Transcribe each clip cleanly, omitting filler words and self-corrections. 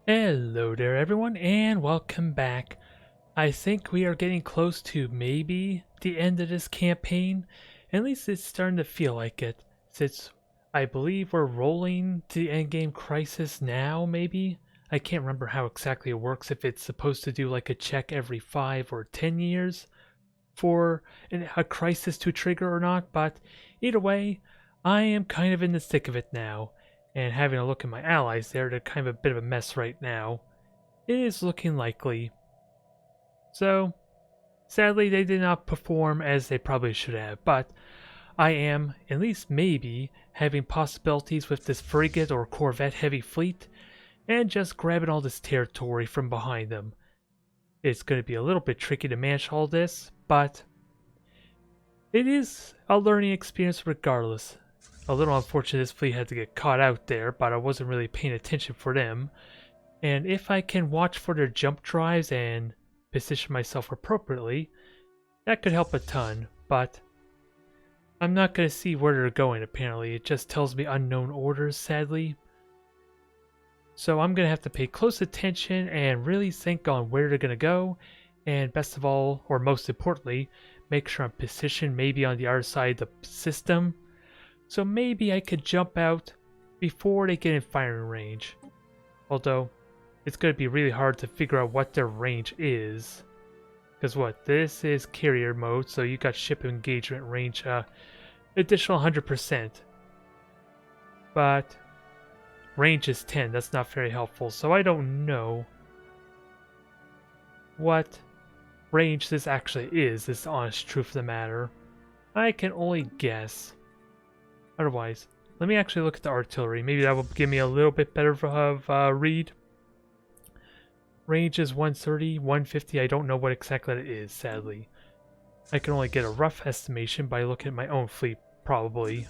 Hello there everyone and welcome back. I think we are getting close to maybe the end of this campaign. At least it's starting to feel like it, since I believe we're rolling to the endgame crisis now, maybe? I can't remember how exactly it works, if it's supposed to do like a check every 5 or 10 years for a crisis to trigger or not, but either way, I am kind of in the thick of it now, and having a look at my allies there, they're kind of a bit of a mess right now. It is looking likely. So, sadly, they did not perform as they probably should have, but I am, at least maybe, having possibilities with this frigate or corvette heavy fleet, and just grabbing all this territory from behind them. It's going to be a little bit tricky to manage all this, but it is a learning experience regardless. A little unfortunate this fleet had to get caught out there, but I wasn't really paying attention for them. And if I can watch for their jump drives and position myself appropriately, that could help a ton, but I'm not going to see where they're going apparently. It just tells me unknown orders, sadly. So I'm going to have to pay close attention and really think on where they're going to go, and best of all, or most importantly, make sure I'm positioned maybe on the other side of the system, so maybe I could jump out before they get in firing range. Although, it's going to be really hard to figure out what their range is. Because what, this is carrier mode, so you got ship engagement range additional 100%. But range is 10, that's not very helpful, so I don't know what range this actually is the honest truth of the matter. I can only guess. Otherwise, let me actually look at the artillery. Maybe that will give me a little bit better of read. Range is 130, 150. I don't know what exactly that is, sadly. I can only get a rough estimation by looking at my own fleet, probably.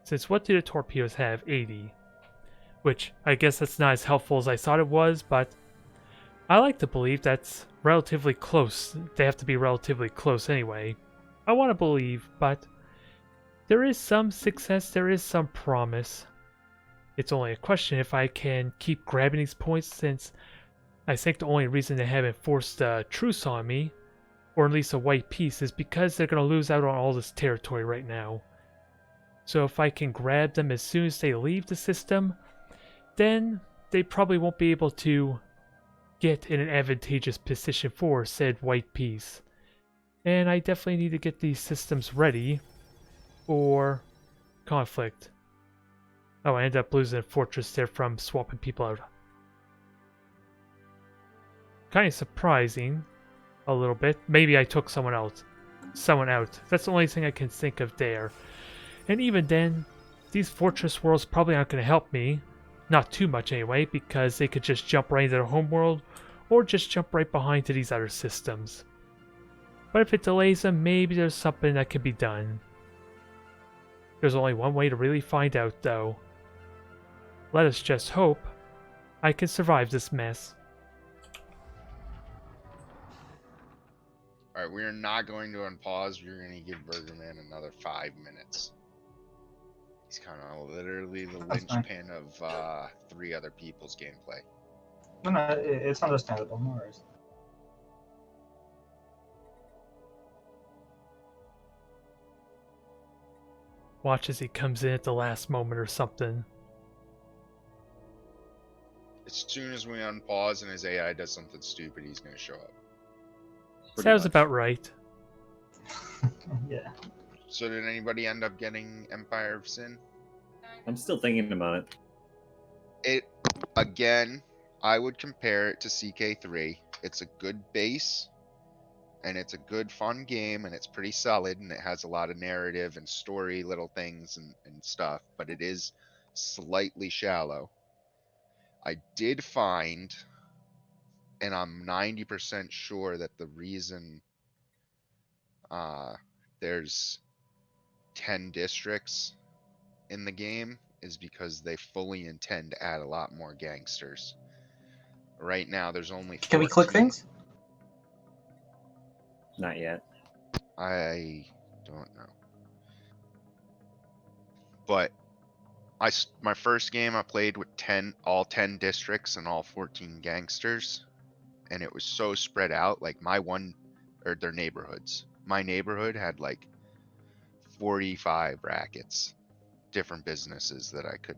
Since what do the torpedoes have? 80. Which, I guess that's not as helpful as I thought it was, but I like to believe that's relatively close. They have to be relatively close anyway. I want to believe, but there is some success, there is some promise. It's only a question if I can keep grabbing these points, since I think the only reason they haven't forced a truce on me, or at least a white peace, is because they're going to lose out on all this territory right now. So if I can grab them as soon as they leave the system, then they probably won't be able to get in an advantageous position for said white peace. And I definitely need to get these systems ready for conflict. Oh, I ended up losing a fortress there from swapping people out. Kind of surprising, a little bit. Maybe I took someone out. That's the only thing I can think of there. And even then, these fortress worlds probably aren't going to help me. Not too much anyway, because they could just jump right into their homeworld, or just jump right behind to these other systems. But if it delays them, maybe there's something that can be done. There's only one way to really find out, though. Let us just hope I can survive this mess. Alright, we are not going to unpause. We're going to give Burgerman another 5 minutes. He's kind of literally the linchpin of 3 other people's gameplay. No, it's understandable. No worries. Watch as he comes in at the last moment or something. As soon as we unpause and his AI does something stupid, he's going to show up. Sounds about right. Yeah. So did anybody end up getting Empire of Sin? I'm still thinking about it. Again, I would compare it to CK3. It's a good base, and it's a good fun game, and it's pretty solid, and it has a lot of narrative and story little things and stuff, but it is slightly shallow. I did find, and I'm 90% sure that the reason there's 10 districts in the game is because they fully intend to add a lot more gangsters. Right now, there's only 14. Can we click things? Not yet. I don't know. But my first game I played with all 10 districts and all 14 gangsters, and it was so spread out. Like their neighborhoods. My neighborhood had like 45 rackets, different businesses that I could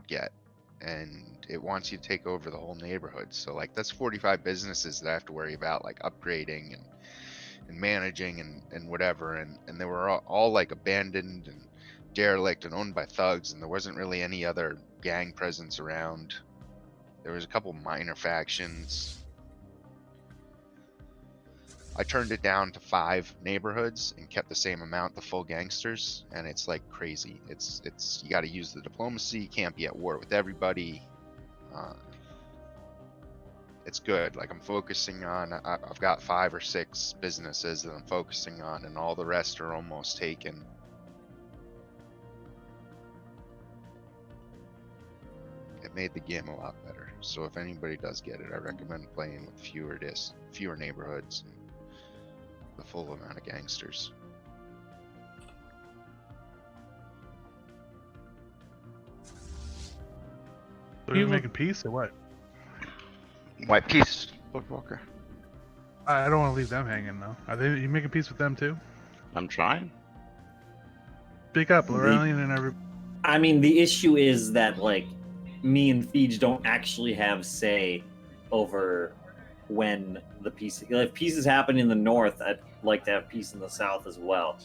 get, and it wants you to take over the whole neighborhood. So like that's 45 businesses that I have to worry about, like upgrading and managing and whatever, and they were all like abandoned and derelict and owned by thugs, and there wasn't really any other gang presence around. There was a couple minor factions. I turned it down to 5 neighborhoods and kept the same amount, the full gangsters, and it's like crazy. It's you got to use the diplomacy. You can't be at war with everybody. It's good. Like I'm focusing on. I've got 5 or 6 businesses that I'm focusing on, and all the rest are almost taken. It made the game a lot better. So if anybody does get it, I recommend playing with fewer neighborhoods, and the full amount of gangsters. Are you making peace or what? White peace, Boardwalker. I don't want to leave them hanging though. Are you making peace with them too? I'm trying. Speak up, Laurelian and every. I mean, the issue is that like me and Feege don't actually have say over when the peace. If peace is happening in the north, I'd like to have peace in the south as well.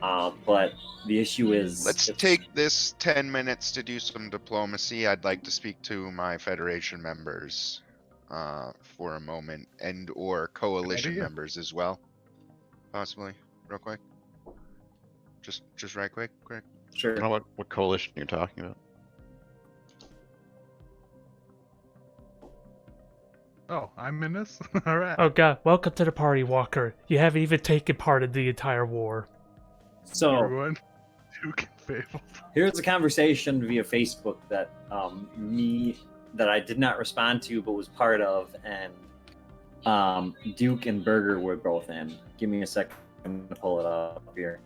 But the issue is, Let's take this 10 minutes to do some diplomacy. I'd like to speak to my Federation members for a moment, and or coalition idea. members as well, possibly, real quick. Just right quick. I Sure. don't know what coalition you're talking about. Oh, I'm in this. All right. Oh god, welcome to the party, Walker. You haven't even taken part in the entire war. So Everyone, Duke and Fable. here's a conversation via Facebook that that I did not respond to but was part of, and Duke and Berger were both in. Give me a second to pull it up here.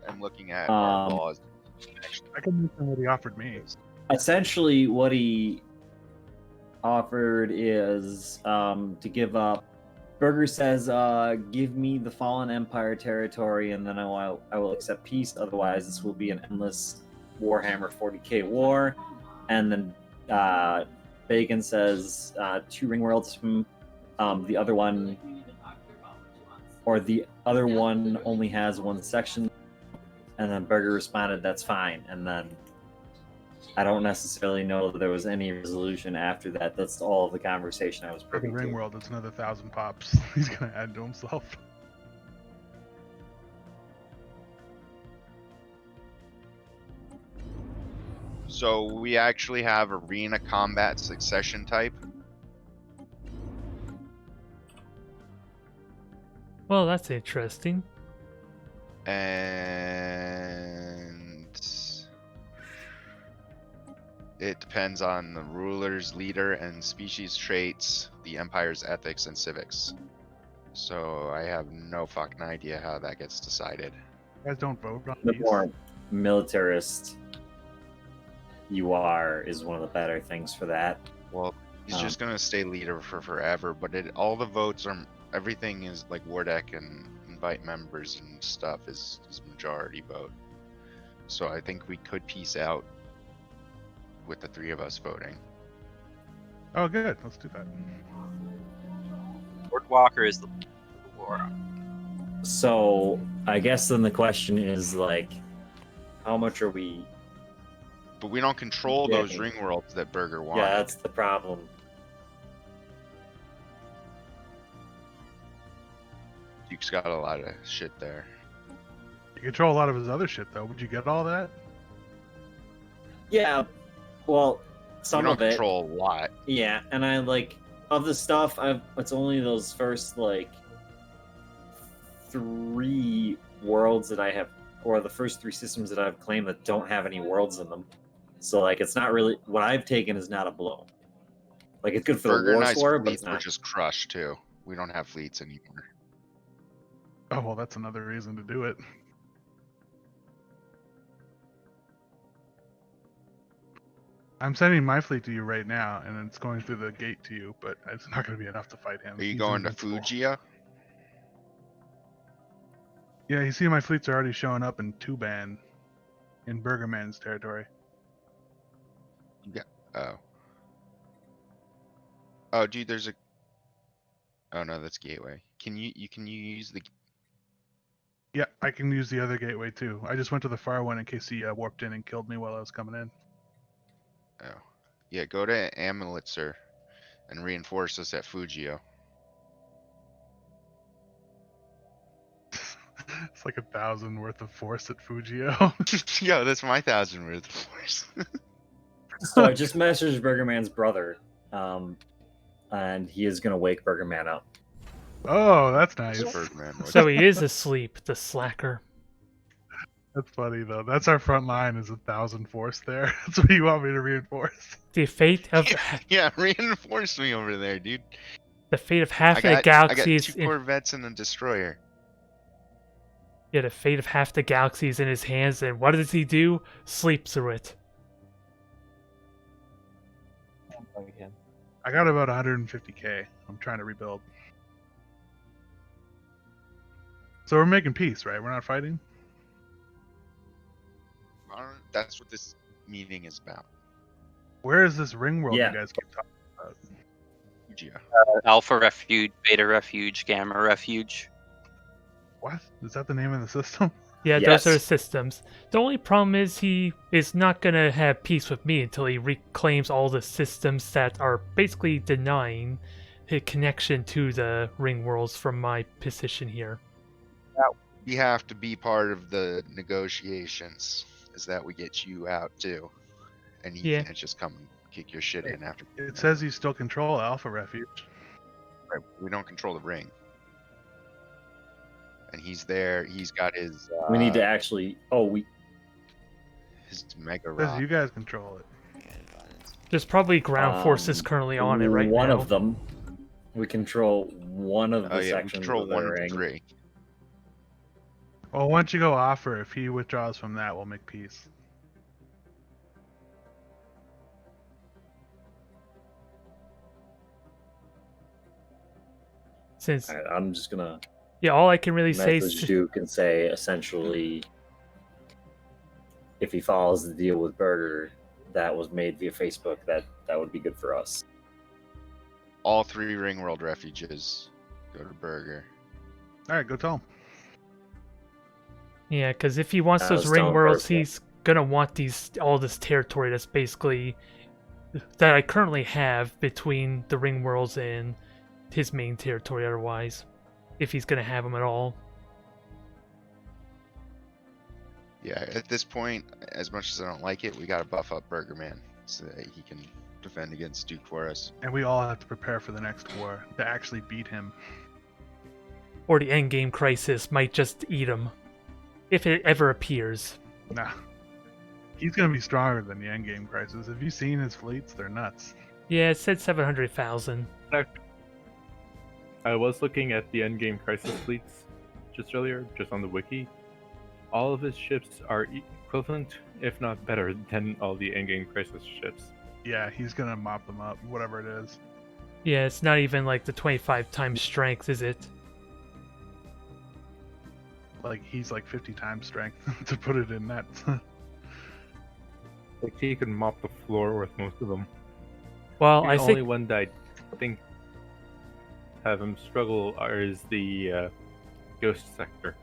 I'm looking at our laws. I can mention what he offered me. Essentially, what he offered is to give up. Berger says, give me the Fallen Empire territory and then I will accept peace. Otherwise, this will be an endless Warhammer 40k war. And then Bacon says 2 ring worlds from the other one, or the other one only has 1 section. And then Berger responded, that's fine. And then I don't necessarily know that there was any resolution after that. That's all of the conversation I was For privy the ring to. world, it's another 1,000 pops. He's gonna add to himself. So we actually have arena combat succession type. Well, that's interesting. And it depends on the ruler's leader and species traits, the empire's ethics and civics. So I have no fucking idea how that gets decided. You guys don't vote on The these. more militarist you are is one of the better things for that. Well, he's just gonna stay leader for forever, but all the votes are, everything is like war deck and invite members and stuff is majority vote. So I think we could peace out with the 3 of us voting. Oh, good. Let's do that. Boardwalker is the war. So I guess then the question is like, how much are we? But we don't control Yeah. those ring worlds that Berger wanted. Yeah, that's the problem. Duke's got a lot of shit there. You control a lot of his other shit, though. Would you get all that? Yeah, well, some we of don't it. control a lot. Yeah, and I like of the stuff. It's only those first like 3 worlds that I have, or the first 3 systems that I've claimed that don't have any worlds in them. So like, it's not really what I've taken is not a blow. Like it's good for Berger the and war I's score, but fleets it's were not. just crushed too. We don't have fleets anymore. Oh, well, that's another reason to do it. I'm sending my fleet to you right now, and it's going through the gate to you, but it's not going to be enough to fight him. Are you He's going to invincible. Fujia? Yeah, you see my fleets are already showing up in Tuban, in Burgerman's territory. Oh. Oh, dude, there's a. Oh no, that's Gateway. Can you use the? Yeah, I can use the other gateway too. I just went to the far one in case he warped in and killed me while I was coming in. Oh, yeah. Go to Amulitzer and reinforce us at Fujio. It's like 1,000 worth of force at Fujio. Yo, that's my 1,000 worth of force. So I just messaged Burgerman's brother, and he is gonna wake Burgerman up. Oh, that's nice. Bergman, what- So he is asleep, the slacker. That's funny though. That's our front line is 1,000 force there. That's what you want me to reinforce. The fate of yeah, reinforce me over there, dude. half the I galaxy got is 2 Corvettes and a destroyer. yeah, the fate of half the galaxy is in his hands, and what does he do? Sleep through it. I got about 150k. I'm trying to rebuild. So we're making peace, right? We're not fighting? That's what this meeting is about. Where is this ring world Yeah. you guys keep talking about? Fujia. Alpha Refuge, Beta Refuge, Gamma Refuge. What? Is that the name of the system? Yeah, Yes. those are systems. The only problem is he is not gonna have peace with me until he reclaims all the systems that are basically denying his connection to the ring worlds from my position here. We have to be part of the negotiations. Is that we get you out too, and you Yeah. can't just come and kick your shit in after. It says you still control Alpha Refuge. Right, we don't control the ring, and he's there. He's got his. We need to actually. His mega It says rock. you guys control it. There's probably ground forces currently on it right one now. of them. We control one of the Oh yeah, we sections control of the 1 of the ring. 3. Well, once you go offer, if he withdraws from that, we'll make peace. Since Alright, I'm just gonna yeah, all I can really say message is Duke and say essentially, if he follows the deal with Burger that was made via Facebook, that would be good for us. All 3 ring world refuges go to Burger. All right, go tell him. yeah, because if he wants I those was ring telling worlds, Burger. he's gonna want all this territory that's basically that I currently have between the ring worlds and his main territory. Otherwise, if he's gonna have them at all. Yeah, at this point, as much as I don't like it, we gotta buff up Burger Man so that he can defend against Duke for us. And we all have to prepare for the next war to actually beat him. Or the endgame crisis might just eat him. If it ever appears. Nah. He's gonna be stronger than the endgame crisis. Have you seen his fleets? They're nuts. Yeah, it said 700,000. I was looking at the endgame crisis fleets just earlier, just on the wiki. All of his ships are equivalent, if not better, than all the endgame crisis ships. Yeah, he's gonna mop them up, whatever it is. Yeah, it's not even like the 25 times strength, is it? Like he's like 50 times strength to put it in that. Like he can mop the floor with most of them. Well, The I only think one that I think have him struggle is the ghost sector.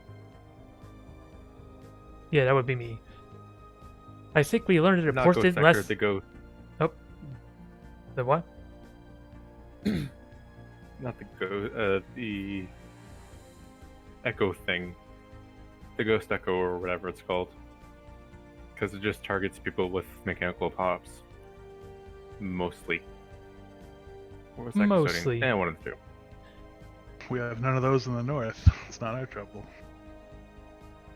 yeah, that would be me. I think we learned an Not ghost important sector, lesson. the ghost. The what? Not the echo thing. The ghost echo or whatever it's called. Because it just targets people with mechanical pops. Mostly. Or was that Mostly. custodian? Yeah, one of the two. We have none of those in the north. It's not our trouble.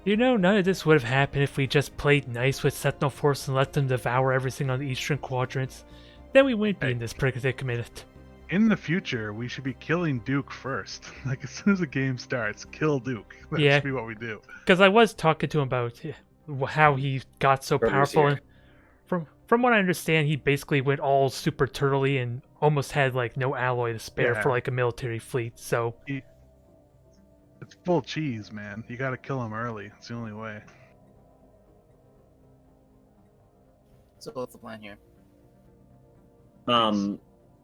You know, none of this would have happened if we just played nice with Sentinel Force and let them devour everything on the eastern quadrants. Then we wouldn't be in this predicament. In the future, we should be killing Duke first. Like as soon as the game starts, kill Duke. That Yeah. should be what we do. Because I was talking to him about how he got so Burger's powerful. here. And from what I understand, he basically went all super turtly and almost had like no alloy to spare for Yeah. like a military fleet. So It's full cheese, man. You gotta kill him early. It's the only way. So what's the plan here?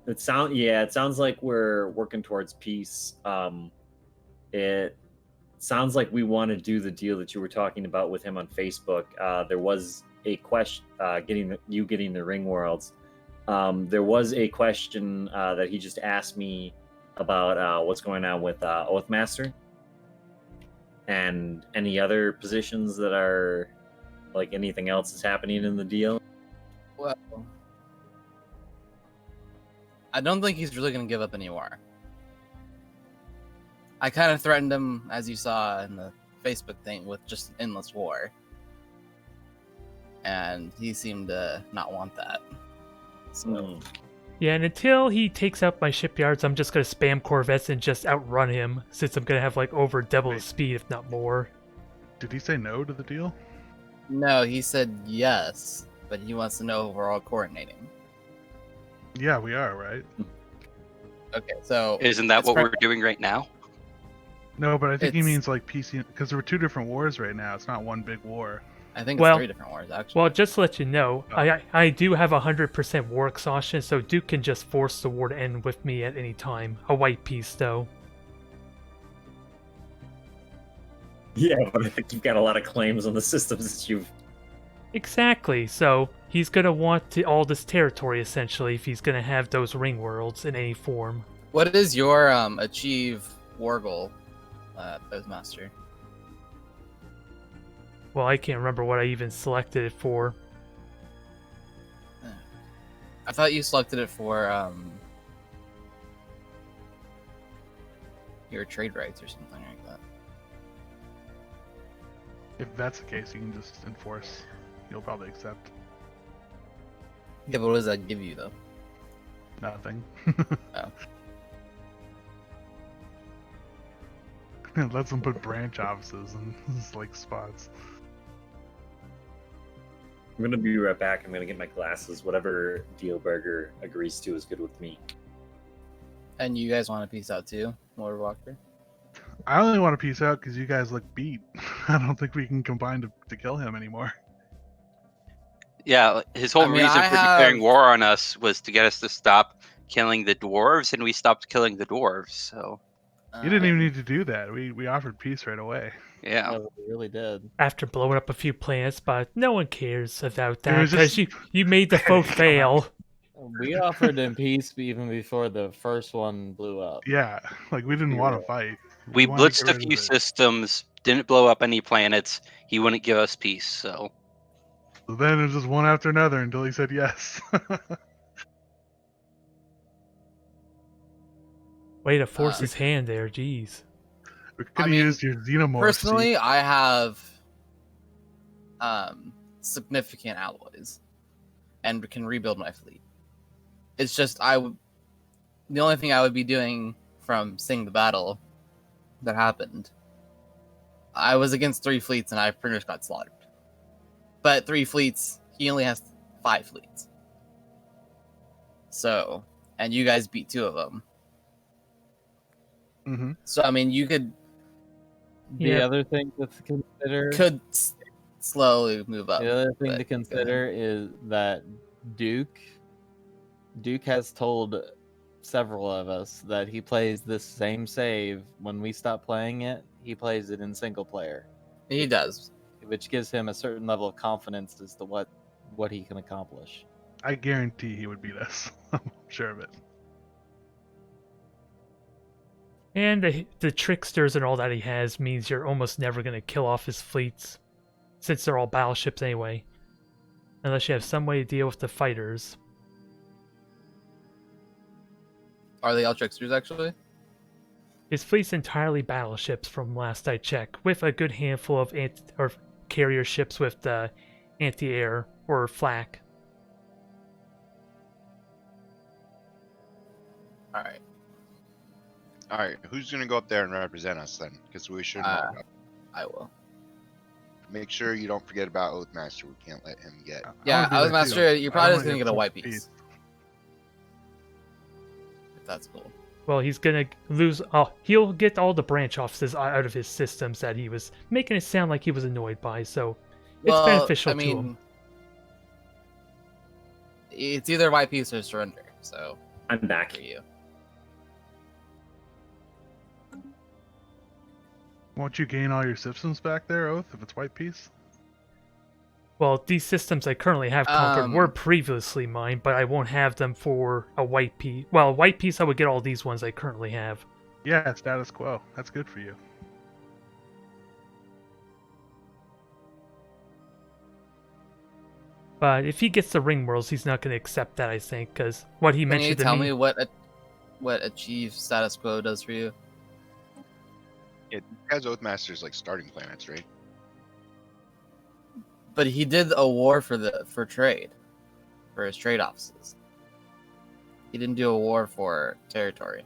It sounds like we're working towards peace. It sounds like we want to do the deal that you were talking about with him on Facebook. There was a question getting the ring worlds. There was a question that he just asked me about what's going on with Oathmaster and any other positions that are like anything else is happening in the deal. Well, I don't think he's really going to give up any more. I kind of threatened him, as you saw in the Facebook thing, with just endless war. And he seemed to not want that. So, yeah, and until he takes out my shipyards, I'm just gonna spam corvettes and just outrun him, since I'm gonna have like over double the speed, if not more. Did he say no to the deal? no, he said yes, but he wants to know if we're all coordinating. Yeah, we are, right? Okay, so... Isn't that it's what pri- we're doing right now? No, but I think he It's- means like PC, because there were 2 different wars right now. It's not one big war. I think Well- it's 3 different wars, actually. Well, just to let you know, Oh. I do have 100% war exhaustion, so Duke can just force the war to end with me at any time. A white piece, though. Yeah, but I think you've got a lot of claims on the systems that you've. Exactly. So he's gonna want all this territory essentially if he's gonna have those ring worlds in any form. What is your achieve war goal, Oathmaster? Well, I can't remember what I even selected it for. I thought you selected it for your trade rights or something like that. If that's the case, you can just enforce. You'll probably accept. Yeah, but what does that give you, though? Nothing. Oh. It lets them put branch offices in like spots. I'm gonna be right back. I'm gonna get my glasses. Whatever deal Burger agrees to is good with me. And you guys want to peace out too, Lord Walker? I only want to peace out because you guys look beat. I don't think we can combine to kill him anymore. Yeah, his whole I mean, reason I for declaring have- war on us was to get us to stop killing the dwarves, and we stopped killing the dwarves. So You didn't even need to do that. We offered peace right away. yeah, Yeah, we really did. After blowing up a few planets, but no one cares about It that was because just- you made the vote fail. We offered him peace even before the first one blew up. Yeah, like we didn't want to fight. we wanted to blitzed get a rid of few it. systems, didn't blow up any planets. He wouldn't give us peace. So So then it was just one after another until he said yes. Way to force his hand there, jeez. We could have mean, used your xenomorph. Personally, I have significant alloys and can rebuild my fleet. It's just the only thing I would be doing from seeing the battle that happened, I was against 3 fleets and I pretty much got slaughtered. But 3 fleets, he only has 5 fleets. So, and you guys beat 2 of them. Mm-hmm. So I mean, you could The other thing to consider. slowly move up. The other thing but to consider is that Duke has told several of us that he plays this same save when we stop playing it. He plays it in single player, he does. which gives him a certain level of confidence as to what he can accomplish. I guarantee he would beat us. I'm sure of it. And the tricksters and all that he has means you're almost never going to kill off his fleets, since they're all battleships anyway. Unless you have some way to deal with the fighters. Are they all tricksters actually? His fleet's entirely battleships from last I checked, with a good handful of carrier ships with the anti-air or flak. All right. All right, who's gonna go up there and represent us then? Because we should. know. I will. make sure you don't forget about Oathmaster. We can't let him get. Yeah, I was master. You're probably just gonna get a white piece. piece. If that's cool. Well, he's gonna lose. Oh, he'll get all the branch offices out of his systems that he was making it sound like he was annoyed by. So it's beneficial to him. It's either white piece or surrender. So I'm back. for you. Won't you gain all your systems back there, Oath, if it's white piece? Well, these systems I currently have conquered were previously mine, but I won't have them for a white piece. Well, a white piece I would get all these ones I currently have. Yeah, status quo. That's good for you. But if he gets the ring worlds, he's not going to accept that, I think, because what he mentioned to me... Can you tell me what achieve status quo does for you? It has Oathmasters like starting planets, right? But he did a war for trade, for his trade offices. He didn't do a war for territory.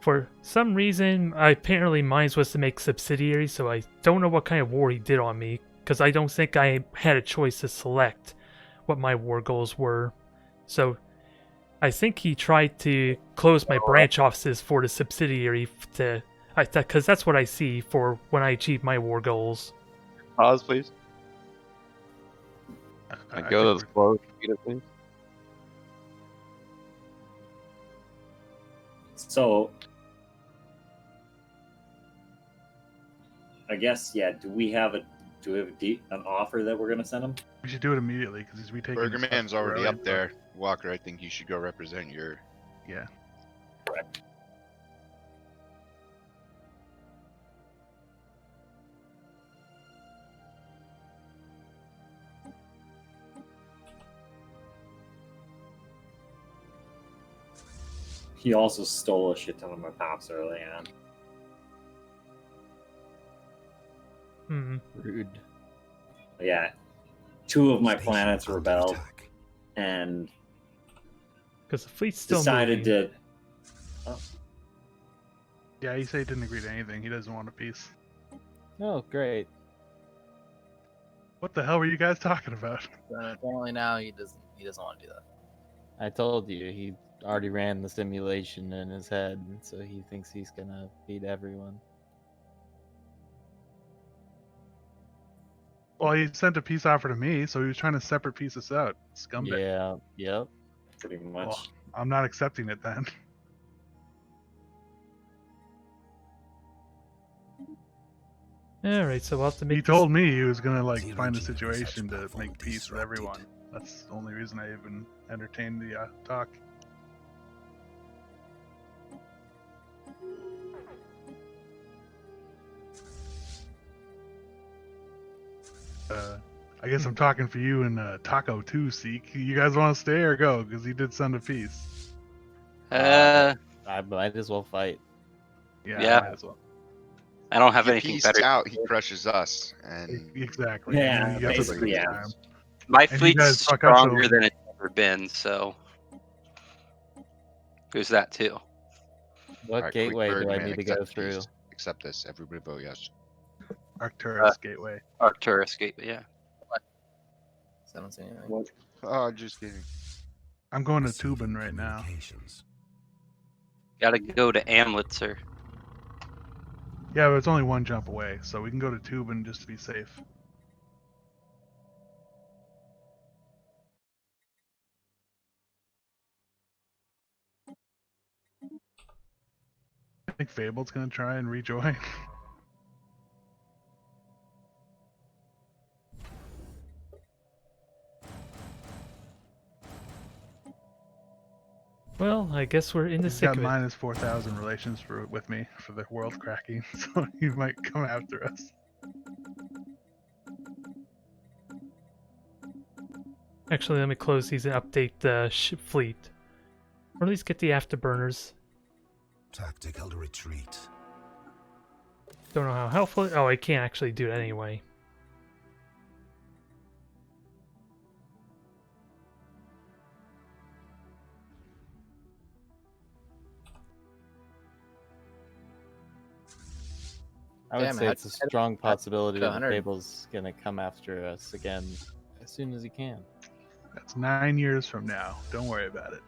For some reason, apparently mine was to make subsidiaries, so I don't know what kind of war he did on me, because I don't think I had a choice to select what my war goals were. So I think he tried to close my branch offices for the subsidiary to, because that's what I see for when I achieve my war goals. Pause, please. I Go to the floor, please. So, I guess do we have an offer that we're gonna send him? We should do it immediately because he's retaking. Burgerman's already up there. Walker, I think you should go represent your. Yeah. Correct. He also stole a shit ton of my pops early on. Rude. Yeah, 2 of my planets rebelled, and because the fleet's still decided moving. to. Yeah, he said he didn't agree to anything. He doesn't want a piece. Oh, great. What the hell were you guys talking about? Apparently now he doesn't want to do that. I told you, he already ran the simulation in his head, so he thinks he's gonna beat everyone. Well, he sent a peace offer to me, so he was trying to separate piece us out. Scumbag. Yeah, yep. Pretty much. Well, I'm not accepting it then. Alright, so we'll have to make He told me he was gonna like find a situation to make peace with everyone. That's the only reason I even entertained the talk. I guess I'm talking for you and Taco too, Seek. You guys want to stay or go? Because he did send a piece. I might as well fight. Yeah. Might as well. I don't have He anything pieced better. out, he crushes us, and Exactly. Yeah, You got to basically, bring it yeah. time. My And you fleet's guys fuck us stronger over. than it's ever been, so there's that too. What Alright, quick gateway do I Birdman, need to go accept through? peace. Accept this. Everybody vote yes. Arcturus Gateway. Arcturus Gateway, yeah. So I don't see anything. Oh, just kidding. I'm going to Tubin right now. Gotta go to Amlitzer. Yeah, but it's only one jump away, so we can go to Tubin just to be safe. I think Fabled's gonna try and rejoin. Well, I guess we're in the He's thick got of it. minus 4,000 relations with me for the world cracking, so he might come after us. Actually, let me close these and update the fleet. Or at least get the afterburners. Tactical retreat. Don't know how helpful. Oh, I can't actually do that anyway. I would Damn, say how- it's a strong possibility that 100. Fable's gonna come after us again as soon as he can. That's 9 years from now. Don't worry about it.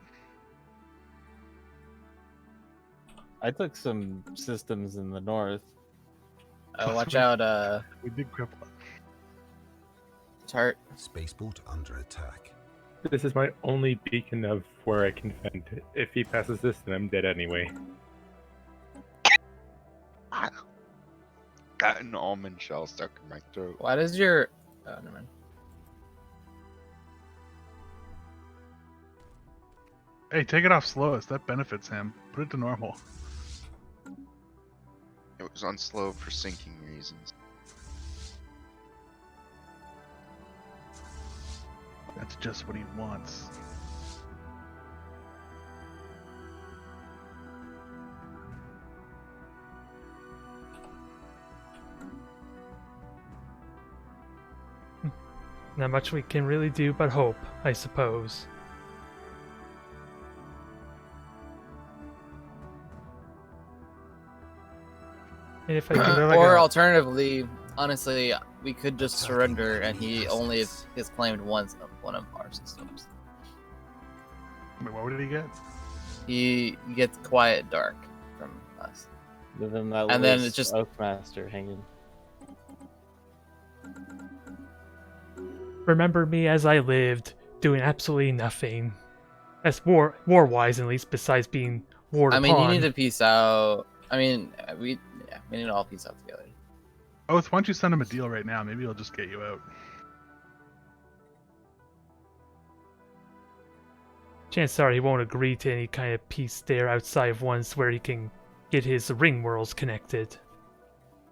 I took some systems in the north. Watch out, We did cripple it. Tart. Spaceport under attack. This is my only beacon of where I can fend. If he passes this, then I'm dead anyway. Got an almond shell stuck in my throat. Why does your... Oh, never mind. Hey, take it off slowest. That benefits him. Put it to normal. It was on slow for syncing reasons. That's just what he wants. Not much we can really do but hope, I suppose. And if I can, Or alternatively, honestly, we could just surrender and he only has claimed one of our systems. Wait, what did he get? He gets quiet dark from us. But then that And then lists it's just- Oakmaster hanging. remember me as I lived, doing absolutely nothing. As war-wise, at least, besides being warred I mean, upon. you need to peace out. I mean, we need to all peace out together. Oath, why don't you send him a deal right now? Maybe he'll just get you out. Chances are he won't agree to any kind of peace there outside of ones where he can get his ring worlds connected.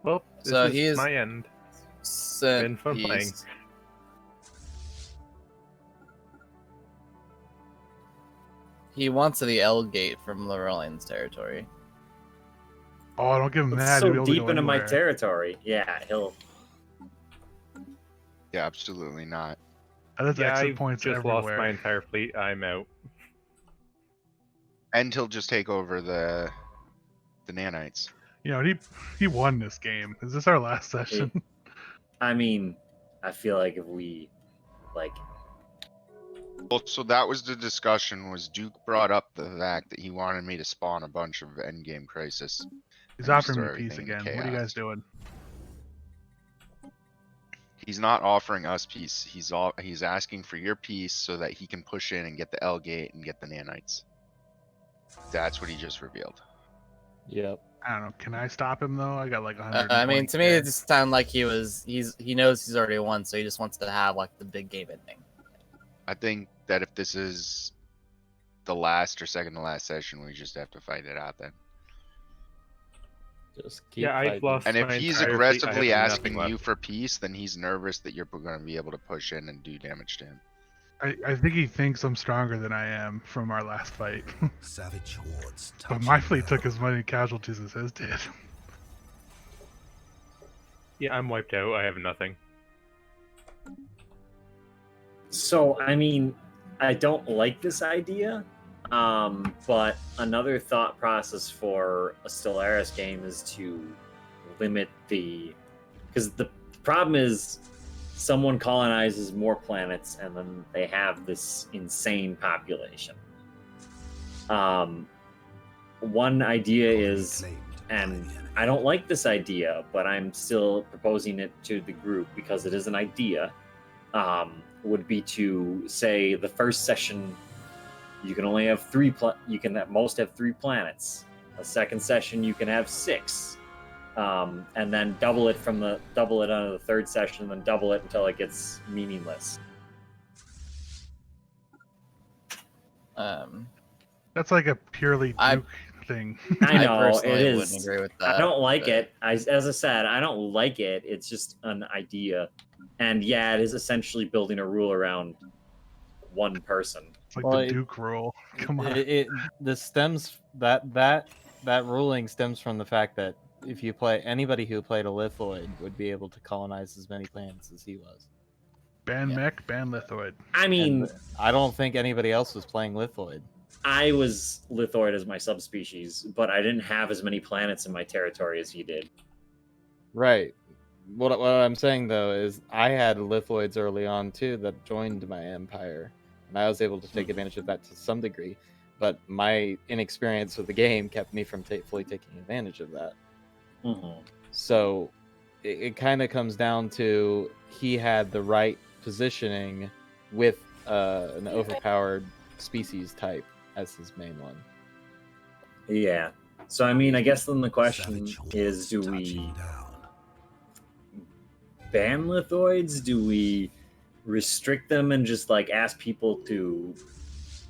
Well, this So is he is my end. Sent Been fun playing. peace. He wants the L gate from Laurelian's territory. Oh, don't give him It's that. He'll be so able to deep go into my anywhere. territory. Yeah, he'll. Yeah, absolutely not. That is Yeah, exit I've points just everywhere. lost my entire fleet. I'm out. And he'll just take over the nanites. You know, he won this game. Is this our last session? I mean, I feel like if we, like, Well, so that was the discussion. Was Duke brought up the fact that he wanted me to spawn a bunch of endgame crisis. He's and offering me restore peace everything again. to What are you chaos. guys doing? He's not offering us peace. He's asking for your peace so that he can push in and get the L gate and get the nanites. That's what he just revealed. Yep. I don't know. Can I stop him though? I got like 100. I mean, to me, it just sounded like he knows he's already won, so he just wants to have like the big game ending. I think that if this is the last or second to last session, we just have to fight it out then. Just keep Yeah, I've fighting. lost And if my he's entire fleet, I aggressively have asking nothing you left. for peace, then he's nervous that you're going to be able to push in and do damage to him. I think he thinks I'm stronger than I am from our last fight. Savage hordes. But my fleet took as many casualties as his did. Yeah, I'm wiped out. I have nothing. so I mean, I don't like this idea. But another thought process for a Stellaris game is to limit because the problem is someone colonizes more planets and then they have this insane population. One idea is, and I don't like this idea, but I'm still proposing it to the group because it is an idea, would be to say the first session you can only have you can at most have 3 planets. The second session you can have 6. And then double it on the third session, and then double it until it gets meaningless. That's like a purely Duke thing. I know personally it wouldn't is. agree with that. I don't like but- it. As I said, I don't like it. It's just an idea, and yeah, it is essentially building a rule around one person. It's like Well, the Duke rule. Come on. That ruling stems from the fact that if you play anybody who played a lithoid would be able to colonize as many planets as he was. Ban mech, ban lithoid. I mean, And I don't think anybody else was playing lithoid. I was lithoid as my subspecies, but I didn't have as many planets in my territory as he did. Right. What I'm saying though is I had lithoids early on too that joined my empire, and I was able to take advantage of that to some degree. But my inexperience with the game kept me from fully taking advantage of that. So it kind of comes down to he had the right positioning with an overpowered species type as his main one. Yeah. So I mean, I guess then the question Savage hordes is: do we touching down. ban lithoids? Do we restrict them and just like ask people to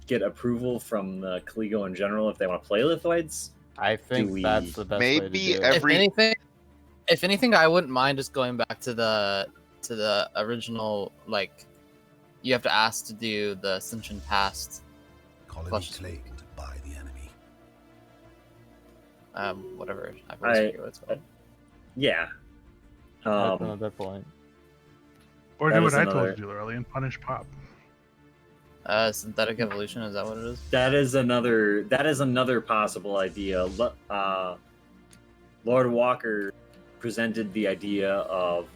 get approval from the Kaligo in general if they want to play lithoids? I think we- that's the best way to Maybe do it. every If anything, I wouldn't mind just going back to the original. Like, you have to ask to do the Ascension Past. Colony Plus- claimed by the enemy. Whatever. I forget what it's called. Yeah. That's another point. Or That do what is I told another- you to do early and punish Pop. Synthetic evolution, is that what it is? That is another possible idea. Lord Walker presented the idea of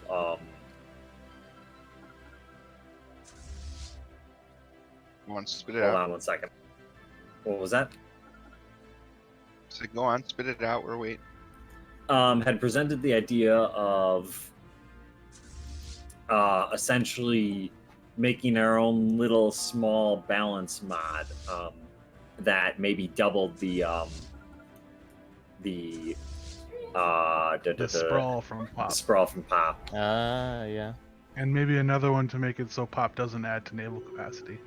One, spit it hold out. on one second. What was that? So go on, spit it out. We're waiting. Had presented the idea of essentially making our own little small balance mod that maybe doubled the Sprawl from Pop. sprawl from Pop. Yeah. And maybe another one to make it so Pop doesn't add to naval capacity.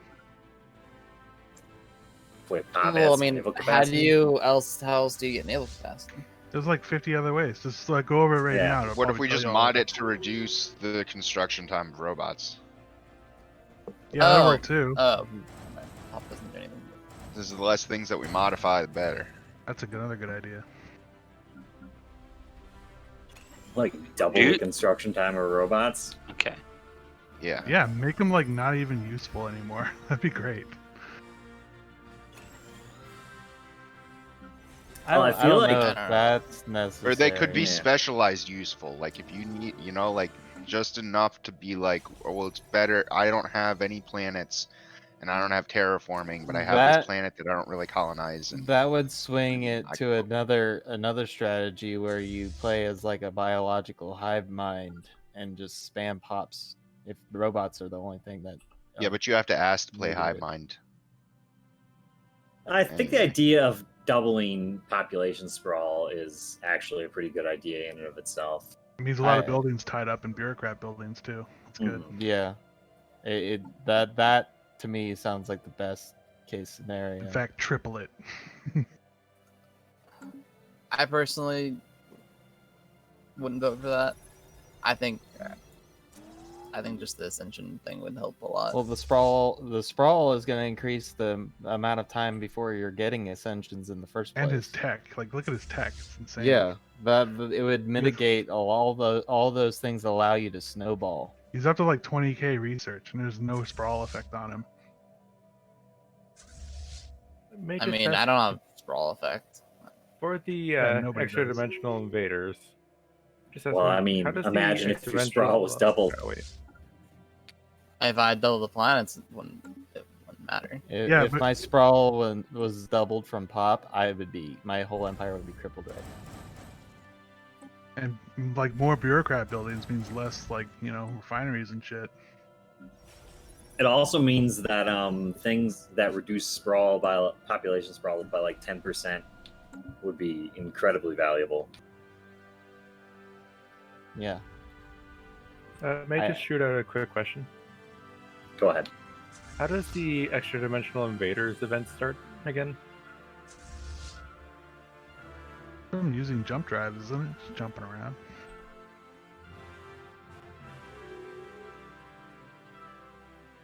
Wait, Pop Well, I adds mean, naval how capacity? else do you get naval capacity? There's like 50 other ways. Just like go over it right Yeah. now. It'll What if probably we tell just you all mod of it to reduce the construction time of robots? Yeah, that'll Oh, work too. Oh, Pop doesn't do anything. This is the less things that we modify, the better. That's another good idea. Like double the Dude. construction time of robots? Okay. Yeah. Yeah, make them like not even useful anymore. That'd be great. Well, I don't feel know like- if I don't know. that's necessary. Or they could be Yeah. specialized useful. Like if you need, like just enough to be like, oh, well, it's better. I don't have any planets and I don't have terraforming, but I have That- this planet that I don't really colonize. And That would swing it I- to another strategy where you play as like a biological hive mind and just spam pops if the robots are the only thing that. yeah, but you have to ask to play Maybe Hive it- Mind. I think the Anyway. idea of doubling population sprawl is actually a pretty good idea in and of itself. It means a lot of I- buildings tied up in bureaucrat buildings too. That's good. Yeah, that to me sounds like the best case scenario. In fact, triple it. I personally wouldn't vote for that. I think just the Ascension thing would help a lot. Well, the sprawl is going to increase the amount of time before you're getting ascensions in the first place. And his tech. Like, look at his tech. It's insane. Yeah, that it would mitigate all those things that allow you to snowball. He's up to like 20k research, and there's no sprawl effect on him. Make I it mean, test I don't have sprawl effect. for the Yeah, nobody does. extra dimensional invaders. Just Well, I mean, imagine if your sprawl was doubled. If I double the planets, it wouldn't matter. Yeah, If but- my sprawl was doubled from Pop, my whole empire would be crippled right now. And like more bureaucrat buildings means less like, refineries and shit. It also means that things that reduce sprawl by population sprawl by like 10% would be incredibly valuable. Yeah. May I just shoot out a quick question? Go ahead. How does the extra dimensional invaders event start again? I'm using jump drives, isn't it? Just jumping around.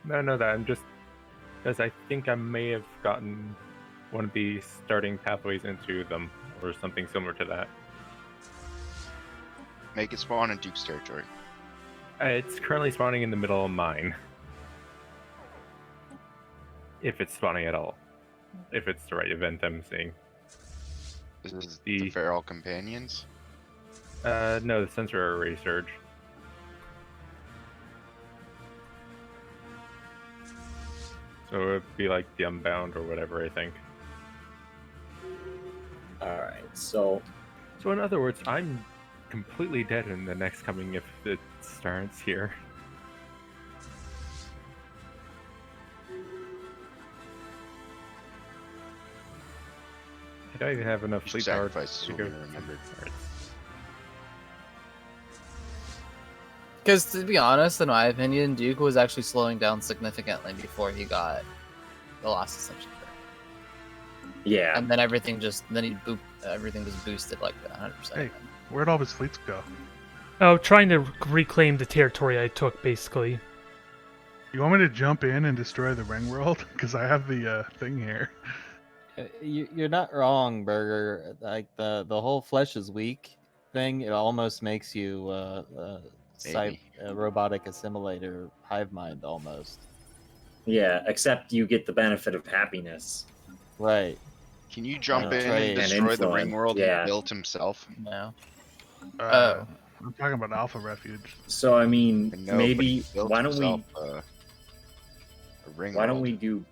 No, I know that. I'm just because I think I may have gotten one of the starting pathways into them, or something similar to that. Make it spawn in Duke's territory. It's currently spawning in the middle of mine. If it's spawning at all. If it's the right event I'm seeing. This is the Feral Companions. No, the sensor array surge. So it would be like the Unbound or whatever, I think. Alright, so So in other words, I'm completely dead in the next coming if it starts here. I don't even have enough fleet power Sacrifices to will go. be remembered. Alright. Because to be honest, in my opinion, Duke was actually slowing down significantly before he got the last ascension. yeah, And then everything just everything was boosted like 100%. Hey. Where'd all his fleets go? Oh, trying to reclaim the territory I took, basically. You want me to jump in and destroy the ring world? Because I have the thing here. You're not wrong, Burger. Like the whole flesh is weak thing, it almost makes you a robotic assimilator hive mind almost. yeah, except you get the benefit of happiness. Right. Can you jump in trade. and destroy the ring influence, world yeah. he built himself? No. I'm talking about Alpha Refuge. So I mean, I know, but maybe he built why don't we himself, a ring why don't world. we do?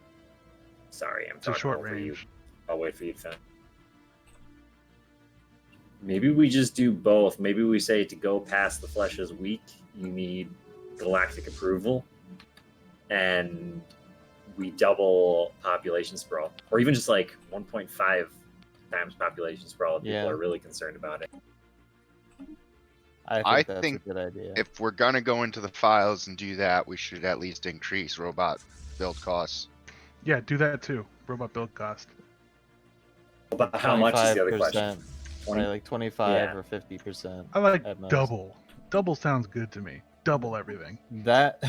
Sorry, I'm It's a talking short over you. range. I'll wait for you to finish. Maybe we just do both. Maybe we say to go past the flesh is weak, you need galactic approval, and we double population sprawl, or even just like 1.5 times population sprawl if Yeah. people are really concerned about it. I think I that's think a good idea. If we're gonna go into the files and do that, we should at least increase robot build costs. Yeah, do that too. Robot build cost. But how much is the other question? 25%, right, like 25 Yeah. or 50%. I like at most. double. Double sounds good to me. Double everything. That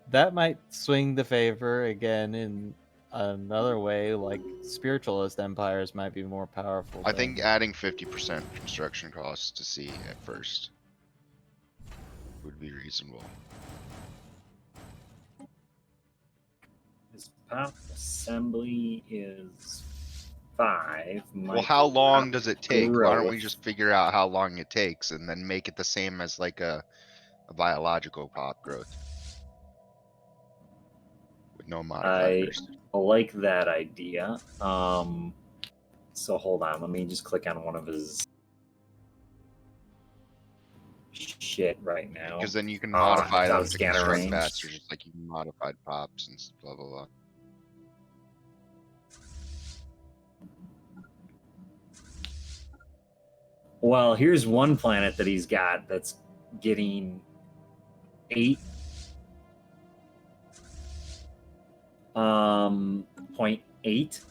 that might swing the favor again in another way. Like spiritualist empires might be more powerful. I than- think adding 50% construction costs to C at first would be reasonable. His pop assembly is 5. Well, how long does it take? Why don't we growth. just figure out how long it takes and then make it the same as like a biological pop growth? With no modifiers. I like that idea. So hold on, let me just click on one of his shit right now. Because then you can Oh, modify it's out them of to scanner construct range. faster, just like you modified pops and blah blah blah. Well, here's one planet that he's got that's getting 8 0.8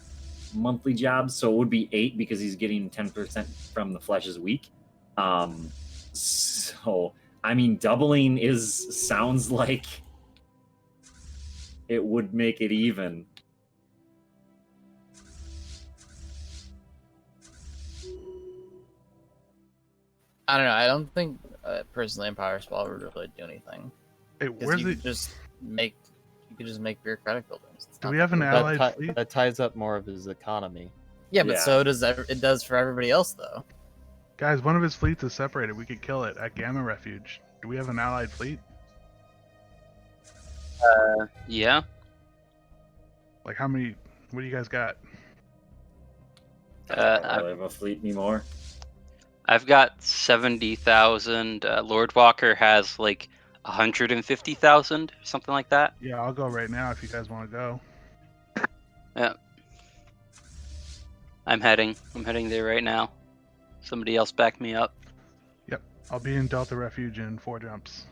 monthly jobs, so it would be 8 because he's getting 10% from the flesh is weak. So I mean, doubling sounds like it would make it even. I don't know. I don't think personally Empire Sprawl would really do anything. Hey, 'Cause where's you the? could just make bureaucratic buildings. It's Do not we that have an big. allied fleet? that ties up more of his economy. Yeah, but Yeah. so does it does for everybody else though. Guys, one of his fleets is separated. We could kill it at Gamma Refuge. Do we have an allied fleet? Yeah. Like how many? What do you guys got? I don't really have a fleet anymore. I've got 70,000. Lord Walker has like 150,000, something like that. Yeah, I'll go right now if you guys want to go. Yeah. I'm heading there right now. Somebody else back me up. Yep, I'll be in Delta Refuge in 4 jumps.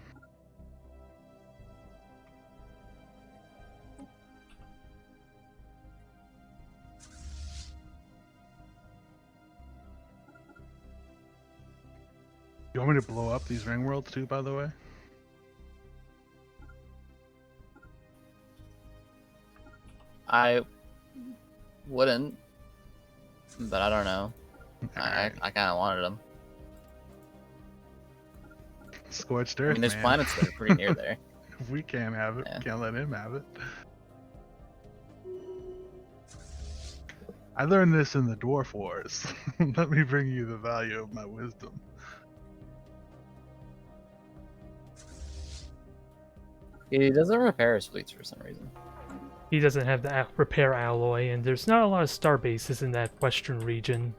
You want me to blow up these ring worlds too, by the way? I wouldn't, but I don't know. I kind of wanted them. Scorched I Earth, mean, there's man. planets that are pretty near there. If we can't have it, Yeah. we can't let him have it. I learned this in the Dwarf Wars. Let me bring you the value of my wisdom. He doesn't repair his fleets for some reason. He doesn't have the repair alloy, and there's not a lot of star bases in that western region.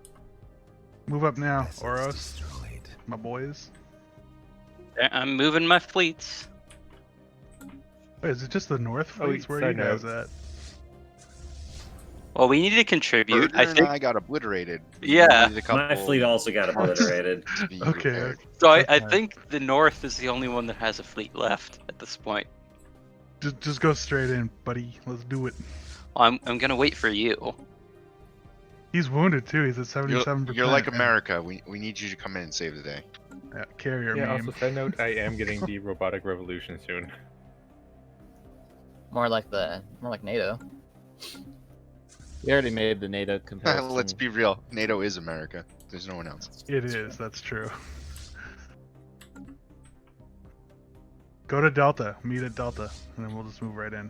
Move up now, Vessels Oros, destroyed. my boys. I'm moving my fleets. Wait, is it just the North Oh, fleets? Where are you side guys note. at? Well, we need to contribute. Berger I and think. I got obliterated. We Yeah. needed a My couple fleet also got obliterated. to be Okay. repaired. So I Okay. think the North is the only one that has a fleet left at this point. Just go straight in, buddy. Let's do it. I'm gonna wait for you. He's wounded too. He's at You're, 77%. you're like America. We need you to come in and save the day. Yeah, carrier Yeah, meme. also side note, I am getting the robotic revolution soon. More like NATO. We already made the NATO comparison. Let's be real. NATO is America. There's no one else. It is. That's true. Go to Delta. Meet at Delta, and then we'll just move right in.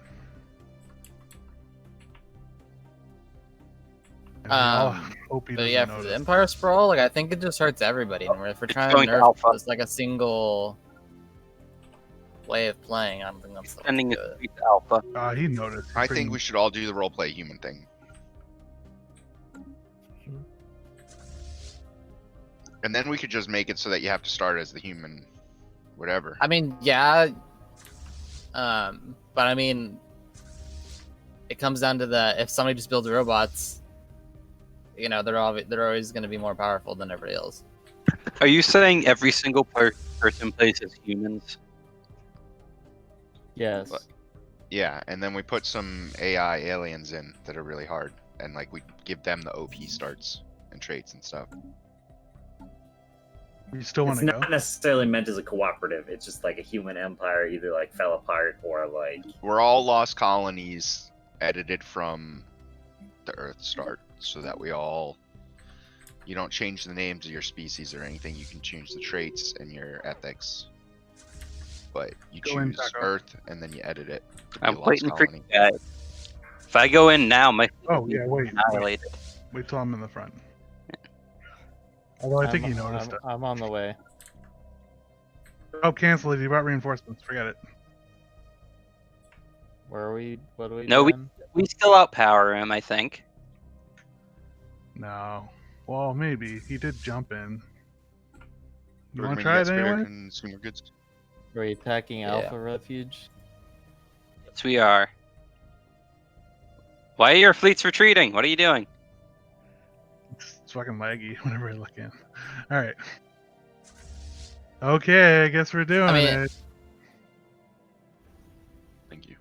And I'll hope he But doesn't yeah, for notice. the Empire Sprawl, like I think it just hurts everybody. And if we're trying to going to nerf Alpha. just like a single way of playing, I don't think that's the way to Sending do a it. fleet to Alpha. He noticed. I think we should all do the roleplay human thing. And then we could just make it so that you have to start as the human, whatever. I mean, yeah. But I mean, it comes down to if somebody just builds robots, you know, they're always going to be more powerful than everybody else. Are you saying every single person plays as humans? Yes. Yeah, and then we put some AI aliens in that are really hard, and like we give them the OP starts and traits and stuff. You still want It's to go? not necessarily meant as a cooperative. It's just like a human empire either like fell apart or like We're all lost colonies edited from the Earth start, so that you don't change the names of your species or anything. You can change the traits and your ethics, but you Go in, choose Taco. Earth and then you edit it. to be I'm a lost waiting for colony. you guys. If I go in now, my fleet Oh will yeah, be wait. annihilated. Wait till I'm in the front. Although I think he noticed it. I'm on the way. Oh, cancel it. You brought reinforcements. Forget it. Where are we? What are we No, doing? We still outpower him, I think. No. Well, maybe. He did jump in. You We're want to gonna try get it Spirit anyway? Consumer Goods. Are we attacking Yeah. Alpha Refuge? Yes, we are. Why are your fleets retreating? What are you doing? It's fucking laggy whenever I look in. Alright. Okay, I guess we're doing I mean- it. Thank you.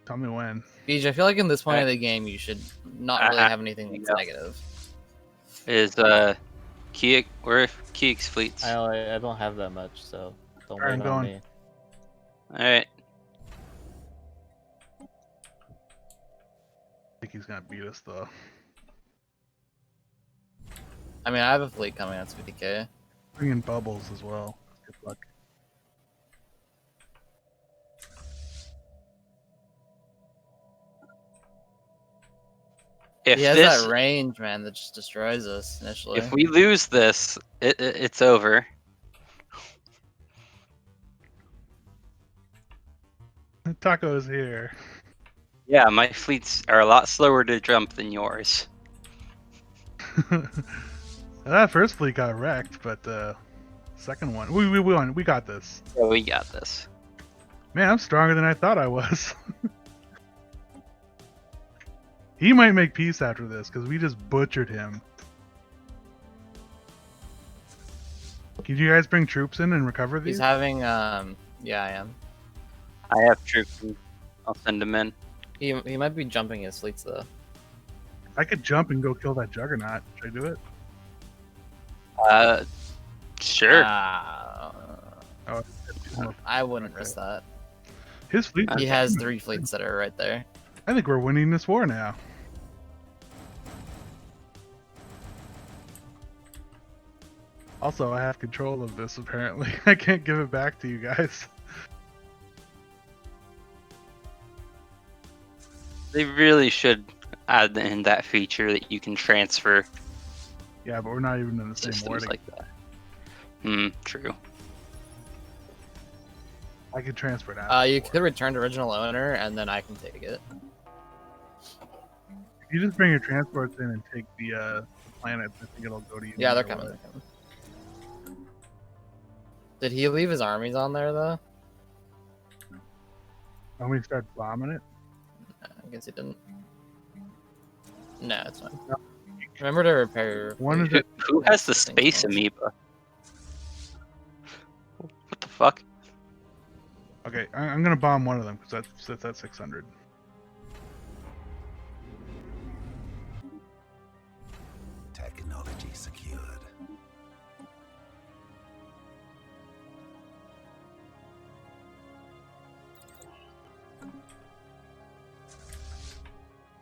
Tell me when. Beej, I feel like in this point of the game, you should not really have anything that's Yeah. negative. Is Kiek? Where are Kiek's fleets? I don't have that much, so don't Alright, wait I'm on going. me. All right. I think he's gonna beat us though. I mean, I have a fleet coming. That's 50k. Bring in bubbles as well. Good luck. If He has this, that range, man, that just destroys us initially. if we lose this, it's over. Taco is here. Yeah, my fleets are a lot slower to jump than yours. That first fleet got wrecked, but the second one, we won. We got this. Yeah, we got this. Man, I'm stronger than I thought I was. He might make peace after this because we just butchered him. Can you guys bring troops in and recover these? He's having, yeah, I am. I have troops. I'll send them in. He might be jumping his fleets though. I could jump and go kill that juggernaut. Should I do it? Sure. Oh, I wouldn't risk that. his fleet. He has 3 fleets that are right there. I think we're winning this war now. Also, I have control of this apparently. I can't give it back to you guys. They really should add in that feature that you can transfer Yeah, but we're not even in the same systems wording. like that. True. I can transfer it out. You could return to original owner, and then I can take it. If you just bring your transports in and take the planets, I think it'll go to you. Yeah, no they're matter coming. what. They're coming. Did he leave his armies on there though? Want me to start bombing it? I guess he didn't. No, it's fine. Remember to repair your. One is Who, it. who has the space amoeba? What the fuck? Okay, I'm gonna bomb one of them because that's at 600. Technology secured.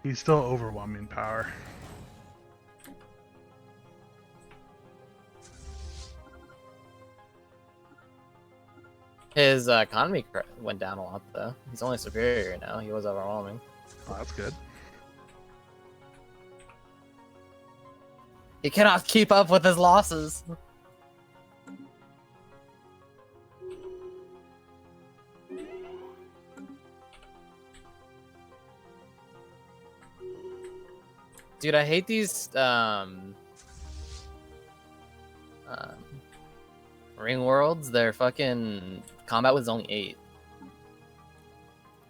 He's still overwhelming power. His economy went down a lot though. He's only superior now. He was overwhelming. Oh, that's good. He cannot keep up with his losses. Dude, I hate these ring worlds. Their fucking combat was only 8.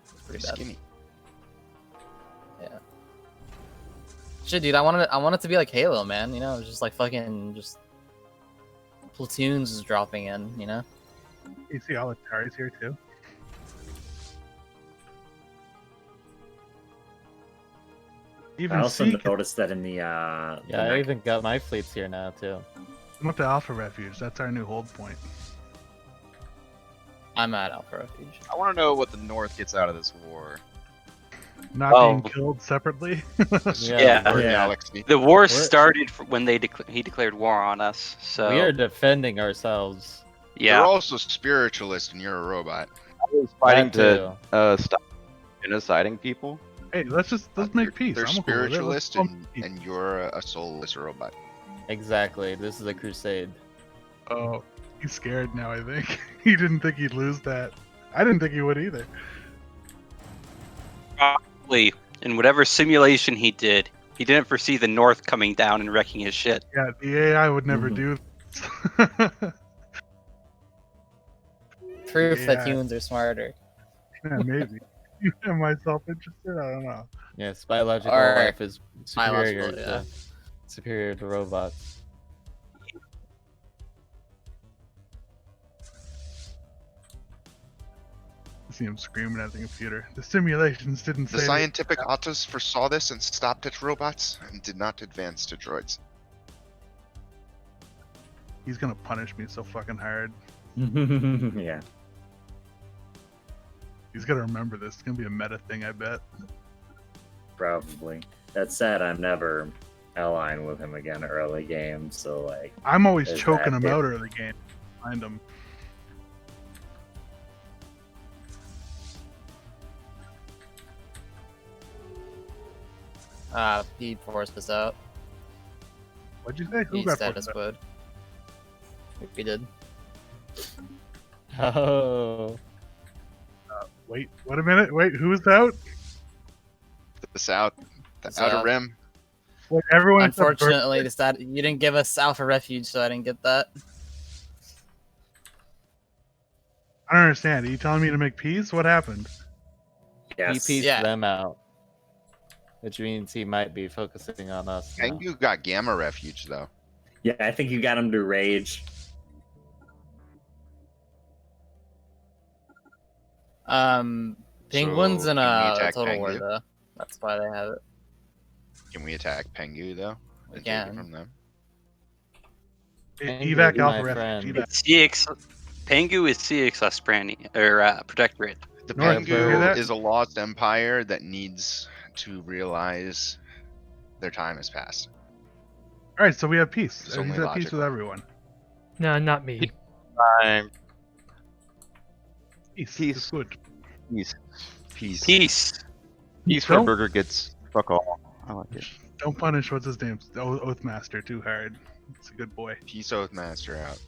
It's pretty bad. Skinny. Yeah. Shit, dude, I want it to be like Halo, man. You know, just like fucking just platoons just dropping in. You know. You see all the Taris here too. Even I also Sea can noticed that in the Yeah, I even got my fleets here now too. come up to Alpha Refuge. That's our new hold point. I'm at Alpha Refuge. I want to know what the North gets out of this war. Not Oh. being killed separately. Yeah. Or Yeah. Galaxy. The war We're- started when he declared war on us. So We are defending ourselves. yeah. You're also spiritualist and you're a robot. I was fighting That to stop genociding people. Hey, let's make peace. They're I'm cool with it. Let's spiritualist bump and, peace. and you're a soulless robot. Exactly. This is a crusade. Oh, he's scared now. I think he didn't think he'd lose that. I didn't think he would either. Probably in whatever simulation he did, he didn't foresee the North coming down and wrecking his shit. Yeah, the AI would never do. This. Proof that Yeah. humans are smarter. Yeah, maybe. Am I self-interested? I don't know. Yes, biological Alright. life is superior Biological, yeah. superior to robots. I see him screaming at the computer. The simulations didn't The say. scientific autos foresaw this and stopped at robots and did not advance to droids. He's gonna punish me so fucking hard. Yeah. He's gonna remember this. It's gonna be a meta thing, I bet. Probably. That said, I'm never allying with him again early game, so like I'm always There's choking that him bit. out early game. Find him. He forced us out. What'd you say? Who He got status forced out? quoed. We did. Oh, Wait, what a minute. Wait, who's out? The South, the It's, Outer Rim. Wait, everyone. except Unfortunately, you didn't give us Alpha Refuge, so I didn't get that. I don't understand. Are you telling me to make peace? What happened? yes. he pieced Yeah. them out, which means he might be focusing on us. now. Pengu got Gamma Refuge though. Yeah, I think you got him to rage. Penguins So, in can we a attack total war Pengu? though. That's why they have it. Can we attack Pengu though? We And take it can. from them? Pengu, Evac be my Alpha friend. Refuge. Evac. CX Pengu is CX Asprani or Protectorate. The North, you hear Pengu that? is a lost empire that needs to realize their time has passed. All right, so we have peace. It's He's only at peace logical. with everyone. No, not me. Time. Peace. Peace. It's good. Peace. Peace. Peace. Peace where Don't- Burger gets fuck all. I like it. Don't punish what's his name, Oathmaster, too hard. It's a good boy. Peace Oathmaster out.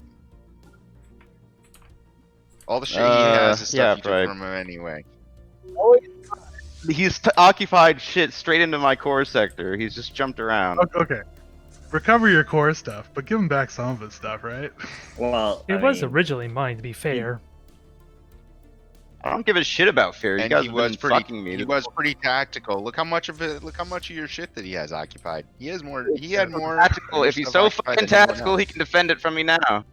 All the shit he has is stuff yeah, you took right. from him anyway. He's occupied shit straight into my core sector. He's just jumped around. Okay. Recover your core stuff, but give him back some of his stuff, right? Well, It was originally mine, to be fair. I don't give a shit about fair. You And guys he have was been pretty. fucking me. He was pretty tactical. Look how much of it. Look how much of your shit that he has occupied. He has more. He had more. Tactical. If he's so occupied fucking than anyone tactical, else. he can defend it from me now.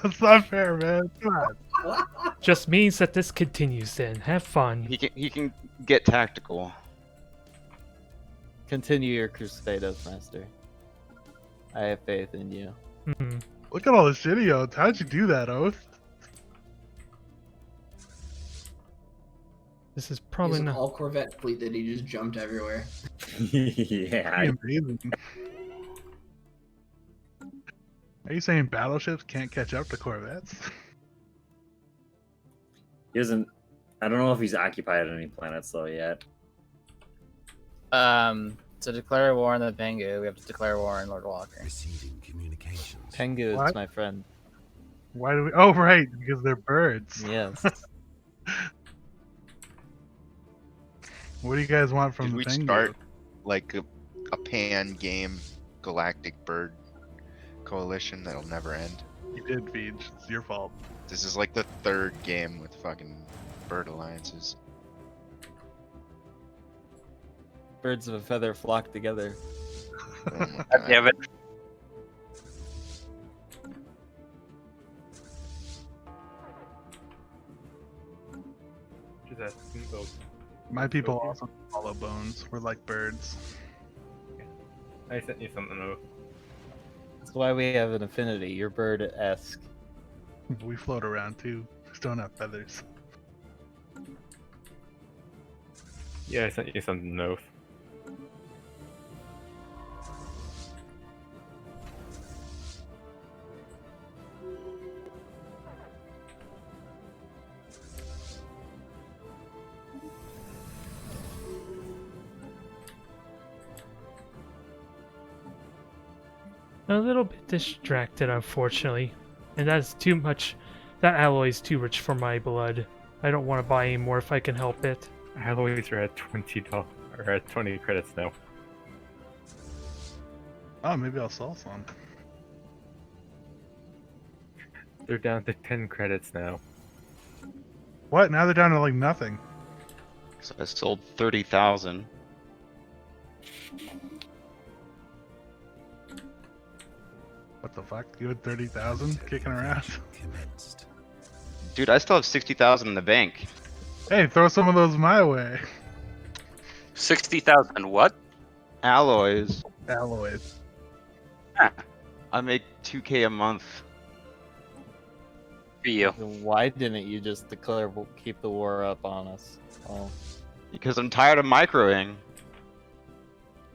It's not fair, man. Come on. Just means that this continues then. Have fun. He can get tactical. Continue your Crusados, Master. I have faith in you. Mhm. Look at all the shit he owns. How'd you do that, Oath? This is He's probably an not. all Corvette fleet that he just jumped everywhere. Yeah. Amazing. Are you saying battleships can't catch up to corvettes? He doesn't. I don't know if he's occupied any planets though yet. To declare war on the Pengu, we have to declare war on Lord Walker. Receiving communications. Tengu is What? my friend. Why do we? Oh, right, because they're birds. Yes. What do you guys want from Did the we Tengu? start like a pan game galactic bird coalition that'll never end? You did, Feej. It's your fault. This is like the third game with fucking bird alliances. Birds of a feather flock together. Oh my God God. damn it. Just asking those. My people also follow bones. We're like birds. I sent you something though. That's why we have an affinity. You're bird-esque. We float around too. Just don't have feathers. Yeah, I sent you something though. A little bit distracted, unfortunately. And that's too much. That alloy is too rich for my blood. I don't want to buy any more if I can help it. Alloys are at $20 or at 20 credits now. Oh, maybe I'll sell some. They're down to 10 credits now. What? Now they're down to like nothing. So I sold 30,000. What the fuck? You had 30,000 kicking around? Commenced. Dude, I still have 60,000 in the bank. Hey, throw some of those my way. 60,000 what? Alloys. Alloys. I make 2K a month. For you. Then why didn't you just declare keep the war up on us? Oh, Because I'm tired of microing.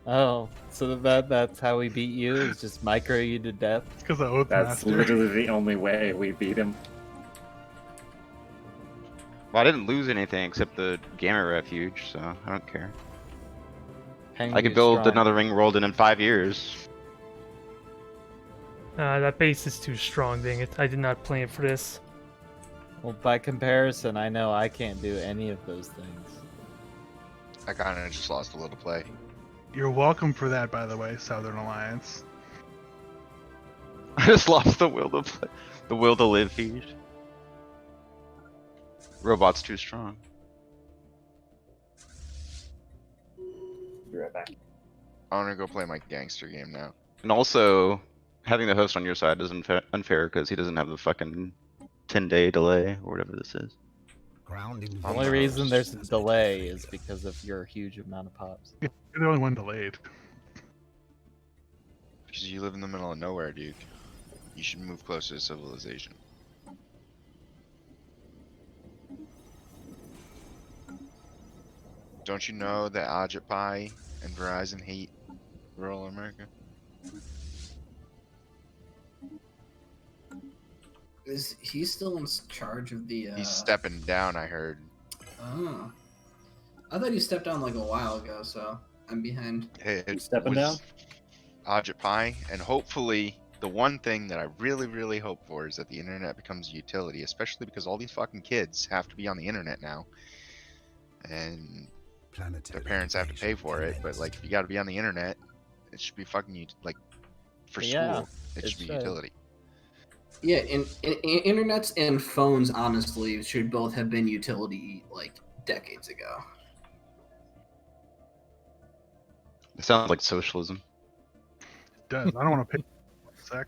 So that's how we beat you? Is just micro you to death? It's because of Oath That's Master. literally the only way we beat him. Well, I didn't lose anything except the gamma refuge, so I don't care. I could build another ring world in 5 years. That base is too strong, dang it. I did not plan for this. Well, by comparison, I know I can't do any of those things. I kind of just lost a little play. You're welcome for that, by the way, Southern Alliance. I just lost the will to play, the will to live feed. Robot's too strong. Be right back. I want to go play my gangster game now. And also, having the host on your side is unfair because he doesn't have the fucking 10-day delay or whatever this is. Grounding. The only reason there's a delay is because of your huge amount of pops. You're the only one delayed. Because you live in the middle of nowhere, dude. You should move closer to civilization. Don't you know that Occupy and Verizon hate rural America? Is he still in charge of the? He's stepping down, I heard. Oh, I thought he stepped down like a while ago. So I'm behind. It stepping was down? Occupy, and hopefully the one thing that I really, really hope for is that the internet becomes a utility, especially because all these fucking kids have to be on the internet now. And their parents have to pay for it, but like, if you gotta be on the internet, it should be fucking, like, for school, it should be utility. Yeah, and internets and phones, honestly, should both have been utility, like, decades ago. It sounds like socialism. It does. I don't want to pay.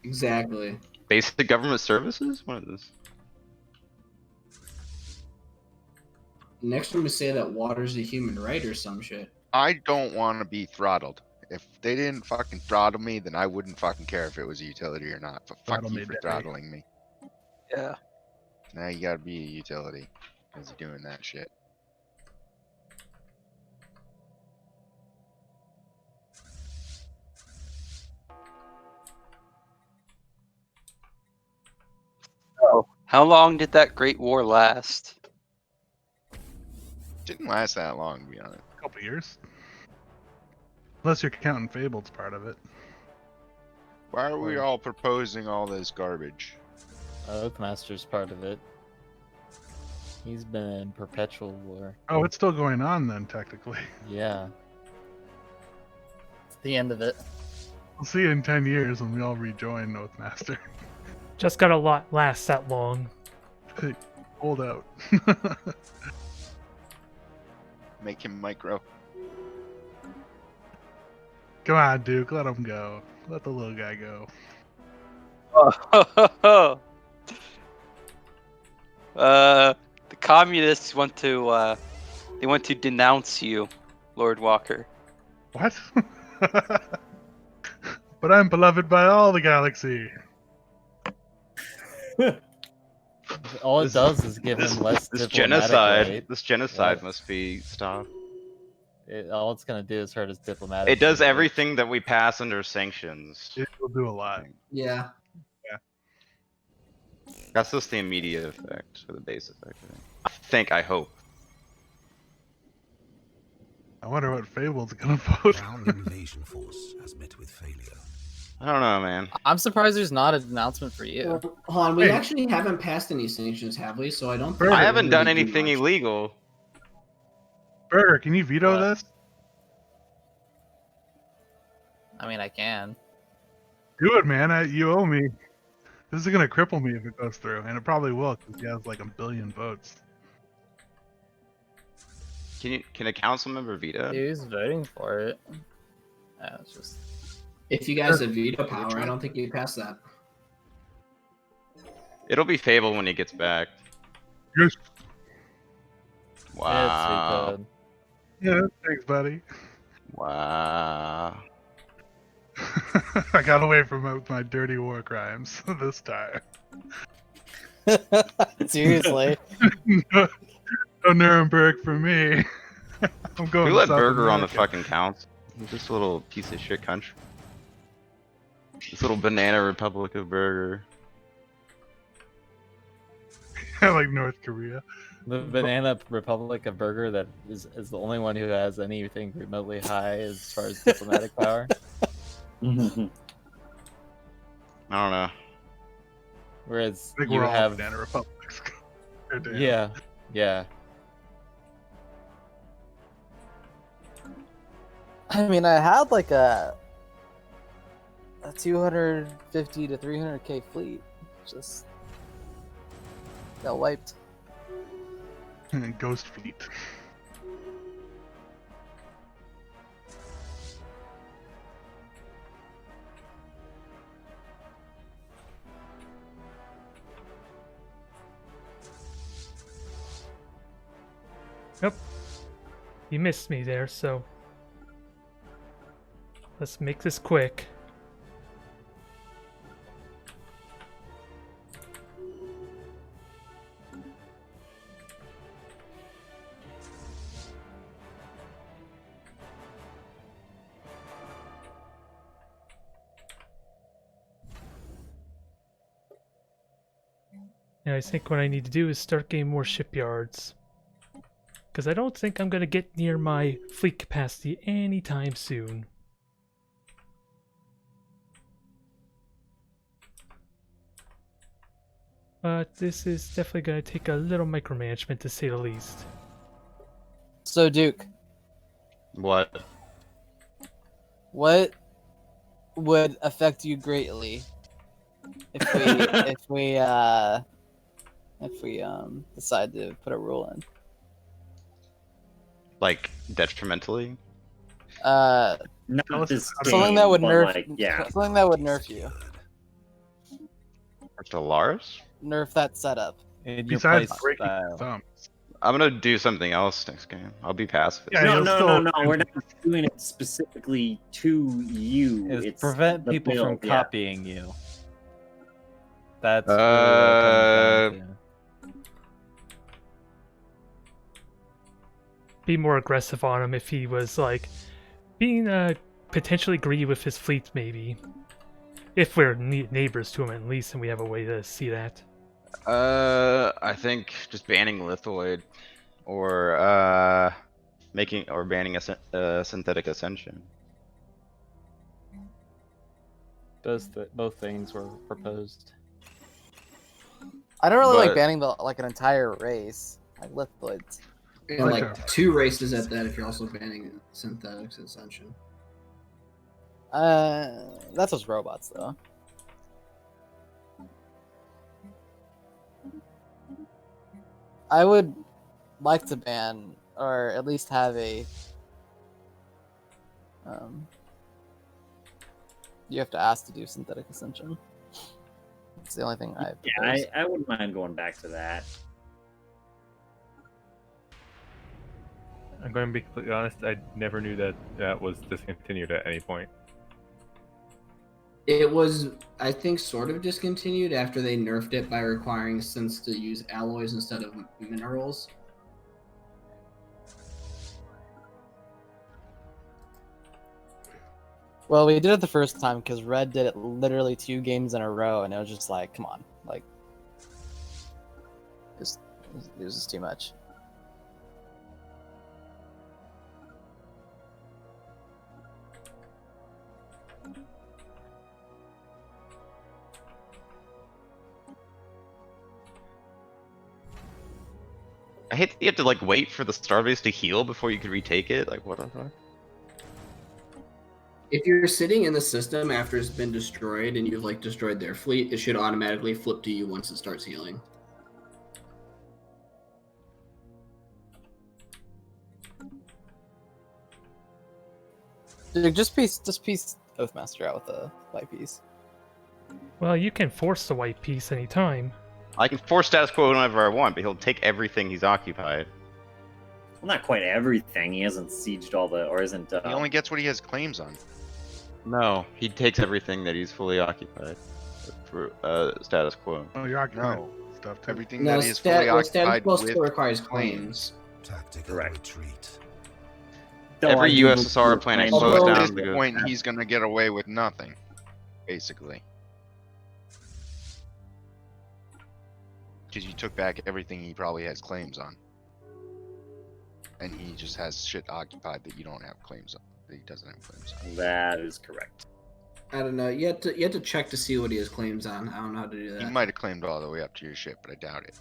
Exactly. Basic government services? What is this? Next time we say that water's a human right or some shit. I don't want to be throttled. If they didn't fucking throttle me, then I wouldn't fucking care if it was a utility or not. But fuck you for throttling me. Yeah. Now you gotta be a utility because you're doing that shit. Oh, how long did that Great War last? Didn't last that long, to be honest. A couple years. Unless you're counting Fabled's part of it. Why are we all proposing all this garbage? Oathmaster's part of it. He's been in perpetual war. Oh, it's still going on then, technically. Yeah. It's the end of it. We'll see you in 10 years when we all rejoin Oathmaster. Just gotta last that long. Hey, hold out. Make him micro. Come on, Duke, let him go. Let the little guy go. The communists want to denounce you, Lord Walker. What? But I'm beloved by all the galaxy. All it does is give him less This diplomatic genocide. weight. This genocide must be stopped. All it's gonna do is hurt his diplomatic. It does weight. everything that we pass under sanctions. It will do a lot. Yeah. That's just the immediate effect, or the base effect. I hope. I wonder what Fable's gonna vote. Ground invasion force has met with failure. I don't know, man. I'm surprised there's not an announcement for you. Well, hold on, we actually haven't passed any sanctions, have we? So I don't. I haven't done anything illegal. Burger, can you veto this? I mean, I can. Do it, man. You owe me. This is gonna cripple me if it goes through, and it probably will because he has like 1 billion votes. Can a council member veto? Who's voting for it? It's just. If you guys have veto power, I don't think you pass that. It'll be Fable when he gets back. Yes. Wow. Yeah, thanks, buddy. Wow. I got away from my dirty war crimes this time. Seriously. No Nuremberg for me. I'm going. Who let South Burger on the America. fucking council? This little piece of shit country. This little banana republic of Burger. I like North Korea. The Banana Republic of Burger that is the only one who has anything remotely high as far as diplomatic power. I don't know. Whereas I think you we're all have banana republics. yeah. I mean, I had like a 250 to 300k fleet. Just got wiped. Ghost fleet. Yep. You missed me there, so let's make this quick. And I think what I need to do is start getting more shipyards. Because I don't think I'm going to get near my fleet capacity anytime soon. but this is definitely going to take a little micromanagement to say the least. So, Duke, What? what would affect you greatly if we decide to put a rule in? Like detrimentally? Not this Something game, that would but, nerf. like, yeah. Something that would nerf you. For Stellaris? Nerf that setup. In your Besides play breaking style. thumb. I'm gonna do something else next game. I'll be pacifist. Yeah, No, you'll no, still- no, no. We're not doing it specifically to you. Is It's prevent the people build, from yeah. copying you. That's really what it comes down to. Be more aggressive on him if he was like being potentially greedy with his fleet, maybe. If we're neighbors to him at least, and we have a way to see that. I think just banning Lithoid, or banning a synthetic ascension. Both things were proposed. I don't really like But- banning an entire race, like lithoids. And like 2 races at that if you're also banning synthetics ascension. That's just robots though. I would like to ban, or at least have a. You have to ask to do synthetic ascension. It's the only thing I. Yeah, I wouldn't mind going back to that. I'm going to be completely honest. I never knew that that was discontinued at any point. It was, I think, sort of discontinued after they nerfed it by requiring synths to use alloys instead of minerals. Well, we did it the first time because Red did it literally 2 games in a row, and it was just like, come on, like, it was just too much. I hate that you have to like wait for the starbase to heal before you can retake it. Like what the fuck? If you're sitting in the system after it's been destroyed and you've like destroyed their fleet, it should automatically flip to you once it starts healing. Dude, just piece Oathmaster out with the white piece. Well, you can force the white piece anytime. I can force status quo whenever I want, but he'll take everything he's occupied. Well, not quite everything. He hasn't sieged all the, or isn't. He only gets what he has claims on. No, he takes everything that he's fully occupied for status quo. Oh, you're occupied No, stuff too. everything No, that he is fully well, status occupied quo with still requires claims. Tactical Correct. retreat. Every USSR planet Although slows at down this to point, he's gonna get away with nothing, basically. Because you took back everything he probably has claims on. And he just has shit occupied that you don't have claims on. That he doesn't have claims on. That is correct. I don't know. You have to check to see what he has claims on. I don't know how to do that. He might have claimed all the way up to your ship, but I doubt it.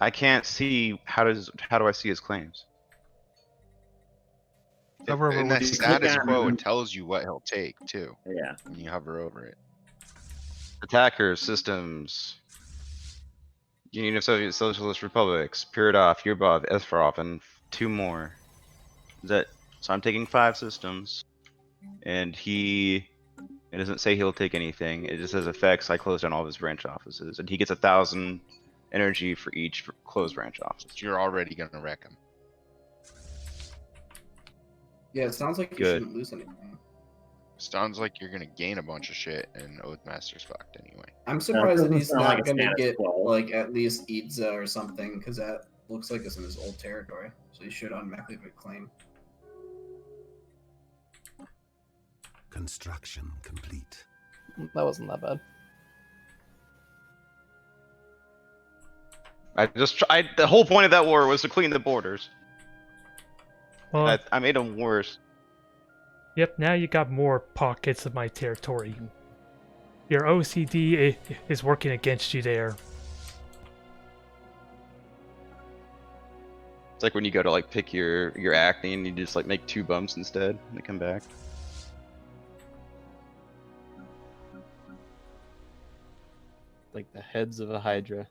I can't see how do I see his claims? Hover over In what that you status click on quo, him. it tells you what he'll take too Yeah. when you hover over it. Attackers, systems. Union of Soviet Socialist Republics, Piradov, Yurbov, Esfarov, and 2 more. So I'm taking 5 systems. And it doesn't say he'll take anything. It just says effects. I close down all of his branch offices. And he gets 1,000 energy for each closed branch office. You're already gonna wreck him. Yeah, it sounds like you Good. shouldn't lose anything. Sounds like you're gonna gain a bunch of shit, and Oathmaster's fucked anyway. I'm surprised that doesn't he's sound not like a going to status get quo. like at least Idza or something, because that looks like it's in his old territory. So he should automatically get a claim. Construction complete. That wasn't that bad. The whole point of that war was to clean the borders. Well, I made them worse. yep, now you got more pockets of my territory. your OCD is working against you there. It's like when you go to like pick your acne and you just like make 2 bumps instead and they come back. Like the heads of a Hydra.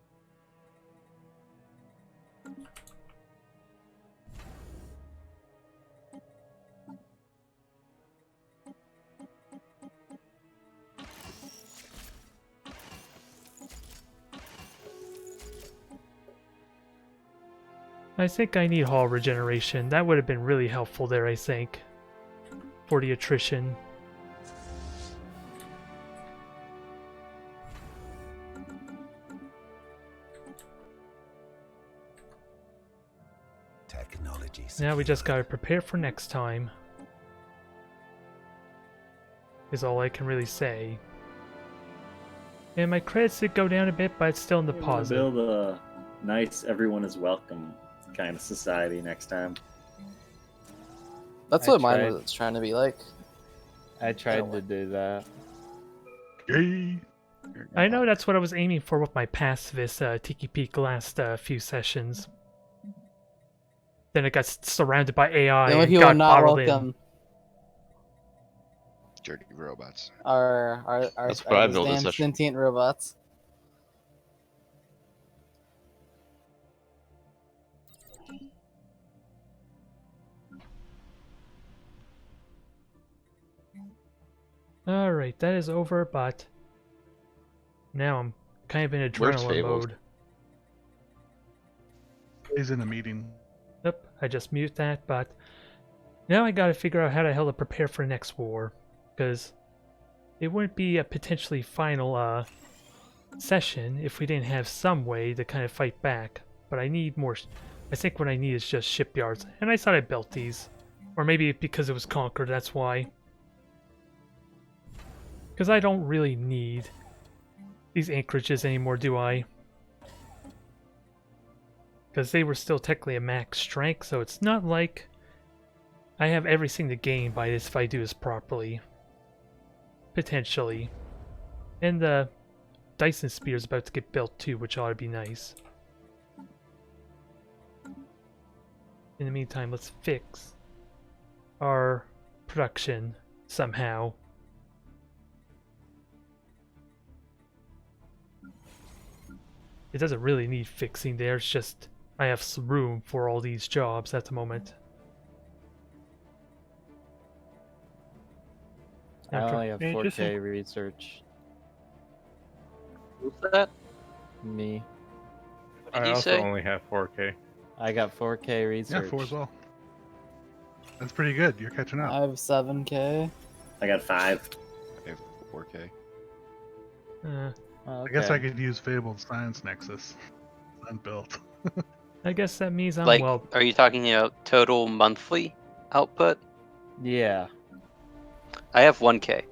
I think I need Hall Regeneration. That would have been really helpful there, I think. For the attrition. Technology. Now we just gotta prepare for next time. Is all I can really say. And my credits did go down a bit, but it's still in the positive. Build a nice everyone is welcome kind of society next time. That's what mine was trying to be like. I tried to do that. Yay! I know that's what I was aiming for with my pacifist Tiki Peak last few sessions. Then it got surrounded by AI The only and people got not bottled welcome Dirty robots. are That's what I those built this damn session. sentient robots. Alright, that is over, but now I'm kind of in Where's adrenaline Fables? mode. He's in a meeting. Yep, I just mute that, but now I gotta figure out how the hell to prepare for the next war. Because it wouldn't be a potentially final session if we didn't have some way to kind of fight back. But I need more. I think what I need is just shipyards. And I thought I built these. Or maybe because it was conquered, that's why. Because I don't really need these anchorages anymore, do I? Because they were still technically a max strength, so it's not like I have everything to gain by this if I do this properly. Potentially. And the Dyson Spear is about to get built too, which ought to be nice. In the meantime, let's fix our production somehow. It doesn't really need fixing there, it's just I have some room for all these jobs at the moment. I only have Yeah, just 4K research. Who's that? Me. What did I you also say? only have 4K. I got 4K research. Yeah, 4 as well. That's pretty good. You're catching up. I have 7K. I got 5. I have 4K. I guess I could use Fabled Science Nexus. Unbuilt. I guess that means I'm Like, well. are you talking about total monthly output? Yeah. I have 1K.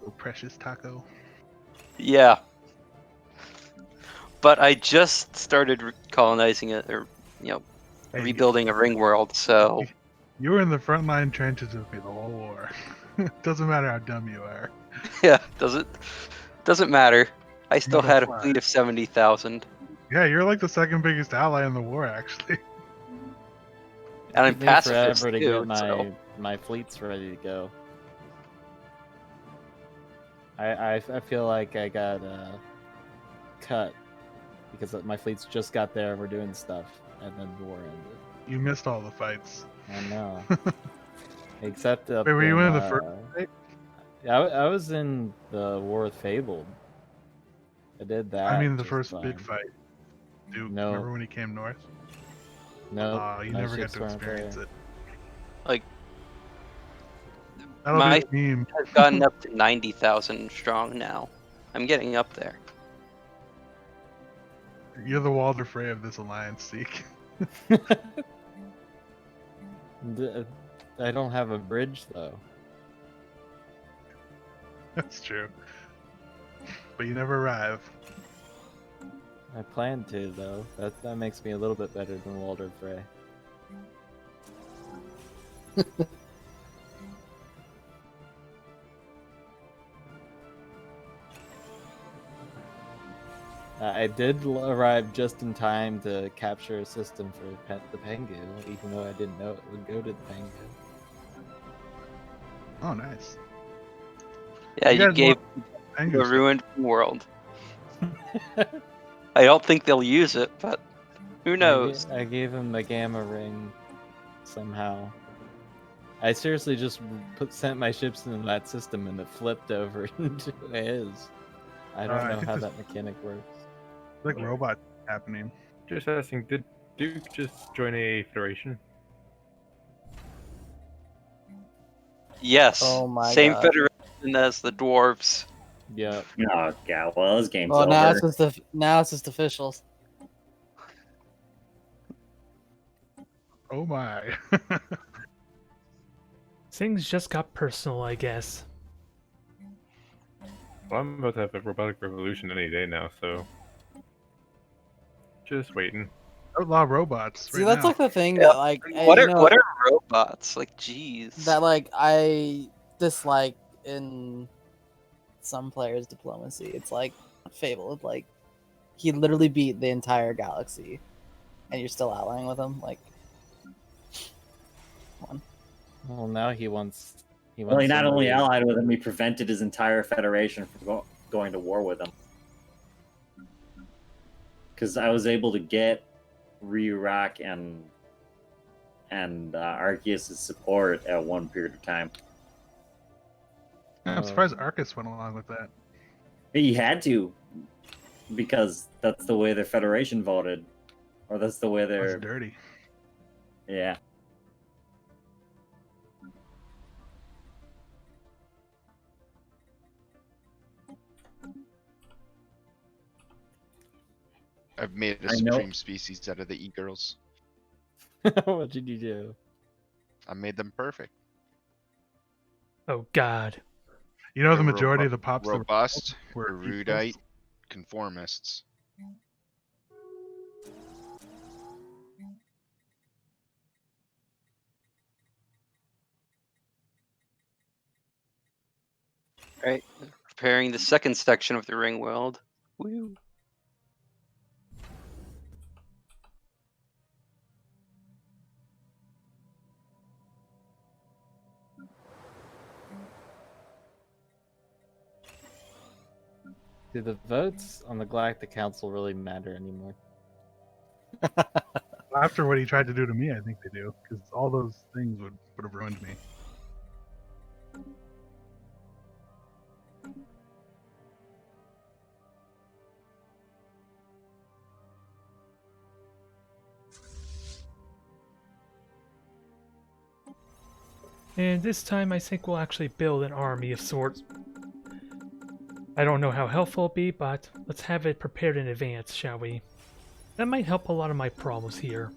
Oh, precious taco. Yeah. But I just started colonizing it, or, Hey, rebuilding a ring world, so... You were in the front line trenches with me the whole war. Doesn't matter how dumb you are. Yeah, doesn't matter. I still go had a fly. fleet of 70,000. Yeah, you're like the second biggest ally in the war, actually. And I'm Took me pacifist forever to too, get my so... my fleets ready to go. I feel like I got cut because my fleets just got there and we're doing stuff, and then the war ended. You missed all the fights. I know. Except up Wait, were you in the uh, first fight? I was in the War with Fabled. I did that. I mean, the just first fine. big fight. Duke, No. remember when he came north? No, You my never got ships to weren't experience there. it. Like, That'll my be a meme. has gotten up to 90,000 strong now. I'm getting up there. You're the Walder Frey of this alliance, Seek. I don't have a bridge though. That's true. But you never arrive. I plan to though. That makes me a little bit better than Walter Frey. I did arrive just in time to capture a system for the Pengu, even though I didn't know it would go to the Pengu. Oh, nice. Yeah, you guys gave want the Pengu stuff. ruined world. I don't think they'll use it, but who knows? I gave him the gamma ring somehow. I seriously just sent my ships into that system and it flipped over into his. I don't I know think how this- that mechanic works. Like robot happening. Just asking, did Duke just join a federation? Yes. Oh my Same God. federation as the dwarves. Yep. Oh god, well this game's Well, over. now it's just officials. Oh my. Things just got personal, I guess. Well, I'm about to have a robotic revolution any day now, so just waiting. Outlaw robots. See, right that's now. like the thing Yeah, that like What you are know, what are robots? Like, jeez. that like I dislike in some players' diplomacy. It's like Fable. It's like he literally beat the entire galaxy, and you're still allying with him. Like, come on. Well, now he wants. Well, he not only somebody- allied with him, he prevented his entire federation from going to war with him. Because I was able to get Ryurak and Arceus' support at one period of time. I'm surprised Arcus went along with that. He had to, because that's the way their federation voted, or that's the way That's they're. dirty. Yeah. I've made a I know. supreme species out of the e-girls. What did you do? I made them perfect. Oh God. You know, the They're majority of the pops that were robust, were erudite, conformists. Right. Preparing the second section of the ring world. Woo. Do the votes on the Galactic Council really matter anymore? After what he tried to do to me, I think they do, because all those things would have ruined me. And this time I think we'll actually build an army of sorts. I don't know how helpful it'll be, but let's have it prepared in advance, shall we? That might help a lot of my problems here.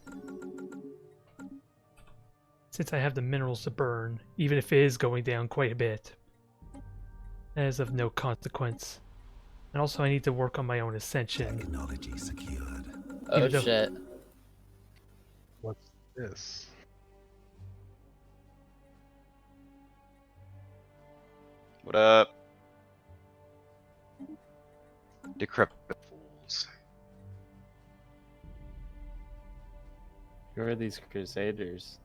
Since I have the minerals to burn, even if it is going down quite a bit. That is of no consequence. And also I need to work on my own ascension. Technology secured. Oh Even though- shit. What's this? What up? Decrepit fools. Who are these Crusaders?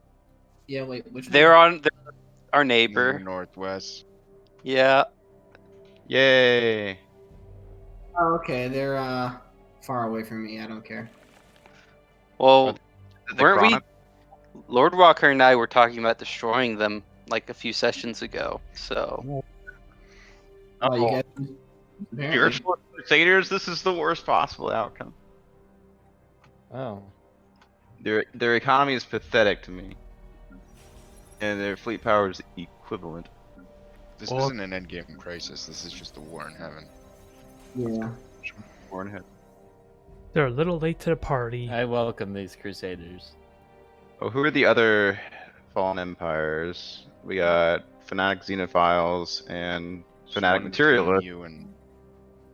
Yeah, wait, which They're one? they're our In the neighbor. northwest. Yeah. Yay! Oh, okay, they're far away from me. I don't care. Well, The weren't we? Chrono- Lord Walker and I were talking about destroying them like a few sessions ago. So Oh, you guys. Spiritual Crusaders, this is the worst possible outcome. Oh. Their economy is pathetic to me. And their fleet power is equivalent. This Well- isn't an endgame crisis. This is just a war in heaven. Yeah. Warrenhead. They're a little late to the party. I welcome these Crusaders. Oh, who are the other fallen empires? We got Fanatic Xenophiles and Fanatic One between Materialists. You and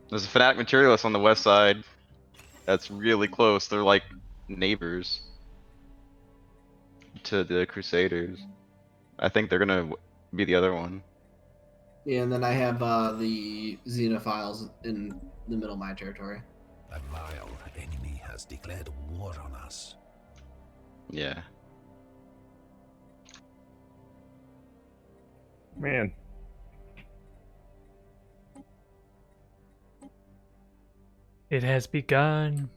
There's a Fanatic Materialist on the west side. That's really close. They're like neighbors to the Crusaders. I think they're gonna be the other one. Yeah, and then I have the Xenophiles in the middle of my territory. A vile enemy has declared war on us. Yeah. Man, It has begun.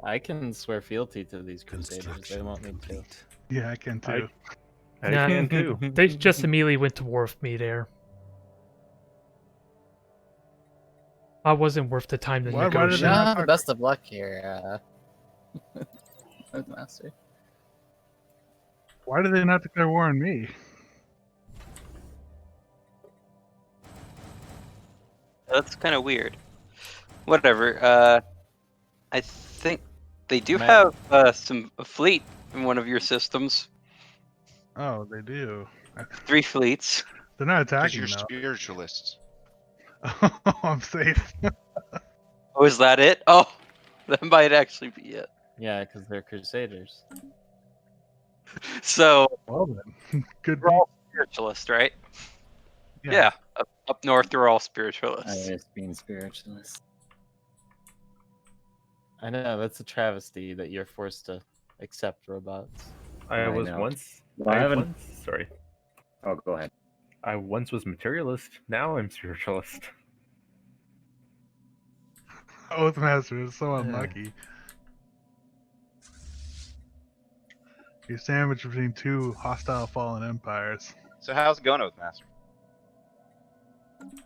I can swear fealty to these crusaders. They Construction want me to. complete. Yeah, I can too. I Nah. can too. They just immediately went to war with me there. I wasn't worth the time to Why did they negotiate. not Yeah, best of luck here, Master. Why did they not declare war on me? That's kind of weird. Whatever. I think they do have a fleet in one of your systems. Oh, they do. 3 fleets. They're not Because attacking you're though. spiritualists. I'm safe. Oh, is that it? Oh, that might actually be it. Yeah, because they're crusaders. So Well then, good. we're all spiritualists, right? Yeah. Up north, we're all spiritualists. I miss being spiritualist. I know, that's a travesty that you're forced to accept robots. I was know. once. Well, I haven't- Sorry. Oh, go ahead. I once was materialist. Now I'm spiritualist. Oathmaster is so unlucky. You're sandwiched between two hostile fallen empires. So how's it going with Master?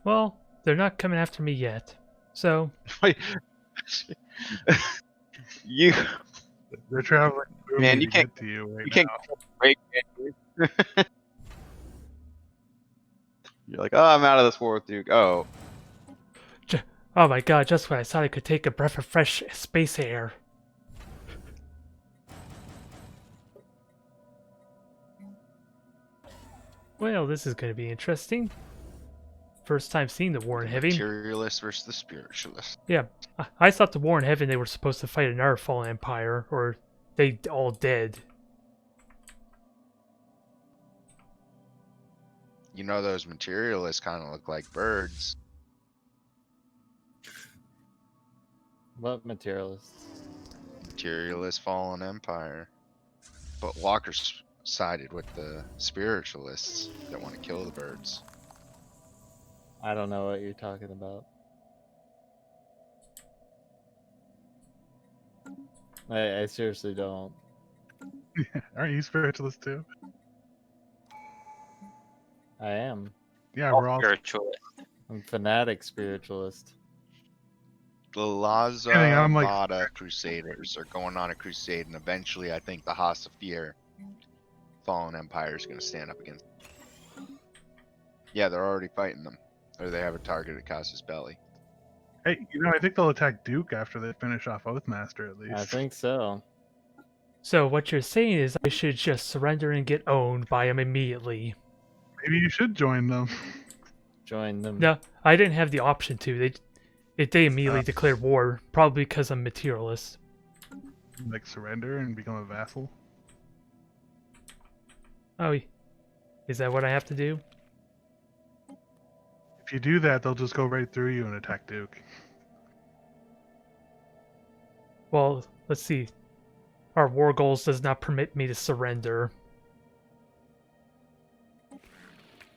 Well, they're not coming after me yet. So, Wait. You They're traveling through Man, me you to can't- get to you right you can't now. break it. You're like, oh, I'm out of this war with Duke. Oh, oh my god, just when I thought I could take a breath of fresh space air. Well, this is going to be interesting. First time seeing the War in Heaven. Materialist versus the spiritualist. Yeah, I thought the War in Heaven they were supposed to fight another fallen empire, or they all dead. You know those materialists kind of look like birds. What materialists? Materialist fallen empire. But Walker's sided with the spiritualists that want to kill the birds. I don't know what you're talking about. I seriously don't. Aren't you spiritualist too? I am. Yeah, we're all. spiritualist. I'm fanatic spiritualist. The Laza I think I'm like- Vada Crusaders are going on a crusade, and eventually I think the Hasafir fallen empire is going to stand up against them. Yeah, they're already fighting them. Or they have a target at Casa's belly. Hey, I think they'll attack Duke after they finish off Oathmaster at least. I think so. So what you're saying is I should just surrender and get owned by them immediately. Maybe you should join them. Join them. No, I didn't have the option to. They immediately declared war, probably because I'm materialist. Like surrender and become a vassal. Oh, is that what I have to do? If you do that, they'll just go right through you and attack Duke. Well, let's see. Our war goals does not permit me to surrender.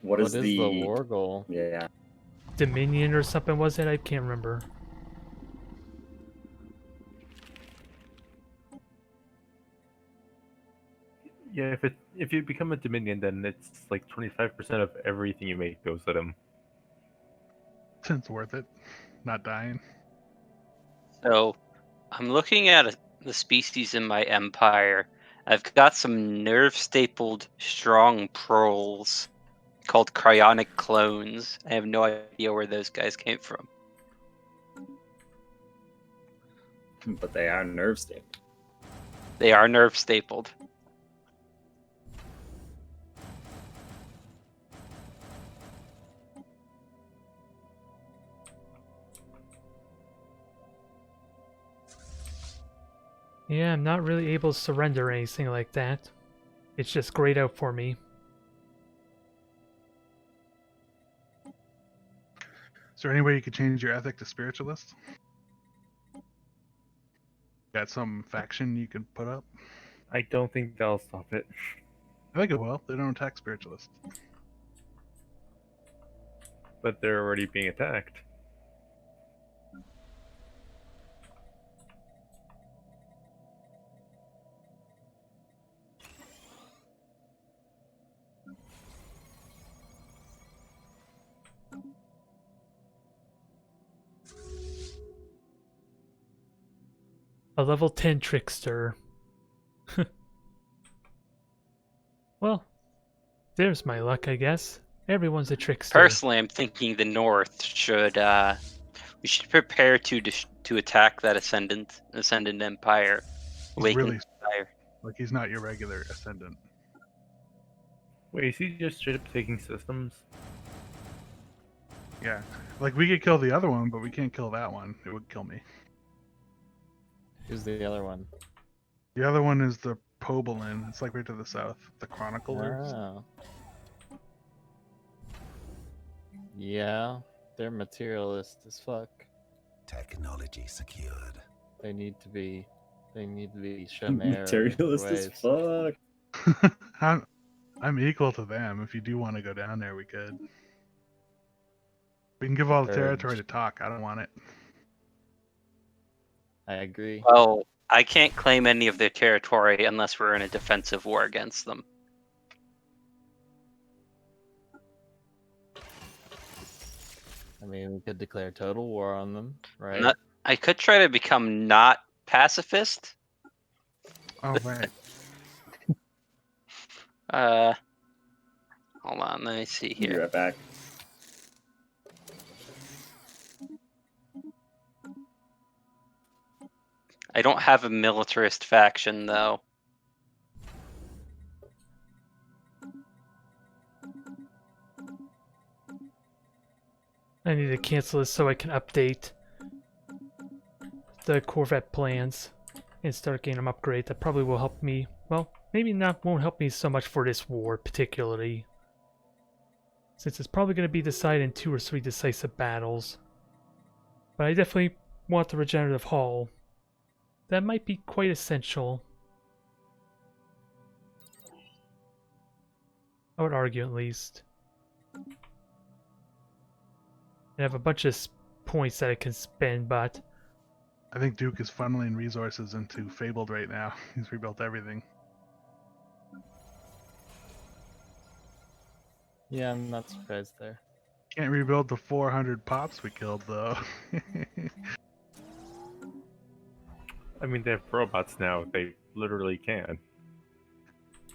What is the war goal? Yeah. Dominion or something was it? I can't remember. Yeah, if you become a Dominion, then it's like 25% of everything you make goes to them. It's worth it. Not dying. So, I'm looking at the species in my empire. I've got some nerve-stapled strong proles called cryonic clones. I have no idea where those guys came from. But they are nerve stapled. They are nerve-stapled. Yeah, I'm not really able to surrender or anything like that. It's just grayed out for me. Is there any way you could change your ethic to spiritualist? Got some faction you can put up? I don't think that'll stop it. I think it will. They don't attack Spiritualists. But they're already being attacked. A level 10 trickster. Well, there's my luck, I guess. Everyone's a trickster. Personally, I'm thinking the North should we should prepare to attack that Ascendant Empire. He's Awakened really Empire. like he's not your regular Ascendant. Wait, is he just straight up taking systems? Yeah. Like we could kill the other one, but we can't kill that one. It would kill me. Who's the other one? The other one is the Pobolin. It's like right to the south. The Chroniclers. Oh. Yeah, they're materialist as fuck. Technology secured. They need to be Shamir. Materialist as fuck. I'm equal to them. If you do want to go down there, we could. We can give all the territory to talk. I don't want it. I agree. Well, I can't claim any of their territory unless we're in a defensive war against them. I mean, we could declare total war on them, right? I could try to become not pacifist. Oh, right. Hold on, let me see Be here. right back. I don't have a militarist faction though. I need to cancel this so I can update the Corvette plans and start getting them upgraded. That probably will help me. Well, maybe not. Won't help me so much for this war particularly, since it's probably going to be decided in 2 or 3 decisive battles. But I definitely want the regenerative hull. That might be quite essential. I would argue, at least. I have a bunch of points that I can spend, but I think Duke is funneling resources into Fabled right now. He's rebuilt everything. Yeah, I'm not surprised there. Can't rebuild the 400 pops we killed, though. I mean, they have robots now. They literally can.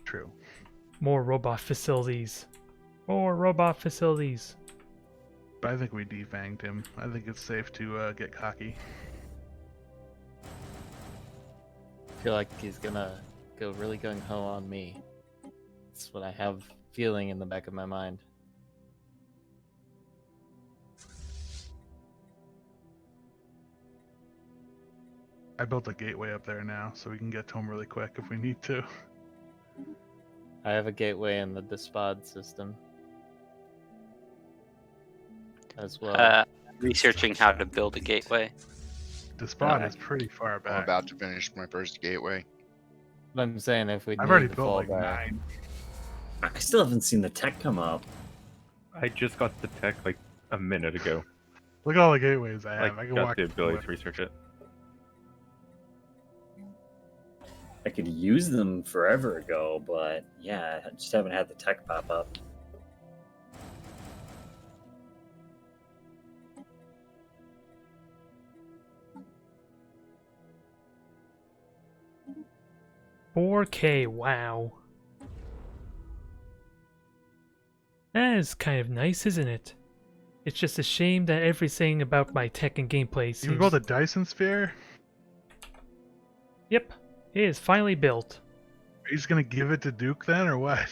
True. more robot facilities. More robot facilities. But I think we defanged him. I think it's safe to get cocky. I feel like he's gonna go really gung ho on me. That's what I have feeling in the back of my mind. I built a gateway up there now, so we can get to him really quick if we need to. I have a gateway in the Despad system as well. Researching how to build a gateway. Despad is pretty far back. I'm about to finish my first gateway. But I'm saying if we I've need already to built fall like back. 9. I still haven't seen the tech come up. I just got the tech like a minute ago. Look at all the gateways I have. I I can got walk the ability through to research it. I could use them forever ago, but yeah, I just haven't had the tech pop up. $4K, wow. That is kind of nice, isn't it? It's just a shame that everything about my tech and gameplay seems... You built a Dyson sphere? Yep, it is finally built. Are you just gonna give it to Duke then, or what?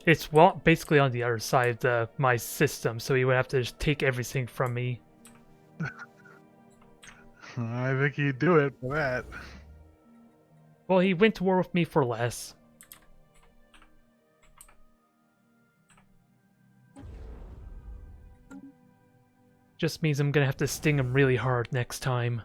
It's well basically on the other side of my system, so he would have to just take everything from me. I think he'd do it for that. Well, he went to war with me for less. Just means I'm gonna have to sting him really hard next time.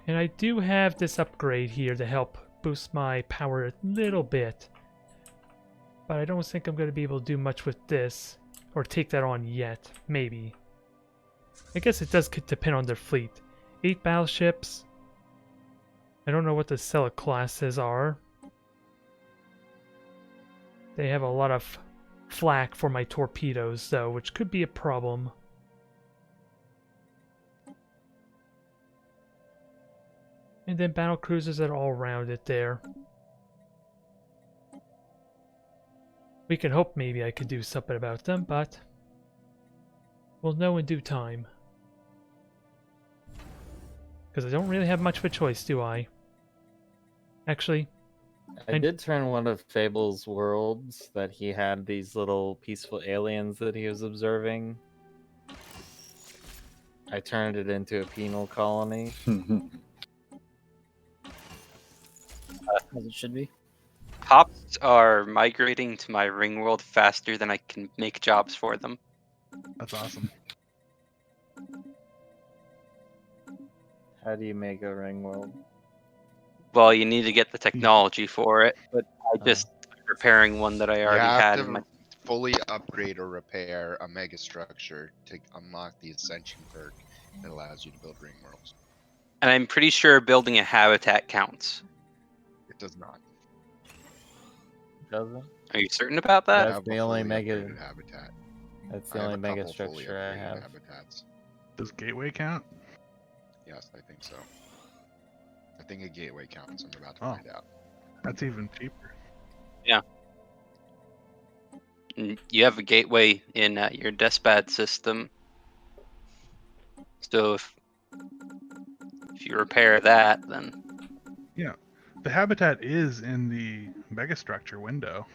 And I do have this upgrade here to help boost my power a little bit. But I don't think I'm going to be able to do much with this. Or take that on yet. Maybe. I guess it does depend on their fleet. 8 battleships. I don't know what the Stella classes are. They have a lot of flak for my torpedoes, though, which could be a problem. And then battle cruisers that are all around it there. We can hope maybe I could do something about them, but we'll know in due time. Because I don't really have much of a choice, do I? Actually, I did turn one of Fable's worlds that he had these little peaceful aliens that he was observing. I turned it into a penal colony. As it should be. Pops are migrating to my ring world faster than I can make jobs for them. That's awesome. How do you make a ring world? Well, you need to get the technology for it, but I just repairing one that I You already have had. to In my... fully upgrade or repair a megastructure to unlock the Ascension perk that allows you to build ring worlds. And I'm pretty sure building a habitat counts. It does not. Doesn't? Are you certain about that? That's the only mega habitat. That's the I have only a mega couple fully structure I upgraded have. Habitats. Does Gateway count? Yes, I think so. I think a gateway counts. I'm about to Oh. find out. That's even cheaper. Yeah. And you have a gateway in your dispatch system. So if you repair that, then Yeah. The habitat is in the megastructure window.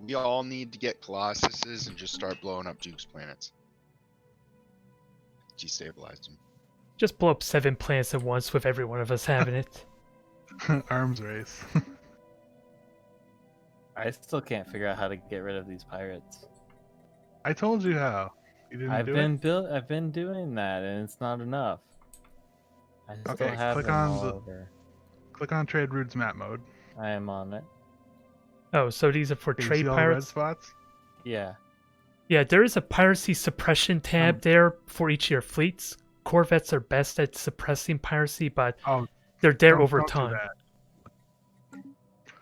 We all need to get Colossuses and just start blowing up Duke's planets. Destabilize them. just blow up 7 planets at once with every one of us having it. Arms race. I still can't figure out how to get rid of these pirates. I told you how. You didn't I've do been it? I've been doing that, and it's not enough. I still Okay, have click them on all the- over. Click on Trade Routes map mode. I am on it. Oh, so these are for Can you trade see all the red pirates? spots? Yeah. Yeah, there is a piracy suppression tab there for each of your fleets. Corvettes are best at suppressing piracy, but Oh, they're there don't- over don't do time. that.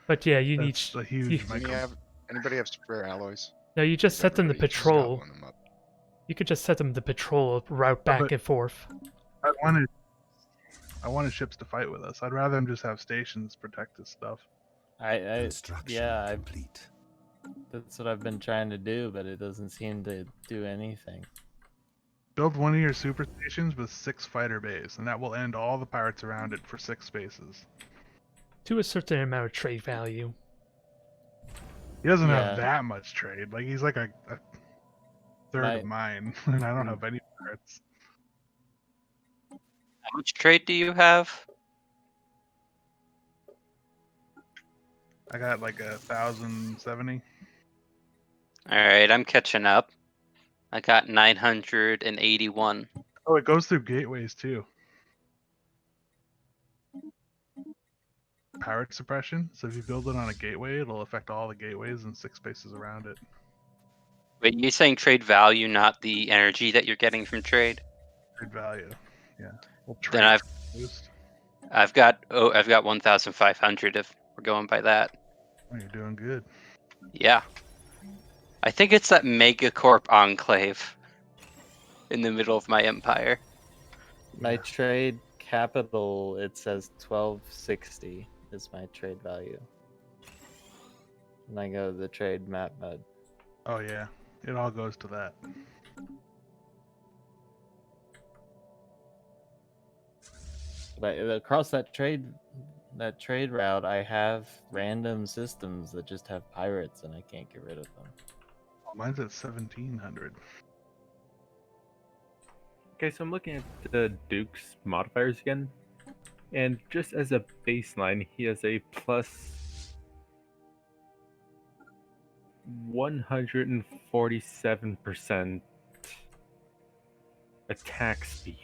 But yeah, you That's need. a huge you- micro. Anybody have spare alloys? No, you just set them to Everybody just patrol. gobbling them up. You could just set them to patrol route back but- and forth. I wanted ships to fight with us. I'd rather them just have stations protect this stuff. Yeah, that's what I've been trying to do, but it doesn't seem to do anything. Build one of your super stations with 6 fighter bays, and that will end all the pirates around it for 6 spaces. To a certain amount of trade value. He doesn't Yeah. have that much trade. Like he's like a third of mine, and I don't have any pirates. How much trade do you have? I got like 1,070. Alright, I'm catching up. I got 981. Oh, it goes through gateways too. Pirate suppression. So if you build it on a gateway, it'll affect all the gateways and 6 spaces around it. Wait, you're saying trade value, not the energy that you're getting from trade? Trade value. Yeah. Well, Then I've boost. I've got 1,500 if we're going by that. Oh, you're doing good. Yeah. I think it's that Megacorp enclave in the middle of my empire. My trade capital, it says 1260 is my trade value. And I go to the trade map mode. Oh yeah, it all goes to that. But across that trade route, I have random systems that just have pirates, and I can't get rid of them. Mine's at 1,700. Okay, so I'm looking at the Duke's modifiers again, and just as a baseline, he has a plus 147% attack speed.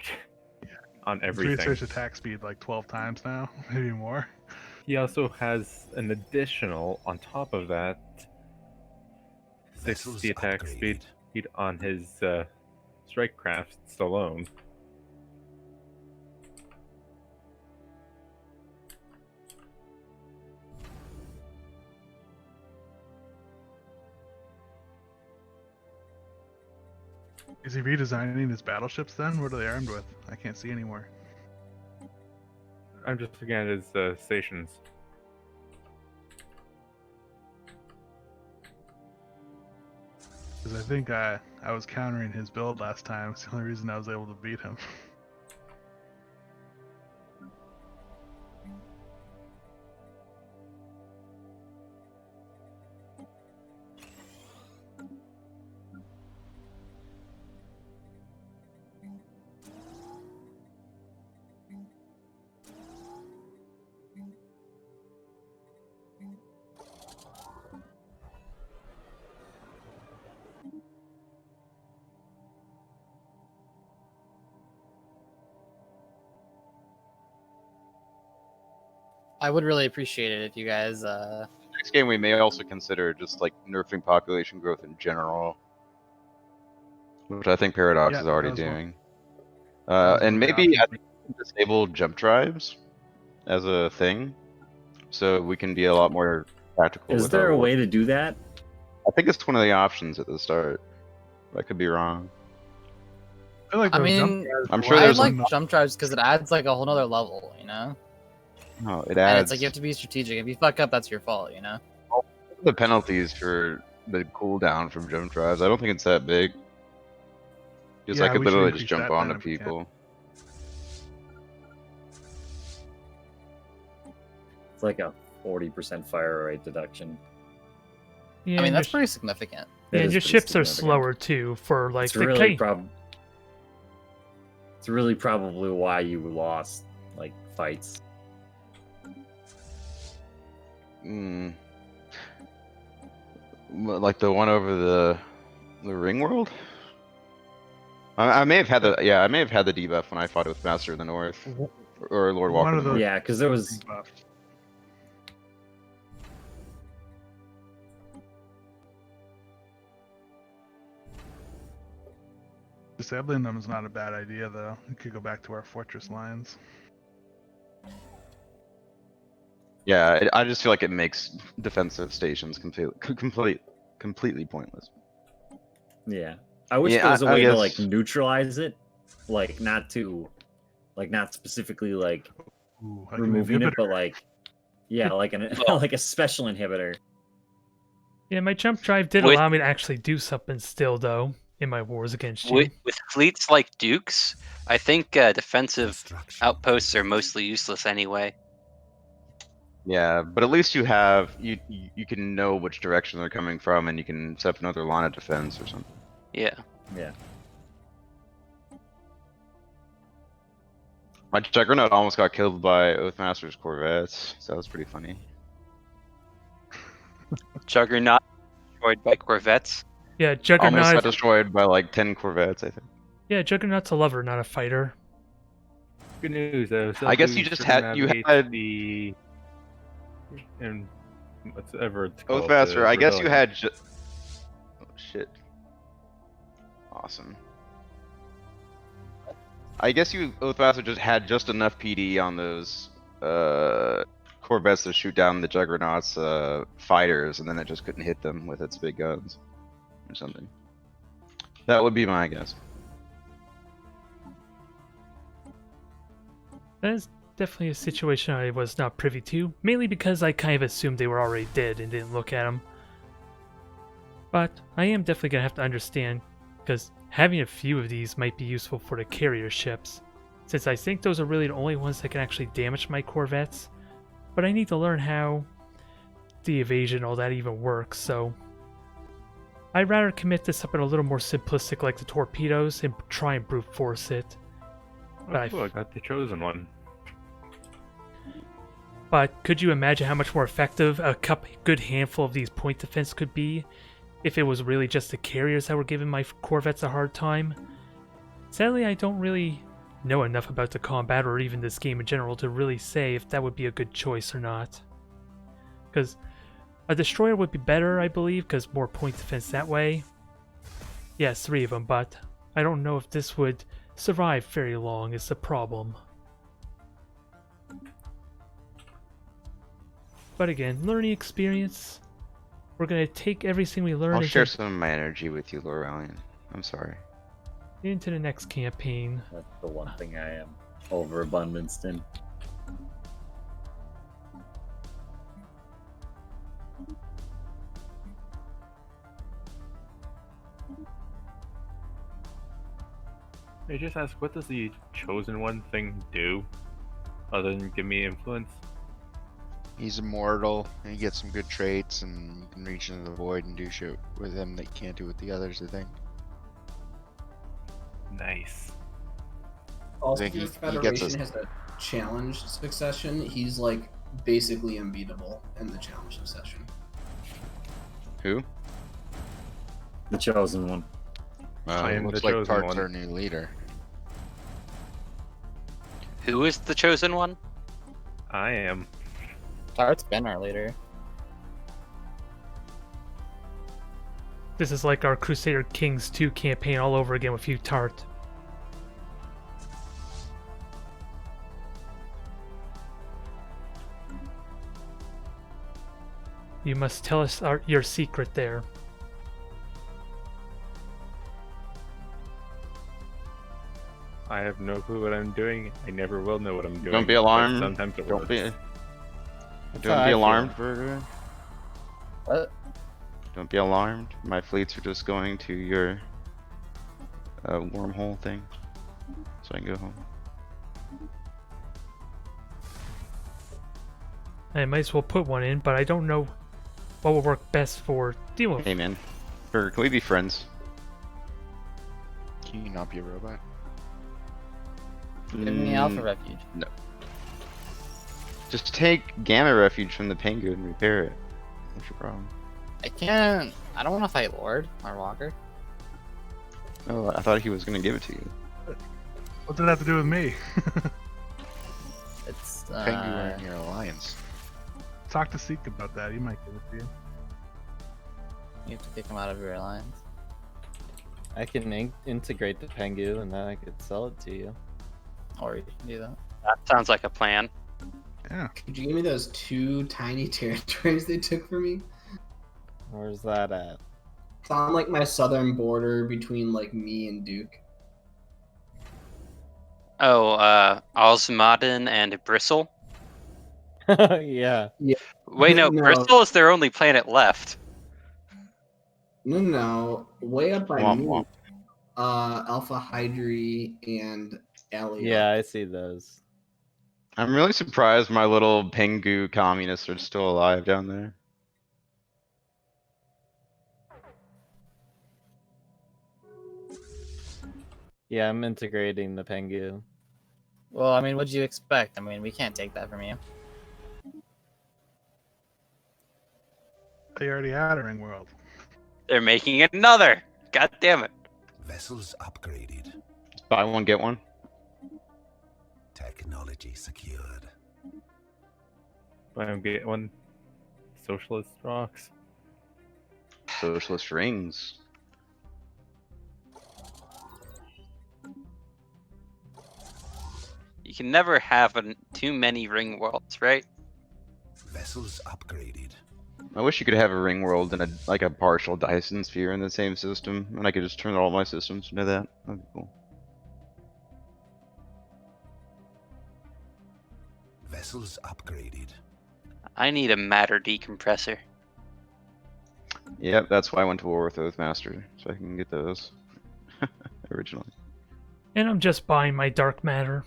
on He's everything. researched attack speed like 12 times now, maybe more. He also has an additional, on top of that, Vessels 60 attack upgrade. speed on his strike crafts alone. Is he redesigning his battleships then? What are they armed with? I can't see anymore. I'm just looking at his stations. Because I think I was countering his build last time. It's the only reason I was able to beat him. I would really appreciate it if you guys. Next game, we may also consider just like nerfing population growth in general, which I think Paradox Yeah, is already that was one- doing. that was And one of the maybe options. disable jump drives as a thing, so we can be a lot more practical. Is with there our a work. way to do that? I think it's one of the options at the start. I could be wrong. I feel like I those jump mean, drives I'm were sure I there's like enough- jump drives because it adds like a whole nother level, you know. No, it And adds it's like you have to be strategic. If you fuck up, that's your fault, you know. the penalties for the cooldown from jump drives. I don't think it's that big. Because I Yeah, could we should literally just increase jump that onto then if we can. people. It's like a 40% fire rate deduction. Yeah, I mean, and that's your, pretty significant. That yeah, is your pretty ships are significant. slower too. For like It's the really K- It's really probably why you lost like fights. Like the one over the ring world. I may have had the I may have had the debuff when I fought with Master of the North or Lord One Walker. of of the North. those- Yeah, because there was buff. Disabling them is not a bad idea, though. We could go back to our fortress lines. Yeah, I just feel like it makes defensive stations completely pointless. Yeah, I wish Yeah, there was a I way to guess- like neutralize it, like not specifically like Ooh, like an removing it, inhibitor. but like yeah, like an like a special inhibitor. yeah, my jump drive did With- allow me to actually do something still though in my wars against you. With fleets like Dukes, I think defensive Construction. outposts are mostly useless anyway. Yeah, but at least you have you can know which direction they're coming from, and you can set up another line of defense or something. Yeah. Yeah, My Juggernaut almost got killed by Oathmaster's corvettes, so that was pretty funny. Juggernaut destroyed by corvettes. Yeah, Almost Juggernaut. got destroyed by like 10 corvettes, I think. Yeah, Juggernaut's a lover, not a fighter. Good news. I guess you just had- you had- the and whatever it's called. Oathmaster, I guess you rebellion. had oh shit. Awesome. I guess you Oathmaster just had just enough PD on those corvettes to shoot down the Juggernaut's fighters, and then it just couldn't hit them with its big guns or something. That would be my guess. That is definitely a situation I was not privy to, mainly because I kind of assumed they were already dead and didn't look at them. But I am definitely going to have to understand, because having a few of these might be useful for the carrier ships, since I think those are really the only ones that can actually damage my corvettes. But I need to learn how the evasion, all that even works, so I'd rather commit to something a little more simplistic like the torpedoes and try and brute force it. But I Oh, cool, I got the chosen one. But could you imagine how much more effective a good handful of these point defense could be if it was really just the carriers that were giving my corvettes a hard time? Sadly, I don't really know enough about the combat or even this game in general to really say if that would be a good choice or not. Because a destroyer would be better, I believe, because more point defense that way. Yes, 3 of them, but I don't know if this would survive very long is the problem. But again, learning experience. We're going to take everything we learn I'll into, share some of my energy with you, Lorellian. I'm sorry. into the next campaign. That's the one thing I am overabundance in. I just ask, what does the Chosen One thing do, other than give me influence? He's immortal, and he gets some good traits, and you can reach into the void and do shit with him that you can't do with the others, I think. Nice. Also, think if he Federation gets has a challenge succession, he's like basically unbeatable in the challenge succession. Who? The Chosen One. I am Looks the like Chosen Tart's One. our new leader. Who is the chosen one? I am. Tart's been our leader. This is like our Crusader Kings 2 campaign all over again with you, Tart. You must tell us your secret there. I have no clue what I'm doing. I never will know what I'm doing. Don't be but alarmed. Sometimes it Don't works. be. That's Don't how be I alarmed, feel. Burger. What? Don't be alarmed. My fleets are just going to your wormhole thing, so I can go home. I might as well put one in, but I don't know what will work best for deal with. Hey man, Burger, can we be friends? Can you not be a robot? Give me Alpha Refuge. No. Just take Gamma Refuge from the Pengu and repair it. What's your problem? I can't. I don't want to fight Lord or Walker. Oh, I thought he was gonna give it to you. What's it have to do with me? It's Pengu are in your alliance. Talk to Seek about that. He might give it to you. you have to kick him out of your alliance. I can integrate the Pengu and then I could sell it to you. Or you can do that. That sounds like a plan. Yeah. Could you give me those 2 tiny territories they took from me? Where's that at? It's on like my southern border between like me and Duke. Oh, Osmoden and Bristle? Yeah. Wait, no, No. Bristle is their only planet left. No. Way up by Womp me. womp. Alpha Hydri and Elliot. Yeah, I see those. I'm really surprised my little Pengu communists are still alive down there. Yeah, I'm integrating the Pengu. Well, I mean, what'd you expect? I mean, we can't take that from you. They already had a ring world. They're making another. God damn it. Vessels upgraded. Buy one, get one. Technology secured. Buy one, get one. Socialist rocks. Socialist rings. You can never have too many ring worlds, right? Vessels upgraded. I wish you could have a ring world and a partial Dyson sphere in the same system, and I could just turn all my systems into that. That'd be cool. Vessels upgraded. I need a matter decompressor. Yep, that's why I went to war with Oathmaster, so I can get those. Originally. And I'm just buying my dark matter.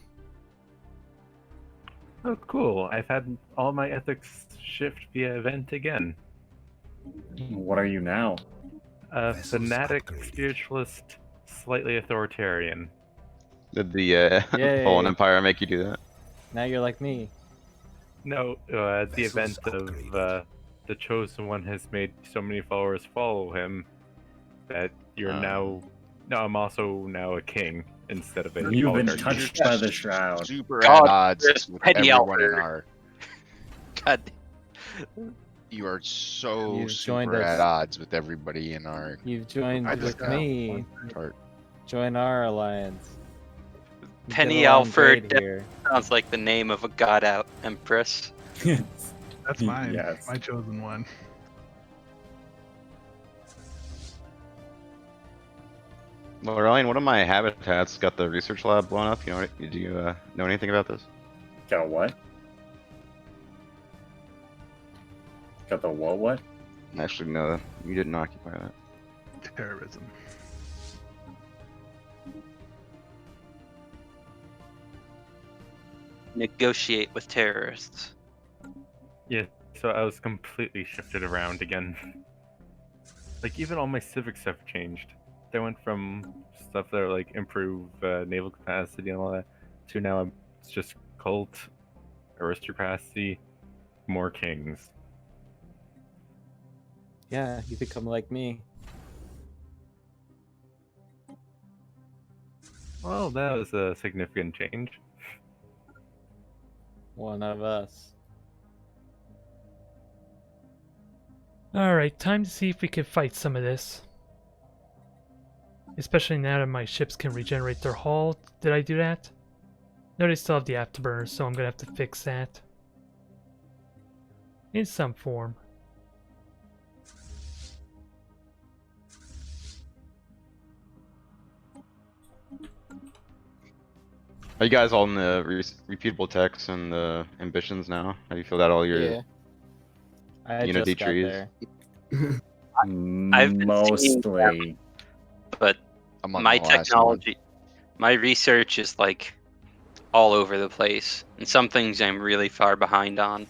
Oh, cool. I've had all my ethics shift via event again. What are you now? A Vessels fanatic, upgraded. spiritualist, slightly authoritarian. Did the Yay. Fallen Empire make you do that? Now you're like me. No, the Vessels event of upgraded. the Chosen One has made so many followers follow him that you're Oh. now. No, I'm also now a king, instead of a You've been oligarchy. touched by the shroud. Super God, at odds this with petty everyone in Alfred. our. God. You are so You've joined super us. at odds with everybody in our. You've joined I just with got me. Chart. Join our alliance. You Penny get along Alfred great here. sounds like the name of a god out empress. That's mine. Yes. My chosen one. Well, Ryan, one of my habitats got the research lab blown up. Do you know anything about this? Got what? Got the what? Actually, no, you didn't occupy that. Terrorism. Negotiate with terrorists. Yeah, so I was completely shifted around again. Like, even all my civics have changed. They went from stuff that are like improve naval capacity and all that to now it's just cult, aristocracy, more kings. Yeah, you become like me. Well, that was a significant change. One of us. Alright, time to see if we can fight some of this. Especially now that my ships can regenerate their hull. Did I do that? No, they still have the afterburners, so I'm gonna have to fix that. In some form. Are you guys all in the repeatable techs and the ambitions now? How do you feel that all your Yeah. I unity just got trees? there. I've been seeing Mostly. But I'm on my the last one. technology, my research is like all over the place, and some things I'm really far behind on.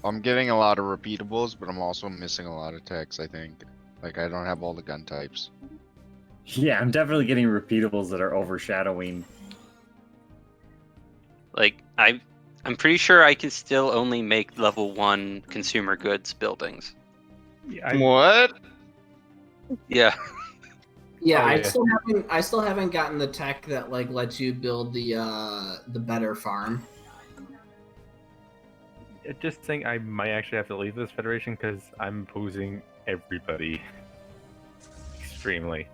I'm getting a lot of repeatables, but I'm also missing a lot of techs, I think. Like, I don't have all the gun types. Yeah, I'm definitely getting repeatables that are overshadowing. Like I'm pretty sure I can still only make level 1 consumer goods buildings. Yeah, What? Yeah. Yeah, Oh, I yeah. still haven't gotten the tech that like lets you build the better farm. Just think I might actually have to leave this federation because I'm opposing everybody extremely.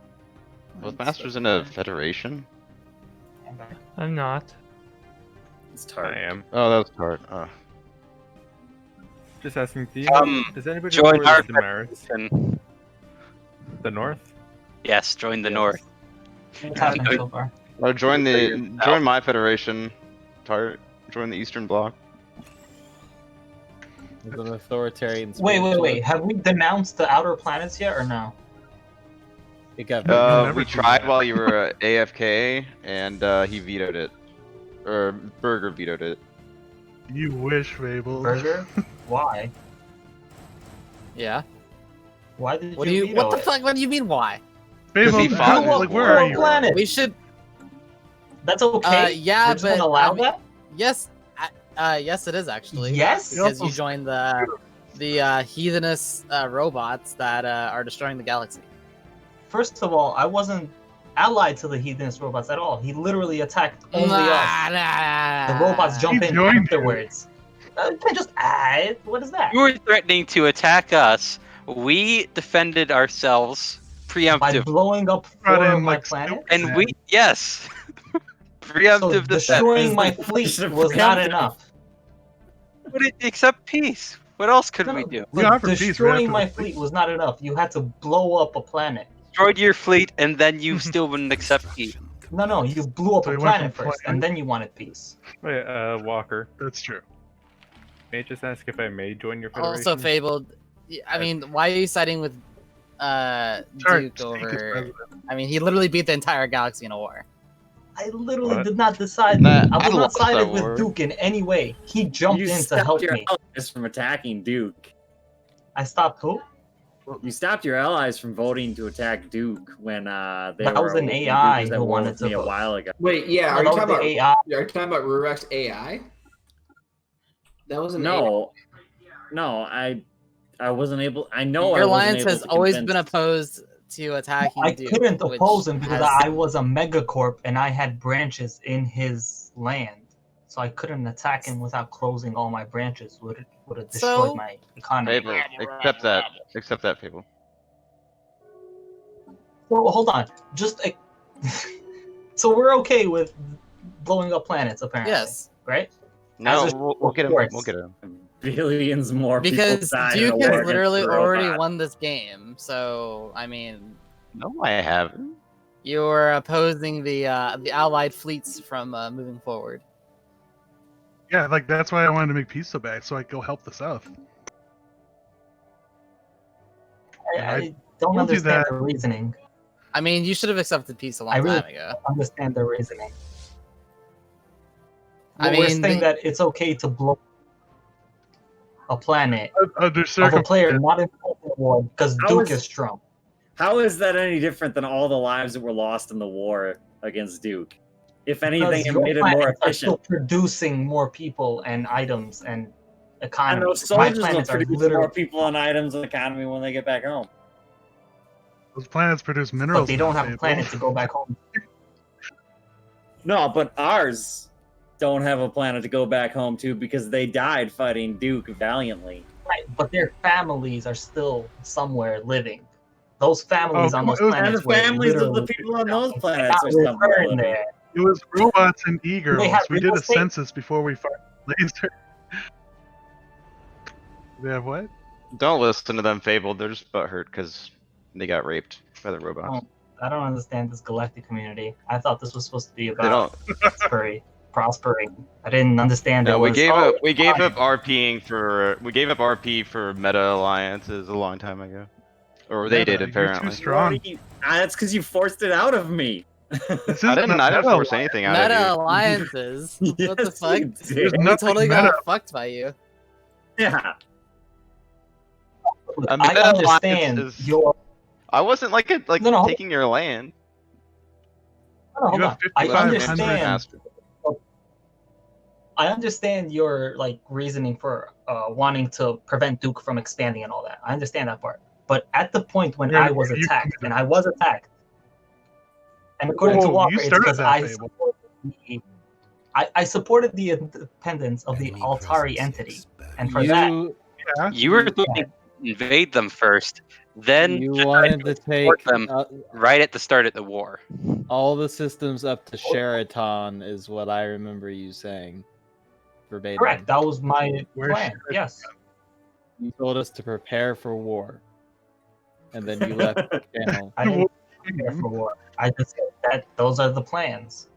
Was Masters in a federation? I'm not. It's I tart. am. Oh, that was hard. Just asking, does anybody know Join where our the Stellaris? federation. The north? Yes, join the Yes. north. What's happening so far? Oh, join Figure- my federation. Join the Eastern Bloc. As an authoritarian. Wait. Have we denounced the outer planets yet or no? It got never We do tried that. while you were AFK, and he vetoed it. Or Burger vetoed it. You wish, Fable. Burger? Why? Yeah. Why did What you do you? veto What the it? fuck? What do you mean? Why? Because Fable, he fought like, in where war. are you? Planet. We should. That's okay. Yeah, We're just but gonna allow I mean- that? Yes. Yes, it is actually. Yes. Because you joined the heathenist robots that are destroying the galaxy. First of all, I wasn't allied to the heathenist robots at all. He literally attacked only us. The robots jump He in joined you. afterwards. What is that? You were threatening to attack us. We defended ourselves By preemptive. blowing up Brought 4 in, of my like, planets? And we, yes. So Preemptive defense. destroying my Defense. fleet was not Preemptive. enough. Except peace. What else could No, we do? We but offered peace right destroying after my the fleet was not enough. You had to blow up a planet. Destroyed your fleet, and then you still wouldn't accept peace. No, you blew up So a you went planet from first, and then you wanted peace. Wait, Walker, That's true. may I just ask if I may join your federation? Also fabled. I mean, why are you siding with Sorry, Duke Snake is over? president. I mean, he literally beat the entire galaxy in a war. I literally What? did not decide. Nah, I I was not lost that sided war. with Duke in any way. He jumped You in to stopped help your me. allies from attacking Duke. I stopped who? You stopped your allies from voting to attack Duke when they That were. was an Duke AI was at who war wanted with to me a vote. while ago. Wait, yeah, No, are you that was talking the about AI. Are you talking about Rurex AI? That was an AI. No, I wasn't able. I know Your I wasn't alliance able has to always convince- been opposed to attacking I Duke, couldn't which oppose him because has- I was a megacorp and I had branches in his land. So I couldn't attack him without closing all my branches. Would have destroyed So- my economy. Fable, accept that. Accept that, Fable. So hold on, so we're okay with blowing up planets, apparently. Yes. Right? No, As a- we'll get him. of course. We'll get him. Billions more Because people died Duke in a war has against literally the already robots. won this game. So I mean, No, I haven't. you're opposing the allied fleets from moving forward. Yeah, like that's why I wanted to make peace so bad, so I could go help the South. I don't told you understand that. the reasoning. I mean, you should have accepted peace a long I really time ago. don't understand the reasoning. I We're mean, saying that it's okay to blow a planet Under of a player circumstances, not in the war because How Duke is- is strong. How is that any different than all the lives that were lost in the war against Duke? If anything, Because it your made it more planets are still efficient. producing more people and items and And economy. those My soldiers will planets are produce literally, more people and items and economy when they get back home. those planets produce minerals. but they don't now, have a Fable. planet to go back home. No, but ours don't have a planet to go back home to because they died fighting Duke valiantly. Right, but their families are still somewhere living. Those families Oh, on those it was- And planets the were families of the literally people on those not planets are somewhere returned living. there. It was robots and e-girls. They have We did real a estate. census before we fired laser. They have what? Don't listen to them, Fable. They're just butthurt because they got raped by the robots. I don't understand this galactic community. I thought this was supposed to be They about don't. prospering. I didn't understand No, it we was, gave oh, up. We gave fine. up RPing for. We gave up RP for meta alliances a long time ago, or they Meta, did you're too apparently. strong. That's because you forced it out of me. This is I didn't. not I didn't meta force anything out of Meta you. alliances. What the Yes, fuck? you There's did. We nothing totally meta. got fucked by you. Yeah. A I meta understand alliance is- your. I wasn't like No, taking your land. No, hold You on. have I 5,500 understand. I understand your reasoning for wanting to prevent Duke from expanding and all that. I understand that part. But at the point when Yeah, I was you attacked, committed. and I was attacked, and according to Whoa, Walker, you it's started because that, I Fable. supported I supported the independence of the Enemy Altari presence entity, expected. and for that, Yeah. You were going to invade them first, then you try wanted to take support them right at the start of the war. all the systems up to Sheraton, is what I remember you saying. Verbatim. correct. That was my Where's plan. Sheraton? Yes. You told us to prepare for war, and then you left the channel. I didn't prepare for war. I just said that those are the plans.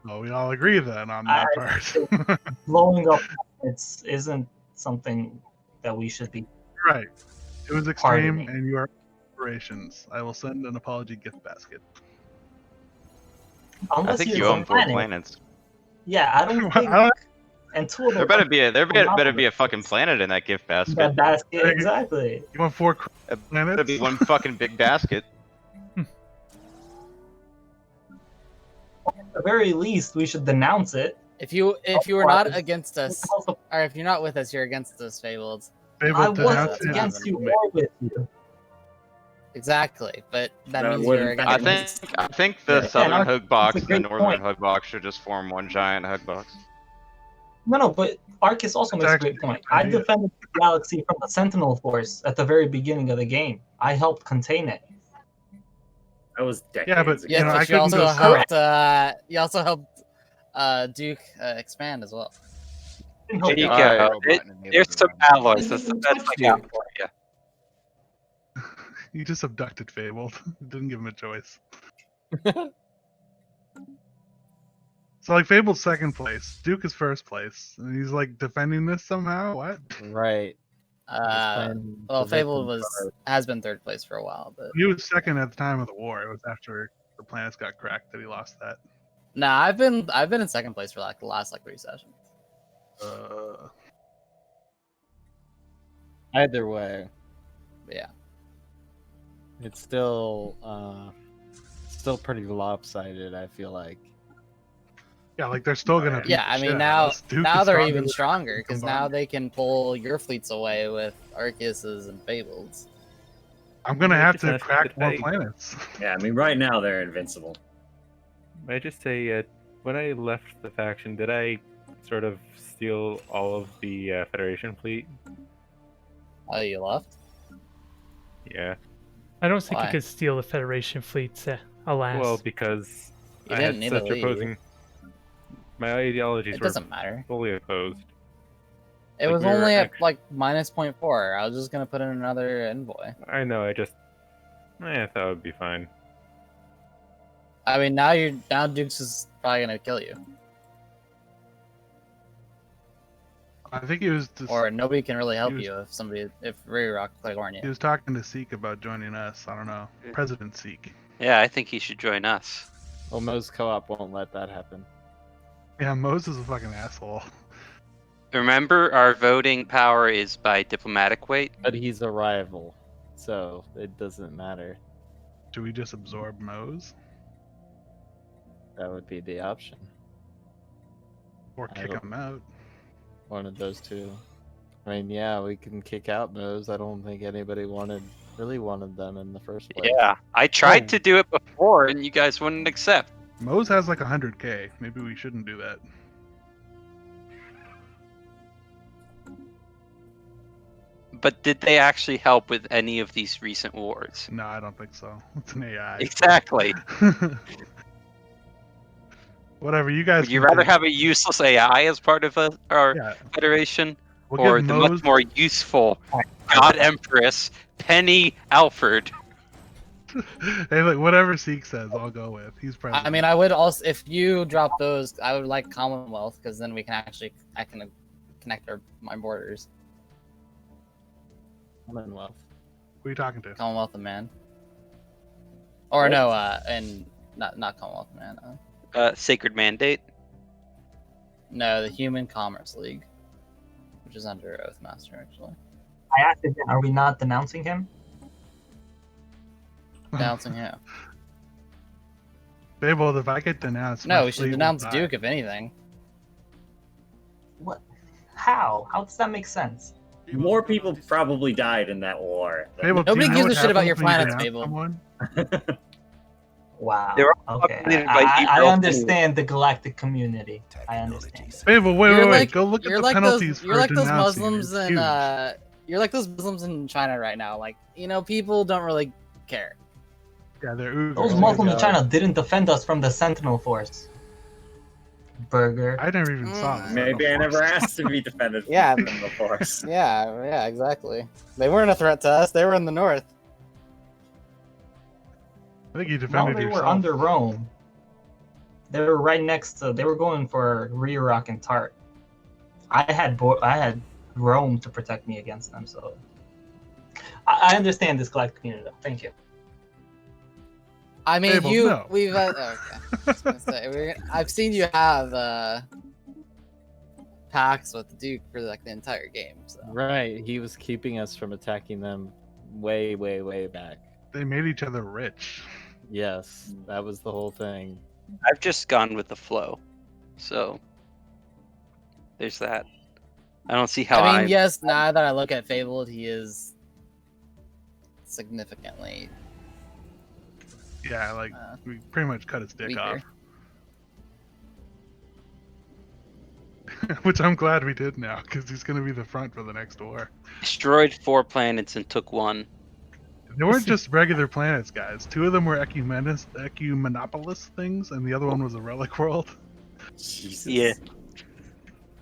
Well, we all agree then on that part. Blowing up planets isn't something that we should be. Right. It was extreme, Pardoning. and your operations. I will send an apology gift basket. Unless I think you're you a own 4 planet. planets. Yeah, I don't think. And two of There them better be a fucking planet in that gift basket. that basket exactly. You want 4 There planets? better be one fucking big basket. At the very least, we should denounce it. If you were not Otherwise, against us, or if you're not with us, you're against us, Fabled. Fable I denounced wasn't it. against you or with you. Exactly, but that That means wouldn't you're I against think I think the Yeah, southern and hug box that's a and the great northern point. hug box should just form one giant hug box. No, but Arcus also That's makes a great actually point. a good I idea. defended the galaxy from the Sentinel Force at the very beginning of the game. I helped contain it. That was decades Yeah, but ago. Yes, You know, I but you couldn't also just- helped. You also helped Duke expand as well. Didn't There help you you. go. There's some alloys. That's I got for you. You just abducted Fable. Didn't give him a choice. So like Fable's second place, Duke is first place, and he's like defending this somehow. What? Right. Well, Fable has been third place for a while, but He was second at the time of the war. It was after the planets got cracked that he lost that. nah, I've been in second place for like the last 3 sessions. Either way, Yeah. it's still pretty lopsided. I feel like. Yeah, like they're still gonna. beat Yeah, the I shit mean out of us. Duke now is they're stronger even than stronger because now combined. they can pull your fleets away with Arceuses and Fables. I'm gonna have to Just crack more did I- planets. Yeah, I mean, right now they're invincible. May I just say, when I left the faction, did I sort of steal all of the Federation fleet? Oh, you left? Yeah. I don't think Why? you could steal the Federation fleets, alas. Well, because You I didn't had need to such leave. opposing. My ideologies It were doesn't matter. fully opposed. It Like, was we were only at act- like -0.4. I was just gonna put in another envoy. I know. I thought it would be fine. I mean, now Dukes is probably gonna kill you, I think he was just, or nobody can really help was- you if Ray-Rock like on he you. was talking to Seek about joining us. I don't know. President Seek. Yeah, I think he should join us. Well, Mo's co-op won't let that happen. Yeah, Moses is a fucking asshole. Remember, our voting power is by diplomatic weight. But he's a rival, so it doesn't matter. Should we just absorb Mose That would be the option. or I kick don't- him out? One of those two. I mean, yeah, we can kick out Mo's. I don't think anybody really wanted them in the first place. Yeah, I tried Oh. to do it before, and you guys wouldn't accept. Mose has like 100k. Maybe we shouldn't do that. But did they actually help with any of these recent wars? No, I don't think so. It's an AI. Exactly. Whatever, you guys. Would you can rather pick. have a useless AI as part of our Yeah, federation, we'll or give the Mose. much more useful God Empress Penny Alfred? Hey, look, whatever Seek says, I'll go with. He's president. I mean, I would also, if you drop those, I would like Commonwealth because then I can connect my borders. Commonwealth. Who are you talking to? Commonwealth of Man. Or no, and not Commonwealth of Man. Sacred Mandate. No, the Human Commerce League, which is under Oathmaster actually. I asked again, are we not denouncing him? Denouncing him. Fable, if I get denounced, No, my we should fleet will denounce die. Duke if anything. What? How? How does that make sense? More people probably died in that war. Fable, do Nobody you know gives what a shit about happens your when you planets, denounce Fable. someone? Wow. They were Okay. fucking invite you I girls understand the galactic community. I understand. Fable, wait, You're wait, wait. like- Go look at You're the like penalties those. for You're like those denouncing. Muslims It's in. huge. You're like those Muslims in China right now. Like, people don't really care. Yeah, they're Uyghurs. Those Oh my Muslims in God. China didn't defend us from the Sentinel Force. Burger. I never even saw this. Maybe I never asked to be defended Yeah. from the force. Yeah, exactly. They weren't a threat to us. They were in the north. I think you No, defended they yourself. were under Rome. They were right next to. They were going for Rerock and Tart. I had Rome to protect me against them, so I understand this galactic community. Thank you. I mean, Fable, no. we've. Okay. I was gonna say, I've seen you have pacts with the Duke for like the entire game. So Right, he was keeping us from attacking them way, way, way back. They made each other rich. Yes, that was the whole thing. I've just gone with the flow, so there's that. I don't see how I mean, yes. Now that I look at Fabled, he is significantly Yeah, like we pretty much cut his dick weaker. off. Which I'm glad we did now, because he's gonna be the front for the next war. destroyed 4 planets and took 1. They weren't just regular planets, guys. 2 of them were ecumenopolis things, and the other one was a relic world. Jesus. Yeah.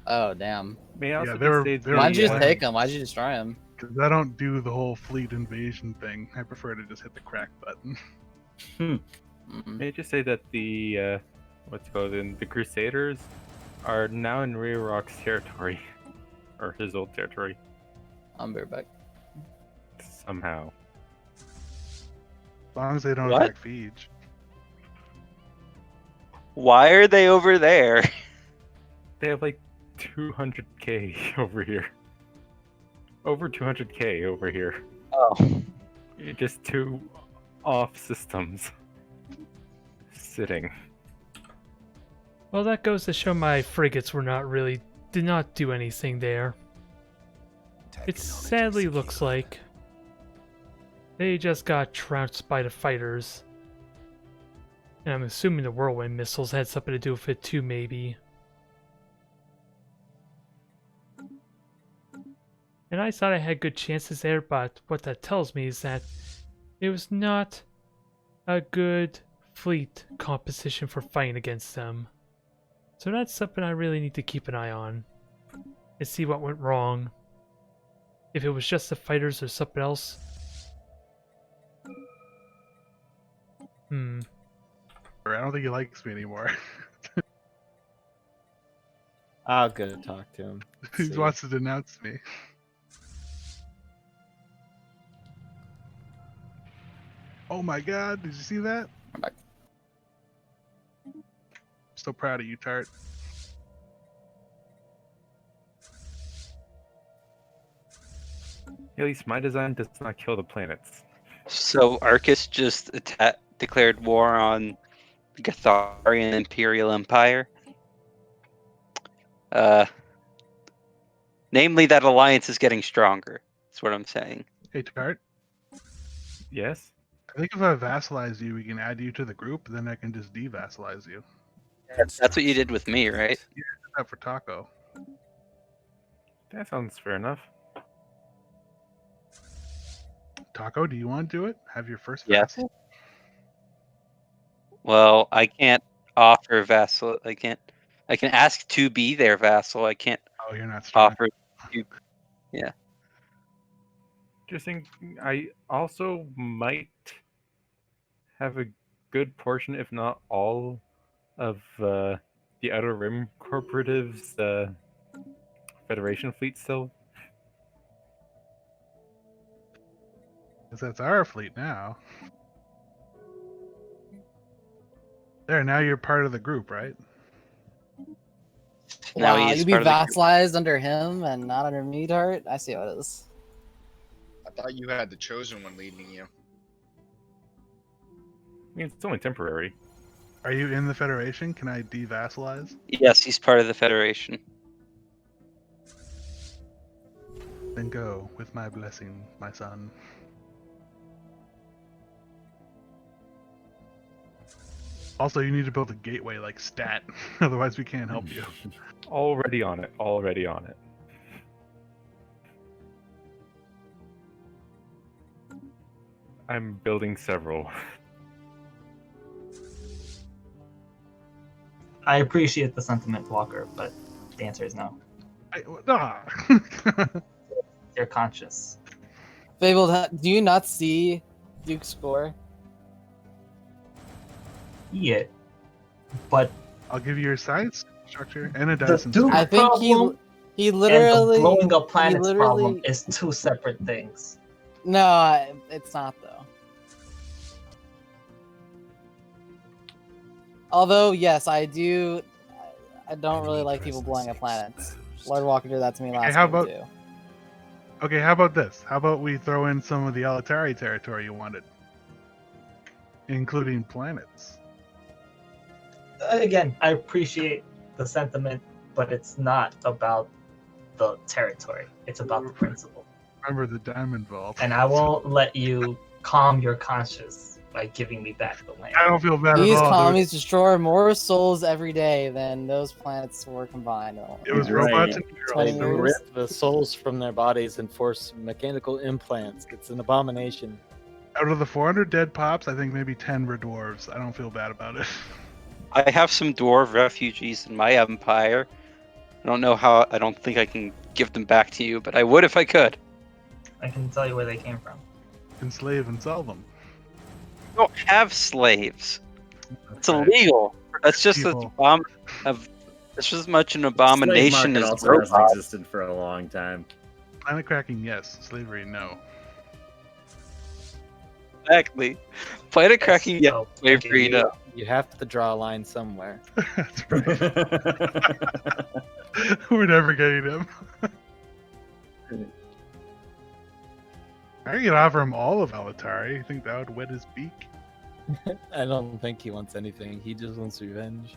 Oh damn! May I also Yeah, they were- say they were Why'd you just planning. take him? Why'd you destroy him? Because I don't do the whole fleet invasion thing. I prefer to just hit the crack button. May I just say that the the Crusaders are now in Rerock's territory, or his old territory Umberbeck. somehow. As long as they don't What? attack Feege. Why are they over there? They have like 200k over here. Over 200k over here. Oh. Just 2 off systems sitting. Well, that goes to show my frigates did not do anything there. It sadly looks like they just got trounced by the fighters. And I'm assuming the whirlwind missiles had something to do with it too, maybe. And I thought I had good chances there, but what that tells me is that it was not a good fleet composition for fighting against them. So that's something I really need to keep an eye on and see what went wrong. If it was just the fighters or something else. I don't think he likes me anymore. I'll go talk to him. He See. wants to denounce me. Oh my god, did you see that? I'm back. So proud of you, Tart. At least my design does not kill the planets. So Arcus just declared war on the Gatharian Imperial Empire. Namely, that alliance is getting stronger. That's what I'm saying. Hey, Tart. Yes? I think if I vassalize you, we can add you to the group, then I can just devassalize you. That's what you did with me, right? Yeah, I did that for Taco. That sounds fair enough. Taco, do you want to do it? Have your first Yes. vassal? Well, I can't offer vassal. I can ask to be their vassal. I can't Oh, you're not strong. offer to. Yeah. Just think, I also might have a good portion, if not all, of the Outer Rim Corporative's Federation fleet still. Because that's our fleet now. There, now you're part of the group, right? Now Wow, he is you'd be part of the group. vassalized under him and not under me, Dart? I see how it is. I thought you had the chosen one leading you. I mean, it's only temporary. Are you in the Federation? Can I devassalize? Yes, he's part of the Federation. Then go with my blessing, my son. Also, you need to build a gateway like stat, otherwise we can't help you. Already on it. Already on it. I'm building several. I appreciate the sentiment, Walker, but the answer is no. You're conscious. Fabled, do you not see Duke's score? Yeah, but I'll give you your science structure and a the Dyson Duke structure. I think problem he and literally the blowing up he planets problem literally- is two separate things. No, it's not though. Although, yes, I do. I don't really like people blowing up planets. Lord Walker did that to me last how game about- too. Okay, how about this? How about we throw in some of the Alatari territory you wanted? Including planets. Again, I appreciate the sentiment, but it's not about the territory. It's about the principle. Remember the Diamond Vault. And I won't let you calm your conscience by giving me back the land. I don't feel bad These at all. commies destroy more souls every day than those planets were combined. It was He's right. robots and Twenty girls. They years. rip the souls from their bodies and force mechanical implants. It's an abomination. Out of the 400 dead pops, I think maybe 10 were dwarves. I don't feel bad about it. I have some dwarf refugees in my empire. I don't know how. I don't think I can give them back to you, but I would if I could. I can tell you where they came from. Enslave and sell them. I don't have slaves. It's Okay. illegal. That's just People. That's just as much an abomination Slave as market also hasn't robots. existed for a long time. Planet cracking, yes. Slavery, no. Exactly. Planet cracking, yeah. Oh, Slavery, no. You have to draw a line somewhere. That's right. We're never getting him. I could offer him all of Alatari. You think that would wet his beak? I don't think he wants anything. He just wants revenge.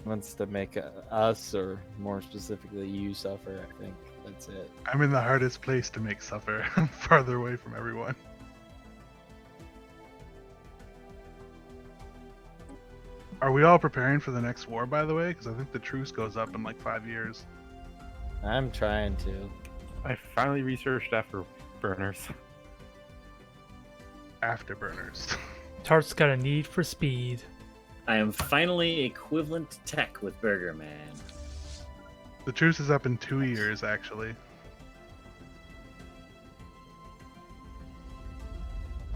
wants to make us, or more specifically you, suffer. I think that's it. I'm in the hardest place to make suffer. I'm farther away from everyone. Are we all preparing for the next war, by the way? Because I think the truce goes up in like 5 years. I'm trying to. I finally researched afterburners. Afterburners. Tart's got a need for speed. I am finally equivalent to tech with Burger Man. The truce is up in 2 years, actually.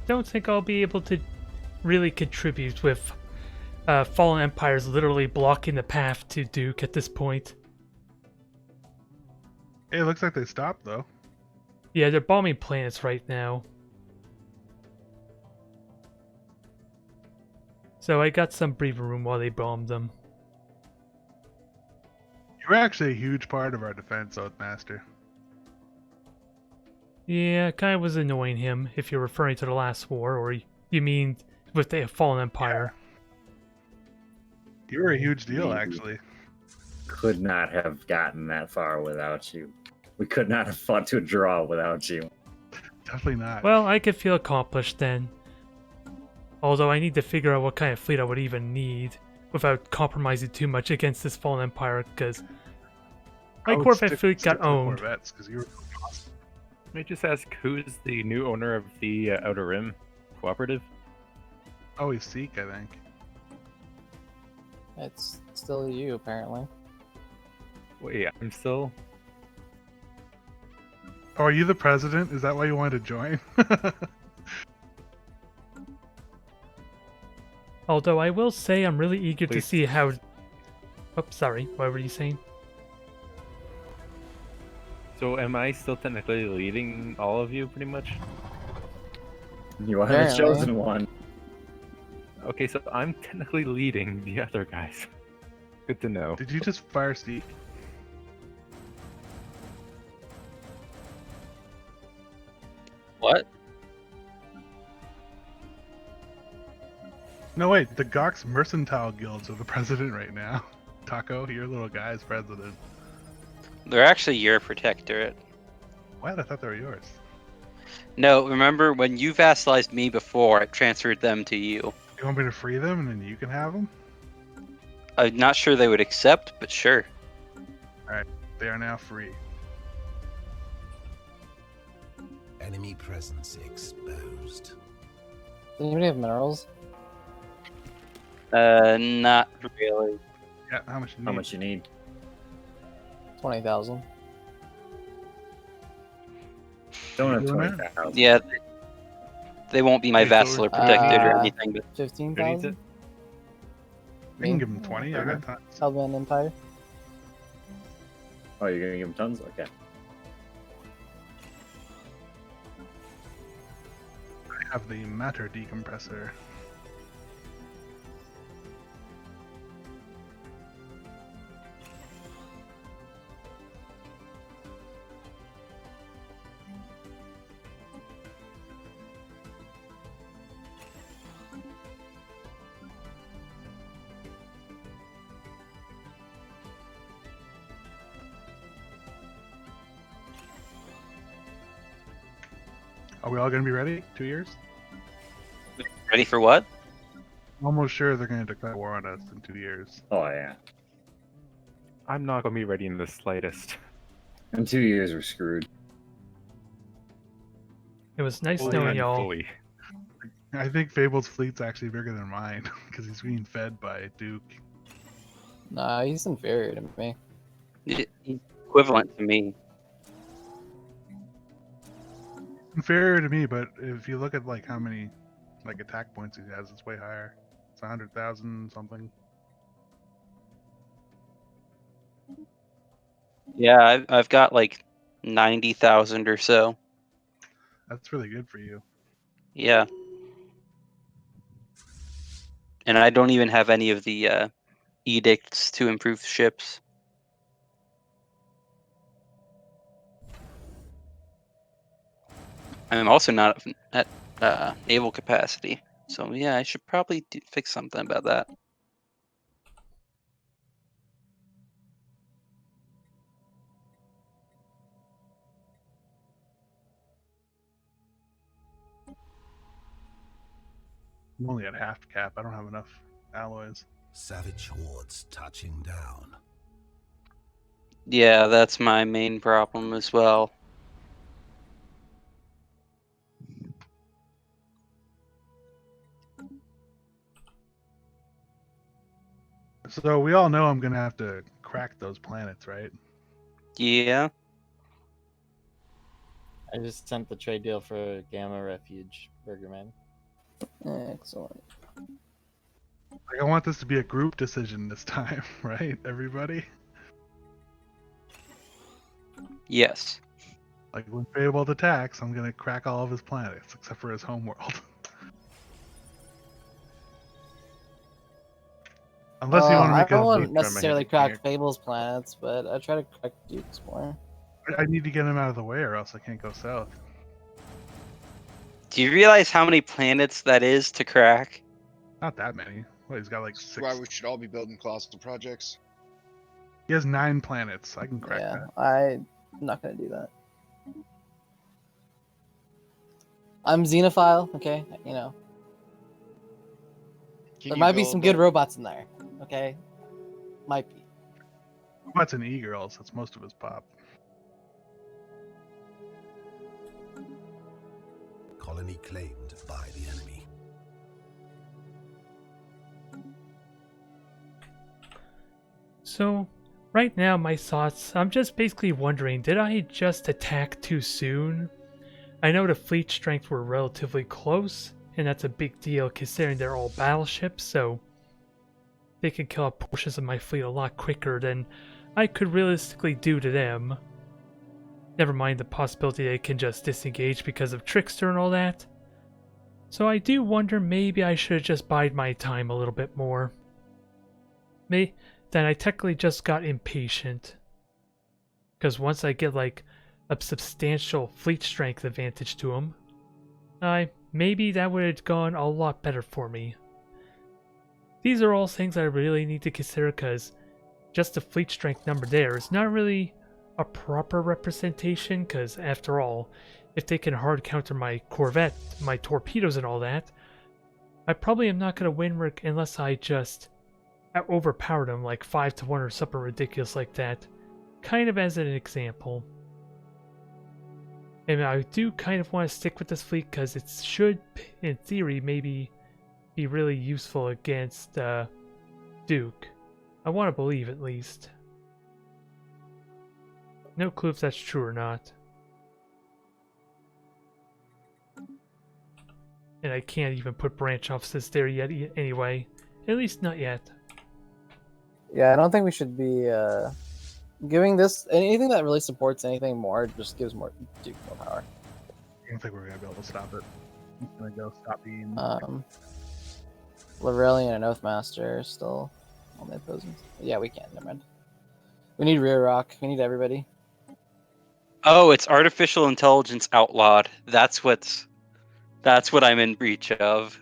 Don't think I'll be able to really contribute with Fallen Empires literally blocking the path to Duke at this point. Hey, it looks like they stopped, though. Yeah, they're bombing planets right now. So I got some breathing room while they bombed them. You were actually a huge part of our defense, Oathmaster. Yeah, it kind of was annoying him, if you're referring to the last war, or you mean with the Fallen Empire. You were a huge deal, actually. Could not have gotten that far without you. We could not have fought to a draw without you. Definitely not. Well, I could feel accomplished then. Although I need to figure out what kind of fleet I would even need without compromising too much against this Fallen Empire, because my Corvette fleet got owned. Corvettes, 'cause you were awesome. Let me just ask, who's the new owner of the Outer Rim Cooperative? Oh, he's Seek, I think. It's still you, apparently. Wait, I'm still... Oh, are you the president? Is that why you wanted to join? Although I will say I'm really eager to Please. see how... Oh, sorry, what were you saying? So am I still technically leading all of you, pretty much? You are the Apparently. chosen one. Okay, so I'm technically leading the other guys. Good to know. Did you just fire Seek? What? No, wait. The Gox Mercantile Guilds are the president right now. Taco, your little guy's president. They're actually your protectorate. What? I thought they were yours. No, remember when you vassalized me before, I transferred them to you. You want me to free them and then you can have them? I'm not sure they would accept, but sure. Alright, they are now free. Enemy presence exposed. Does anybody have minerals? Not really. Yeah, how much you need? How much you need? 20,000. Don't have You doing 20,000. Yeah, they won't be my Okay, so vassal or protected or Uh, anything, but 15,000? We can give them 20. I got tons. Hellbound Empire? Oh, you're gonna give him tons? Okay. I have the matter decompressor. Are we all going to be ready? 2 years? ready for what? Almost sure they're going to declare war on us in 2 years. Oh, yeah. I'm not going to be ready in the slightest. In 2 years, we're screwed. It was nice Fully knowing and y'all. fully. I think Fable's fleet's actually bigger than mine because he's being fed by Duke. Nah, he's inferior to me. He's equivalent to me. Inferior to me, but if you look at like how many like attack points he has, it's way higher. It's 100,000 something. Yeah, I've got like 90,000 or so. That's really good for you. Yeah. And I don't even have any of the edicts to improve ships. I'm also not at naval capacity. So yeah, I should probably fix something about that. I'm only at half cap. I don't have enough alloys. Savage hordes touching down. Yeah, that's my main problem as well. So we all know I'm gonna have to crack those planets, right? Yeah. I just sent the trade deal for Gamma Refuge, Burger Man. Excellent. Like I want this to be a group decision this time, right? Everybody. Yes. Like when Feywild attacks, I'm gonna crack all of his planets except for his homeworld. Unless you want to I make it. don't a want loop. necessarily crack Fable's planets, but I try to crack Duke's more. I need to get him out of the way, or else I can't go south. Do you realize how many planets that is to crack? Not that many. Well, he's got like That's 6. why we should all be building colossal projects. He has 9 planets. I can crack Yeah, that. I'm not gonna do that. I'm Xenophile, okay? You know. There might be some good robots in there, okay? Might be. That's an e-girls. That's most of his pop. Colony claimed by the enemy. So, right now, my thoughts, I'm just basically wondering, did I just attack too soon? I know the fleet strength were relatively close, and that's a big deal considering they're all battleships, so they can kill off portions of my fleet a lot quicker than I could realistically do to them. Never mind the possibility they can just disengage because of Trickster and all that. So I do wonder maybe I should have just bided my time a little bit more. Then I technically just got impatient. Because once I get like a substantial fleet strength advantage to them, maybe that would have gone a lot better for me. These are all things I really need to consider because just the fleet strength number there is not really a proper representation because after all, if they can hard counter my Corvette, my torpedoes and all that, I probably am not going to win unless I just overpower them like 5-1 or something ridiculous like that. Kind of as an example. And I do kind of want to stick with this fleet because it should, in theory, maybe be really useful against Duke. I want to believe at least. No clue if that's true or not. And I can't even put branch offices there yet anyway. At least not yet. Yeah, I don't think we should be giving this anything that really supports anything more. Just gives more Duke more power. I don't think we're gonna be able to stop it. I'm gonna go stop being. Laurelian and Oathmaster are still on the opposing. Yeah, we can't. Never mind. We need rear rock. We need everybody. Oh, it's artificial intelligence outlawed. That's what I'm in breach of.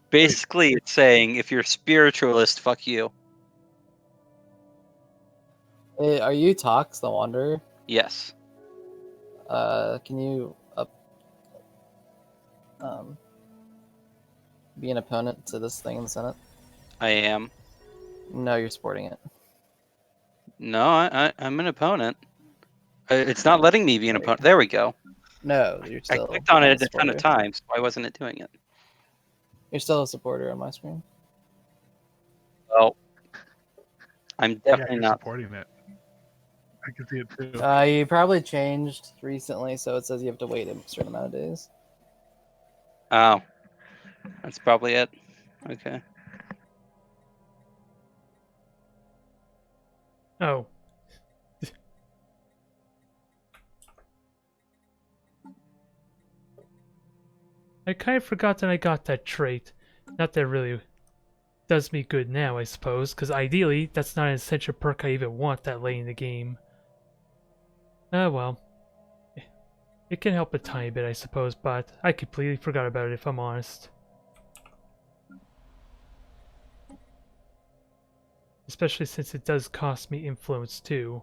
Basically, it's saying if you're a spiritualist, fuck you. Hey, are you Tox the Wanderer? Yes. Can you be an opponent to this thing in the Senate? I am. No, you're supporting it. No, I'm an opponent. It's not letting me be an opponent. There we go. No, you're still. I clicked on it a a ton of supporter. times. Why wasn't it doing it? You're still a supporter on my screen. Well, I'm definitely you're not. supporting it. I can see it too. You probably changed recently, so it says you have to wait a certain amount of days. Oh, that's probably it. Okay. Oh. I kind of forgot that I got that trait. Not that it really does me good now, I suppose, because ideally, that's not an essential perk I even want that late in the game. Oh well. It can help a tiny bit, I suppose, but I completely forgot about it if I'm honest. Especially since it does cost me influence too.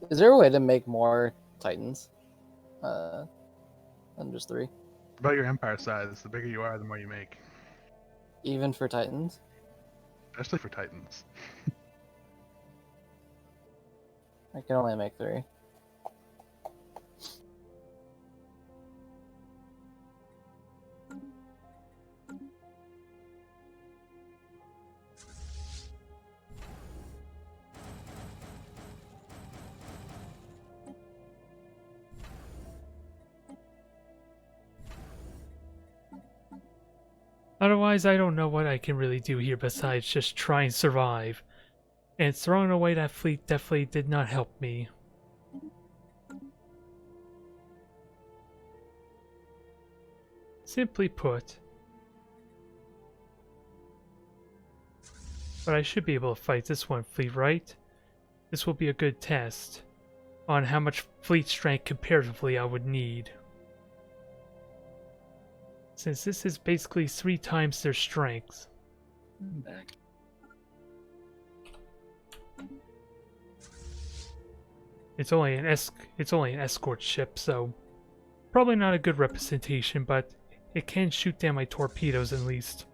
Is there a way to make more Titans? Than just 3? About your empire size, the bigger you are, the more you make. Even for Titans? Especially for Titans. I can only make 3. Otherwise, I don't know what I can really do here besides just try and survive. And throwing away that fleet definitely did not help me. Simply put. But I should be able to fight this one fleet, right? This will be a good test on how much fleet strength comparatively I would need. Since this is basically 3 times their strength. I'm back. It's only an escort ship, so probably not a good representation, but it can shoot down my torpedoes at least.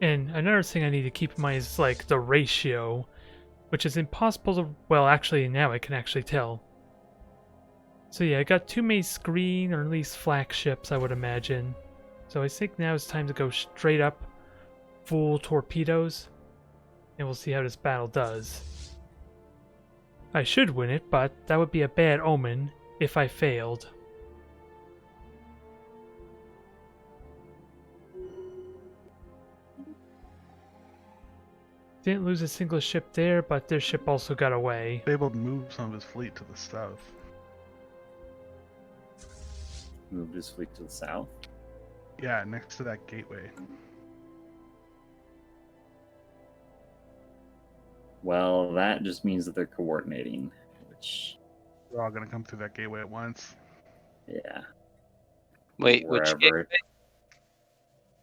And another thing I need to keep in mind is like the ratio, which is impossible to, well, actually now I can actually tell. So yeah, I got too many screen or at least flak ships, I would imagine. So I think now it's time to go straight up full torpedoes, and we'll see how this battle does. I should win it, but that would be a bad omen if I failed. Didn't lose a single ship there, but their ship also got away. Able to move some of his fleet to the south. Moved his fleet to the south. Yeah, next to that gateway. Well, that just means that they're coordinating, which... They're all gonna come through that gateway at once. Yeah. Wait, which Wherever. gateway?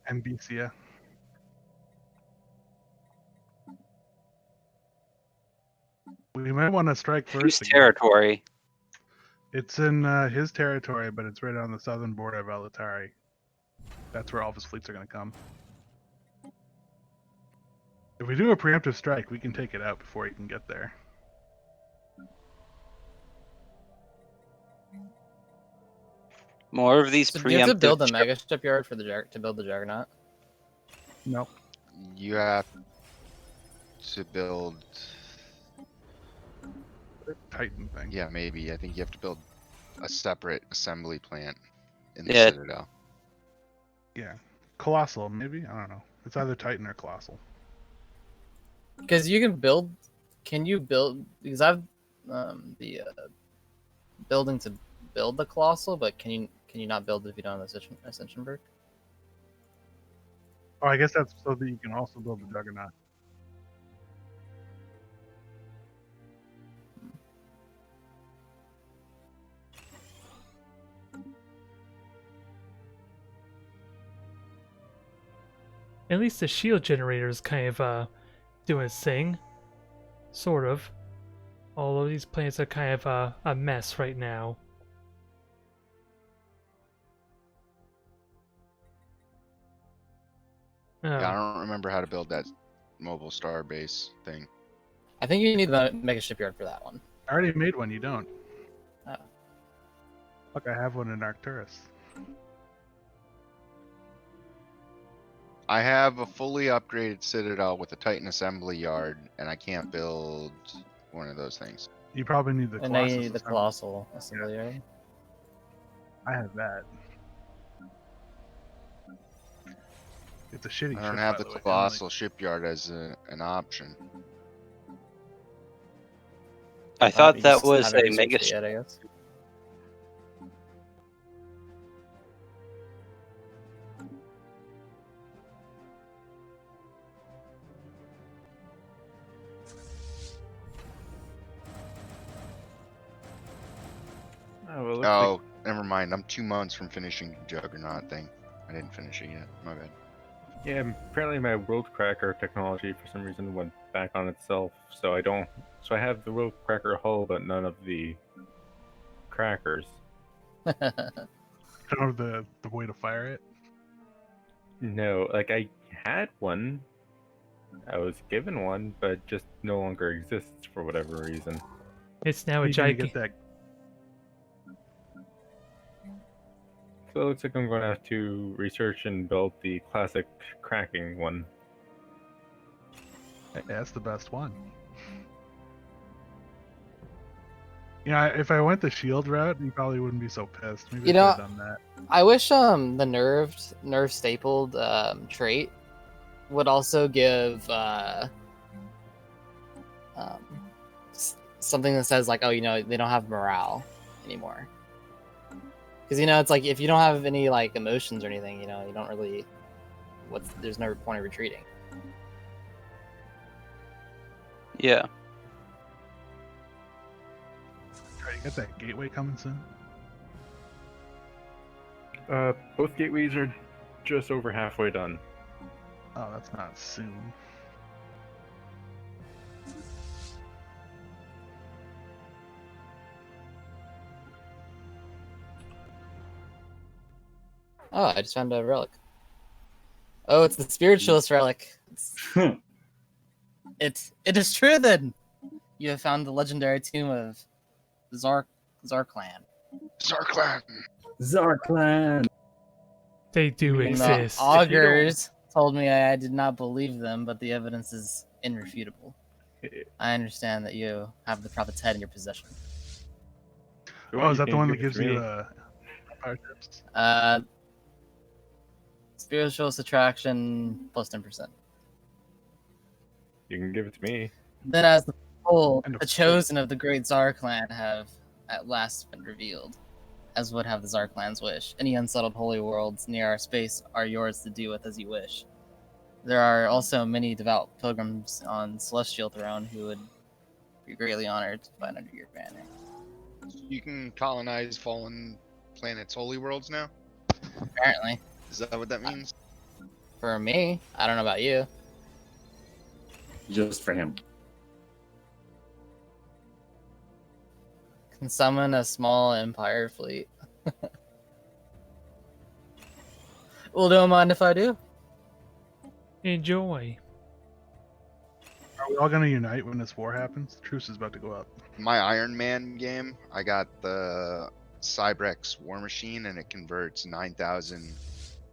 Ambicia. We might want to strike first. Whose again. territory? It's in his territory, but it's right on the southern border of Alatari. That's where all of his fleets are going to come. If we do a preemptive strike, we can take it out before he can get there. More of these So do you have to preemptive build a ship- mega shipyard for the to build the Juggernaut? No. You have to build. Titan thing. Yeah, maybe. I think you have to build a separate assembly plant in the Yeah. Citadel. Yeah. Colossal, maybe? I don't know. It's either Titan or Colossal. Because you can build. Can you build? Because I've the building to build the Colossal, but can you not build it if you don't have Ascension Perk? Oh, I guess that's so that you can also build the Juggernaut. At least the shield generator is kind of doing its thing. Sort of. Although these planets are kind of a mess right now. Yeah, I don't remember how to build that mobile star base thing. I think you need the mega shipyard for that one. I already made one, you don't. Oh. Look, I have one in Arcturus. I have a fully upgraded Citadel with a Titan assembly yard, and I can't build one of those things. You probably need the And now Colossus. you need the assembly. Colossal assembly yard. I have that. It's a shitty I don't ship, have by the way. colossal shipyard as an option. I thought You that just was haven't a mega researched it yet, I guess. looks Oh, never mind. I'm 2 months from finishing the Juggernaut thing. I didn't finish it yet. My bad. yeah, apparently my world cracker technology for some reason went back on itself, so I have the world cracker hull, but none of the crackers. I don't have the way to fire it. No, like I had one. I was given one, but it just no longer exists for whatever reason. It's now a You gonna giant. get that? So it looks like I'm going to have to research and build the classic cracking one. Hey, that's the best one. Yeah, if I went the shield route, you probably wouldn't be so pissed. Maybe You I know, could have done that. I wish the nerve stapled trait would also give something that says like, oh, they don't have morale anymore. Because it's like if you don't have any like emotions or anything, you don't really. There's no point of retreating. Yeah. Alright, you got that gateway coming soon? Both gateways are just over halfway done. Oh, that's not soon. Oh, I just found a relic. Oh, it's the Spiritualist Relic. It is true then. You have found the legendary tomb of Zarklan. Zarklan! Zarklan! They do And the exist. augurs told me I did not believe them, but the evidence is irrefutable. I understand that you have the prophet's head in your possession. Oh, is that the one that Give it gives to you me. power tips? Spiritualist attraction plus 10%. You can give it to me. Then as the whole, And a the chosen of the great Tsar clan have at last been revealed, as would have the Tsar clan's wish. Any unsettled holy worlds near our space are yours to do with as you wish. There are also many devout pilgrims on Celestial Throne who would be greatly honored to find under your banner. You can colonize fallen planets' holy worlds now? Apparently. Is that what that means? For me, I don't know about you. Just for him. Can summon a small Empire fleet. Well, don't mind if I do. Enjoy. Are we all gonna unite when this war happens? The truce is about to go up. My Iron Man game, I got the Cybrex War Machine, and it converts 9,000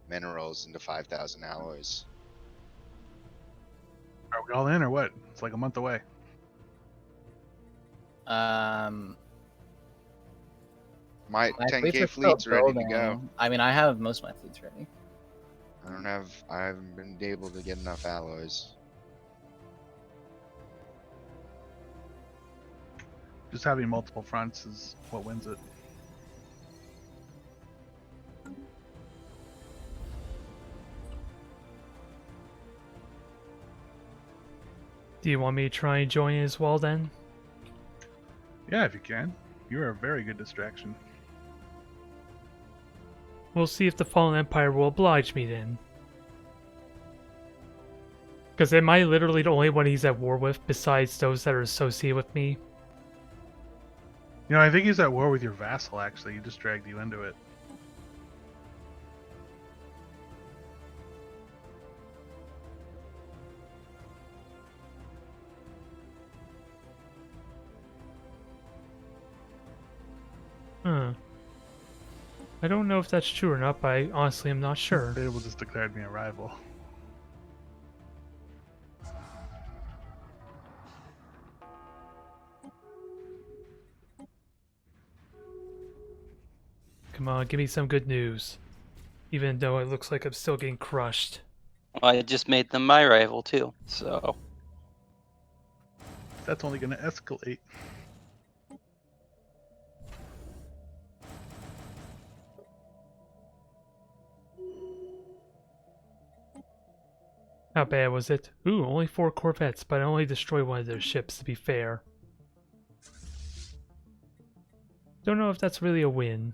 minerals into 5,000 alloys. Are we all in or what? It's like a month away. My My 10k are still fleet's ready to building. go. I mean, I have most of my fleets ready. I haven't been able to get enough alloys. Just having multiple fronts is what wins it. Do you want me to try and join as well then? Yeah, if you can. You're a very good distraction. We'll see if the Fallen Empire will oblige me then. Because am I literally the only one he's at war with besides those that are associated with me? You know, I think he's at war with your vassal, actually. He just dragged you into it. Huh. I don't know if that's true or not, but I honestly am not sure. They will just declared me a rival. Come on, give me some good news. Even though it looks like I'm still getting crushed. Well, I just made them my rival too, so. That's only going to escalate. How bad was it? Ooh, only 4 corvettes, but I only destroyed one of their ships, to be fair. Don't know if that's really a win.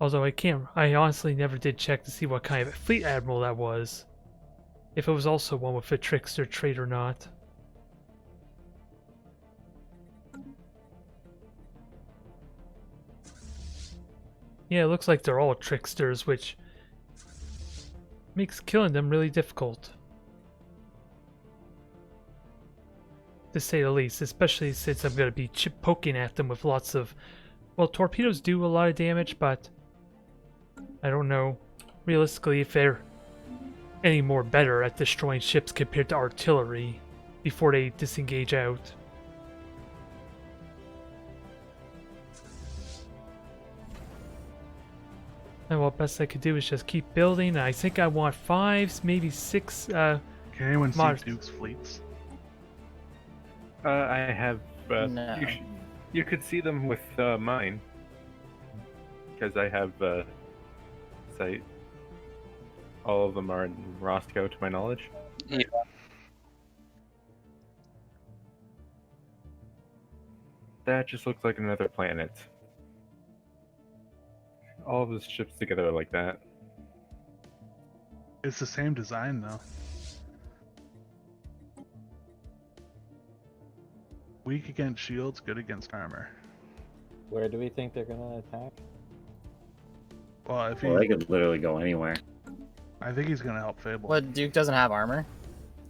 Although I honestly never did check to see what kind of fleet admiral that was. If it was also one with a trickster trait or not. Yeah, it looks like they're all tricksters, which makes killing them really difficult. To say the least, especially since I'm going to be poking at them with lots of... Well, torpedoes do a lot of damage, but I don't know realistically if they're any more better at destroying ships compared to artillery before they disengage out. And what best I could do is just keep building. I think I want 5, maybe 6 Can anyone see Mars. Duke's fleets? I have. No. You could see them with mine, because I have sight. All of them are in Roscoe, to my knowledge. Yeah. That just looks like another planet. All of the ships together are like that. It's the same design though. Weak against shields, good against armor. Where do we think they're gonna attack? Well, if Well, they could literally go anywhere. I think he's gonna help Fable. What, Duke doesn't have armor?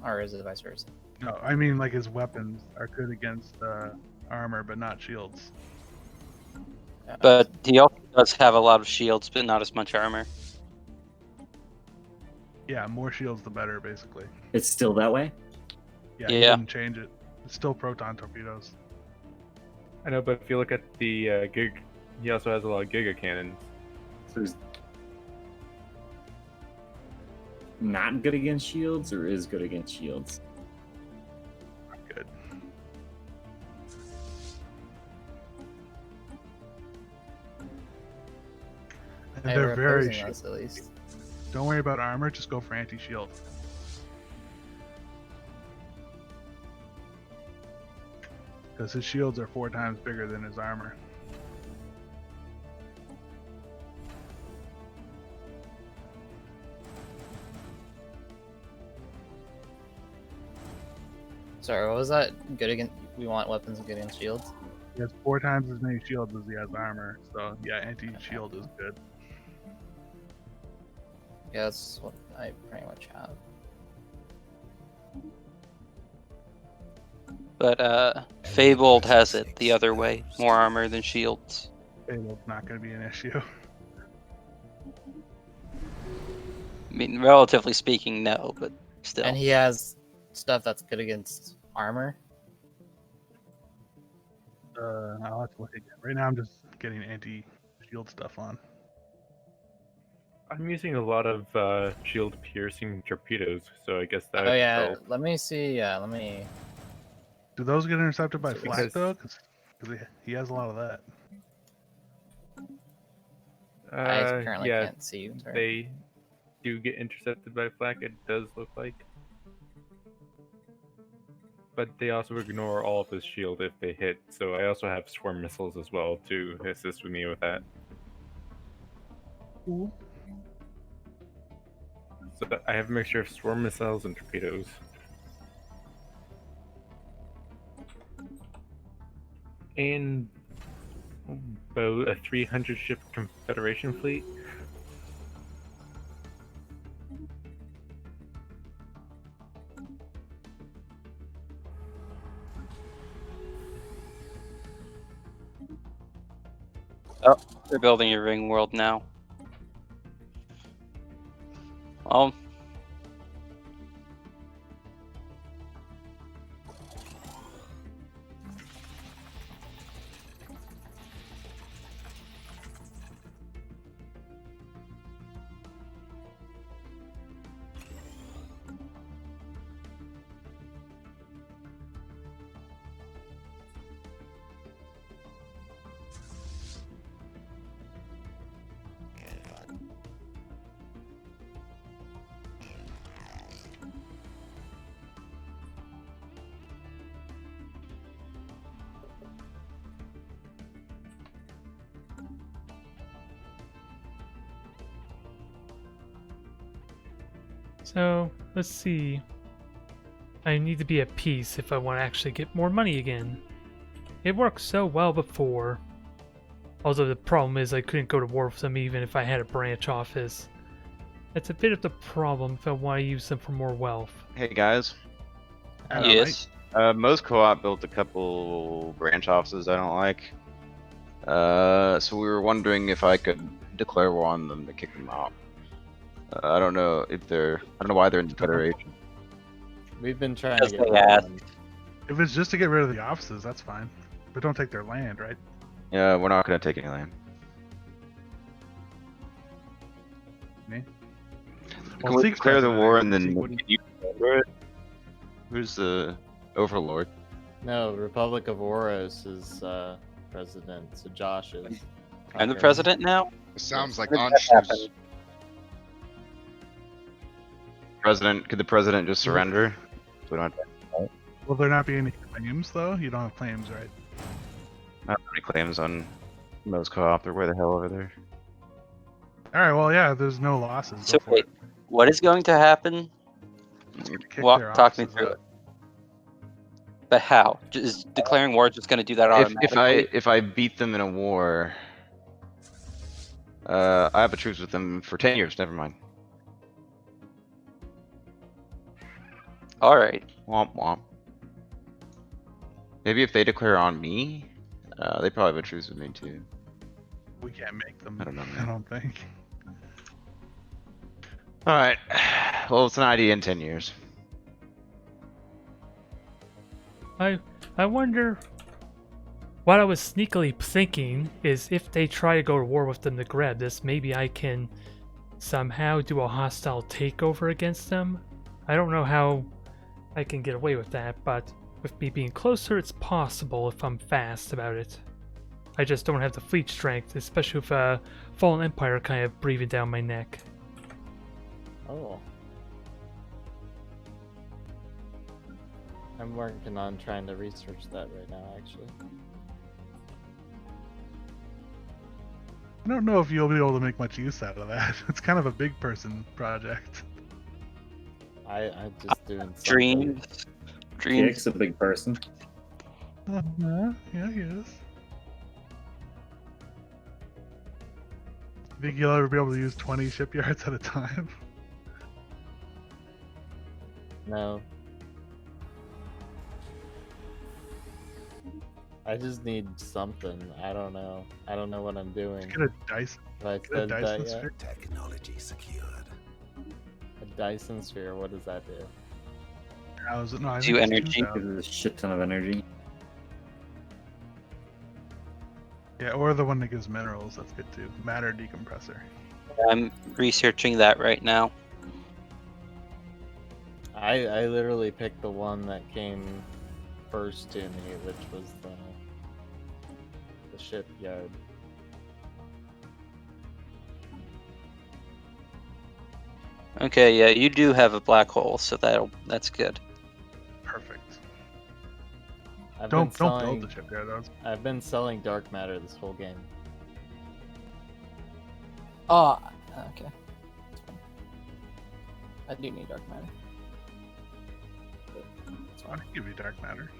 Or is it vice versa? No, I mean like his weapons are good against armor, but not shields. But he also does have a lot of shields, but not as much armor. Yeah, more shields the better, basically. It's still that way? Yeah, he Yeah. didn't change it. It's still proton torpedoes. I know, but if you look at the gig, he also has a lot of giga cannons. So he's not good against shields, or is good against shields? Good. And Hey, they're we're very opposing us, at least. Don't worry about armor, just go for anti-shield. Because his shields are 4 times bigger than his armor. Sorry, what was that? Good against. We want weapons good against shields. He has 4 times as many shields as he has armor, so yeah, anti-shield is good. Yeah, that's what I pretty much have. But Fabled has it the other way. More armor than shields. Fable's not going to be an issue. I mean, relatively speaking, no, but still. And he has stuff that's good against armor. I'll have to look again. Right now I'm just getting anti-shield stuff on. I'm using a lot of shield-piercing torpedoes, so I guess that. Oh yeah, help. let me see. Yeah, let me. Do those get intercepted by flak Because- though? Because he has a lot of that. I currently yeah, can't see. Sorry. they do get intercepted by flak. It does look like, but they also ignore all of his shield if they hit. So I also have swarm missiles as well to assist with me with that. Cool. So I have a mixture of swarm missiles and torpedoes. And about a 300 ship Confederation fleet. Oh, they're building a ring world now. Oh. So, let's see. I need to be at peace if I want to actually get more money again. It worked so well before. Although the problem is I couldn't go to war with them even if I had a branch office. That's a bit of the problem if I want to use them for more wealth. Hey guys, Yes. most co-op built a couple branch offices I don't like. So we were wondering if I could declare war on them to kick them out. I don't know why they're in the Federation. We've been trying to Because get they rid of asked. them. If it's just to get rid of the offices, that's fine. But don't take their land, right? Yeah, we're not gonna take any land. Me? Can we Zeke's declare the president, war I and guess. then Zeke wouldn't- you remember it? Who's the overlord? No, Republic of Oros is president, so Josh is. I'm the Okay. president now? It sounds like When did that happen? Anshu's. Could the president just surrender? We don't have Will there not be any claims, though? You don't have claims, right? not any claims on most co-op. They're where the hell over there. Alright, well, yeah, there's no losses. So Go for wait, what is going to happen? it. Kick Talk their me offices through out. it. But how? Is declaring war just going to do that automatically? If I beat them in a war, I have a truce with them for 10 years. Never mind. All right. Womp womp. Maybe if they declare on me, they probably have a truce with me too. We can't make them. I don't know, I man. don't think. All right. Well, it's an idea in 10 years. I wonder. What I was sneakily thinking is if they try to go to war with them to grab this, maybe I can somehow do a hostile takeover against them. I don't know how I can get away with that, but with me being closer, it's possible if I'm fast about it. I just don't have the fleet strength, especially with Fallen Empire kind of breathing down my neck. Oh. I'm working on trying to research that right now, actually. I don't know if you'll be able to make much use out of that. It's kind of a big person project. I'm just doing something. Dreams. Dreams. Kick's a big person. Yeah, he is. Think you'll ever be able to use 20 shipyards at a time? No. I just need something. I don't know. I don't know what I'm doing. Get a Dyson. Have I Get a said that Dyson yet? sphere. Technology secured. A Dyson sphere, what does that do? No, I Do think it's energy. 2,000. Gives a shit ton of energy. Yeah, or the one that gives minerals. That's good too. Matter decompressor. I'm researching that right now. I literally picked the one that came first to me, which was the shipyard. Okay, yeah, you do have a black hole, so that's good. Perfect. I've Don't been build selling, the shipyard. That was I've been selling dark matter this whole game. Oh, okay. That's fine. I do need dark matter. That's I fine. can give you dark matter.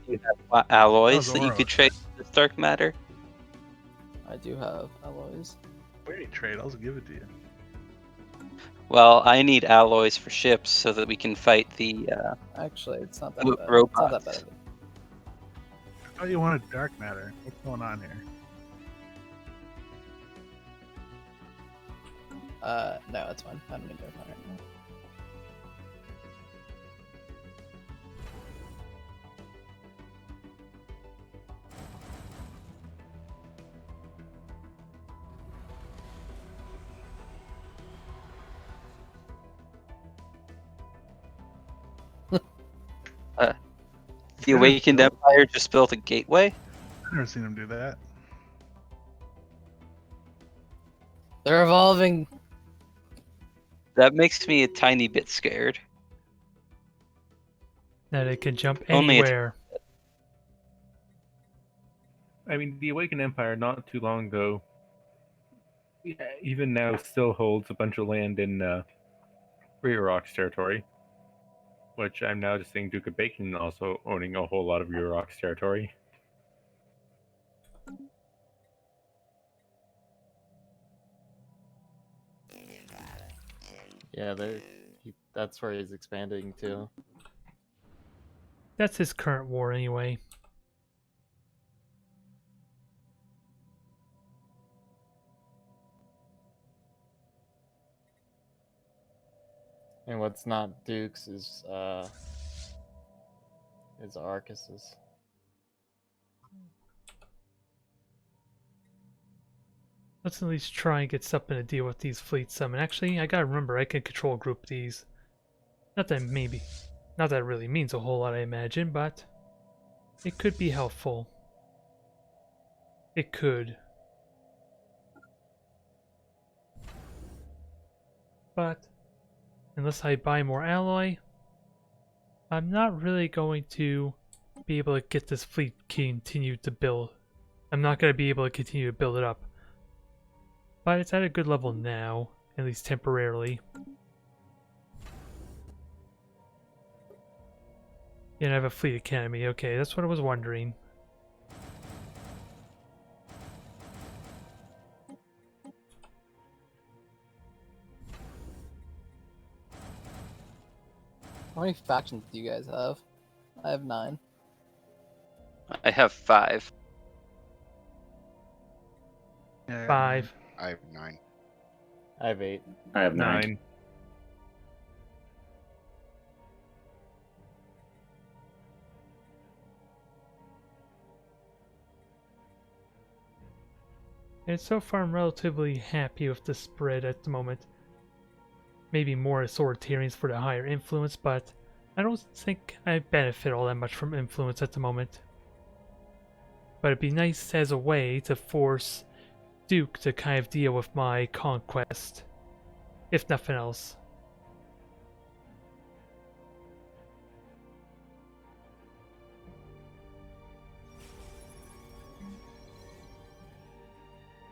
You have alloys How's that you Aura? could trade with dark matter. I do have alloys. Wait, trade. I'll give it to you. Well, I need alloys for ships so that we can fight the. Actually, it's not that Wo- bad. It's not that robots. bad of it. I thought you wanted dark matter. What's going on here? No, it's fine. I don't need dark matter anymore. The Awakened Empire just built a gateway. I've never seen him do that. They're evolving. That makes me a tiny bit scared. That it can jump Only it's- anywhere. I mean, the Awakened Empire not too long ago even now still holds a bunch of land in Rocks territory, which I'm now just seeing Duke of Bacon also owning a whole lot of Rocks territory. Yeah, that's where he's expanding to. That's his current war anyway. And what's not Duke's is Arcus's. Let's at least try and get something to deal with these fleet summon. Actually, I gotta remember I can control group these. Not that it really means a whole lot, I imagine, but it could be helpful. It could. But unless I buy more alloy, I'm not really going to be able to get this fleet continued to build. I'm not going to be able to continue to build it up. But it's at a good level now, at least temporarily. And I have a fleet academy. Okay, that's what I was wondering. How many factions do you guys have? I have 9. I have 5. Yeah, 5. I have 9. I have 8. I have 9. And so far I'm relatively happy with the spread at the moment. Maybe more authoritarians for the higher influence, but I don't think I benefit all that much from influence at the moment. But it'd be nice as a way to force Duke to kind of deal with my conquest, if nothing else.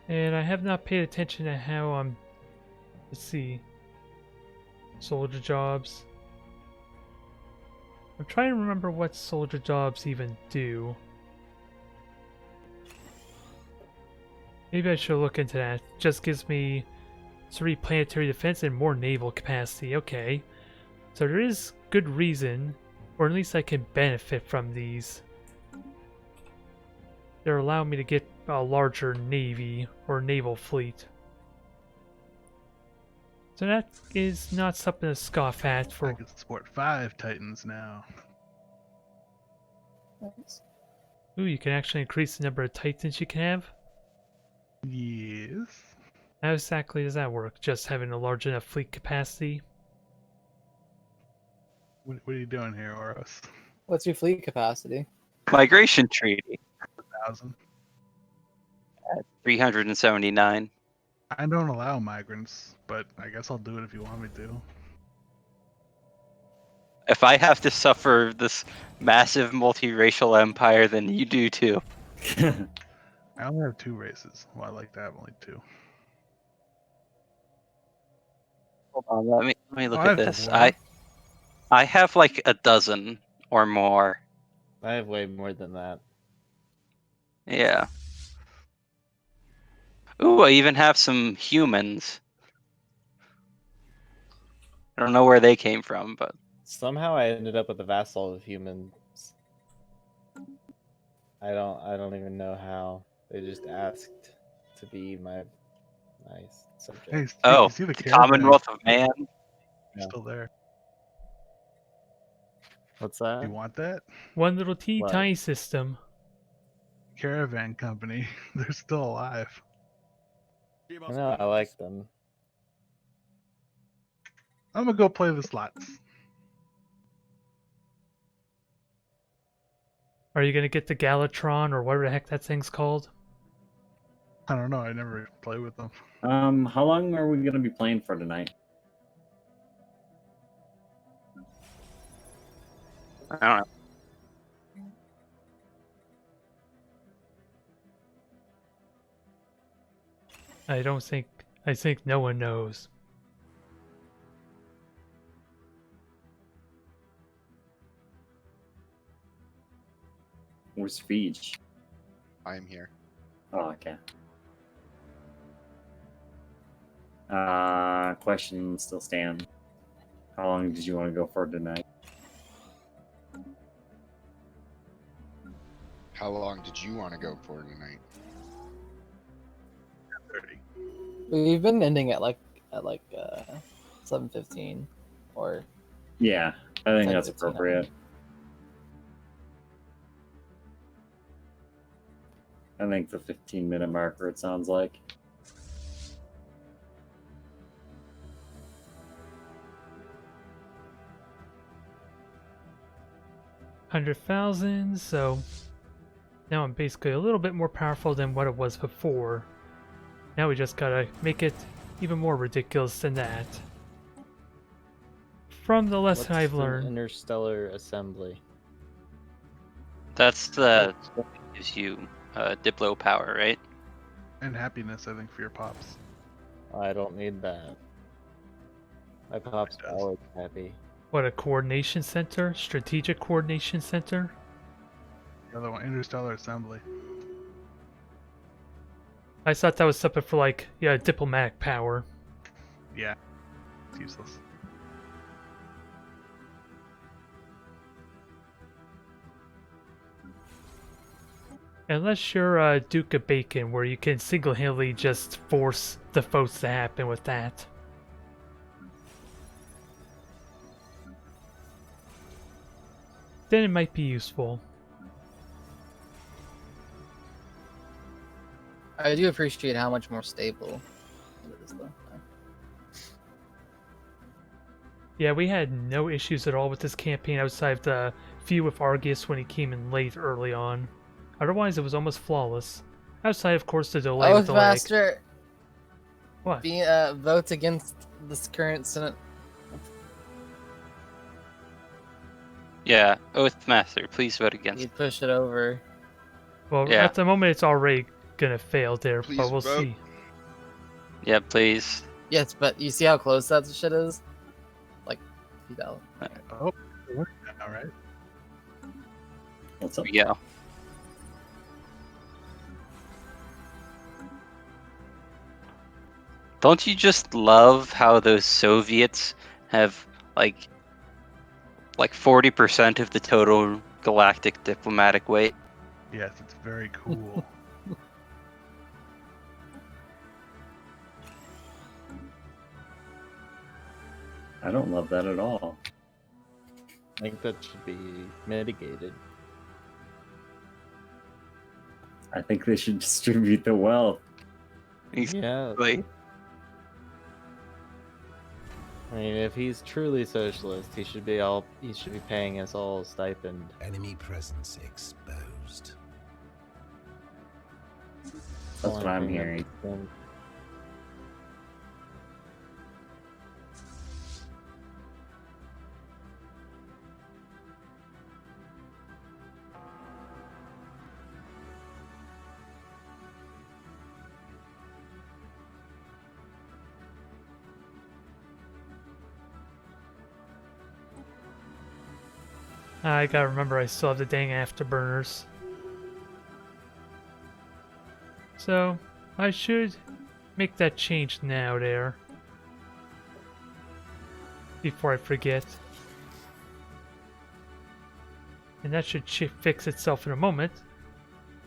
And I have not paid attention to how I'm... Let's see. Soldier jobs. I'm trying to remember what soldier jobs even do. Maybe I should look into that. Just gives me 3 planetary defense and more naval capacity. Okay. So there is good reason, or at least I can benefit from these. They're allowing me to get a larger navy or naval fleet. So that is not something to scoff at for... I can support 5 Titans now. Nice. Ooh, you can actually increase the number of Titans you can have? Yes. How exactly does that work? Just having a large enough fleet capacity? What are you doing here, Oros? What's your fleet capacity? Migration treaty. 1,000. 379. I don't allow migrants, but I guess I'll do it if you want me to. If I have to suffer this massive multiracial empire, then you do too. I only have 2 races. Well, I like to have only 2. Hold on, let me look I at have this. 4. I have like a dozen or more. I have way more than that. Yeah. Ooh, I even have some humans. I don't know where they came from, but Somehow I ended up with a vassal of humans. I don't even know how. They just asked to be my subject. Hey, Steve, oh, you see the caravan? Commonwealth of Man. You're still there. What's that? You want that? One little teeny What? tiny system. Caravan company. They're still alive. I know, I like them. I'm gonna go play the slots. Are you gonna get the Galatron or whatever the heck that thing's called? I don't know. I never play with them. How long are we gonna be playing for tonight? I don't know. I don't think I think no one knows. Where's Feege? I'm here. Oh, okay. Question still stands. How long did you want to go for tonight? How long did you want to go for tonight? 30. We've been ending at 7:15 or Yeah, I think that's 10:15. appropriate. I think the 15-minute marker, it sounds like. $100,000, so now I'm basically a little bit more powerful than what it was before. Now we just gotta make it even more ridiculous than that. From the lesson What's I've an learned, interstellar assembly? That's the gives you Diplo power, right? And happiness, I think, for your pops. I don't need that. My pops are always happy. what, a coordination center? Strategic coordination center? The other one, interstellar assembly. I thought that was something for, like, yeah, diplomatic power. Yeah, it's useless. Unless you're Duke of Bacon, where you can single-handedly just force the votes to happen with that. Then it might be useful. I do appreciate how much more stable it is, though. Yeah, we had no issues at all with this campaign outside of the few with Argus when he came in late early on. Otherwise, it was almost flawless. Outside, of course, the delay with the lag. Master, What? votes against this current Senate. Yeah, Oathmaster, please vote against. You push it over. Well, Yeah. at the moment, it's already gonna fail there, Please but we'll vote. see. Yeah, please. Yes, but you see how close that shit is? Like, you know. Oh, it worked now, right? What's up? Yeah. Don't you just love how those Soviets have like 40% of the total galactic diplomatic weight? Yes, it's very cool. I don't love that at all. I think that should be mitigated. I think they should distribute the wealth. Yeah. Like, I mean, if he's truly socialist, he should be paying us all a stipend. Enemy presence exposed. That's what I'm hearing. I gotta remember I still have the dang afterburners. So, I should make that change now there. Before I forget. And that should fix itself in a moment.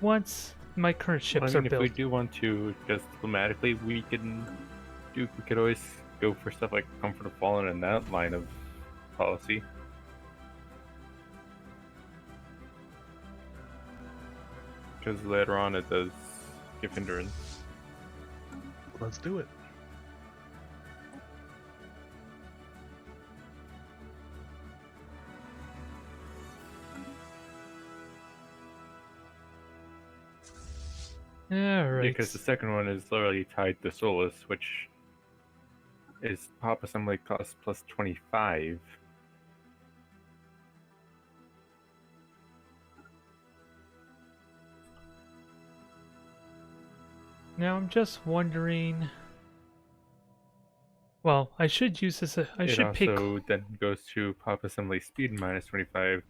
Once my current ships Well, I mean, are if built. we do want to just diplomatically, we could always go for stuff like Comfort of Fallen in that line of policy. Because later on it does give hindrance. Let's do it. Alright. Because the second one is literally tied to Solus, which is pop assembly cost plus 25. Now I'm just wondering Well, I should use this. I It should pick. also then goes to pop assembly speed -25.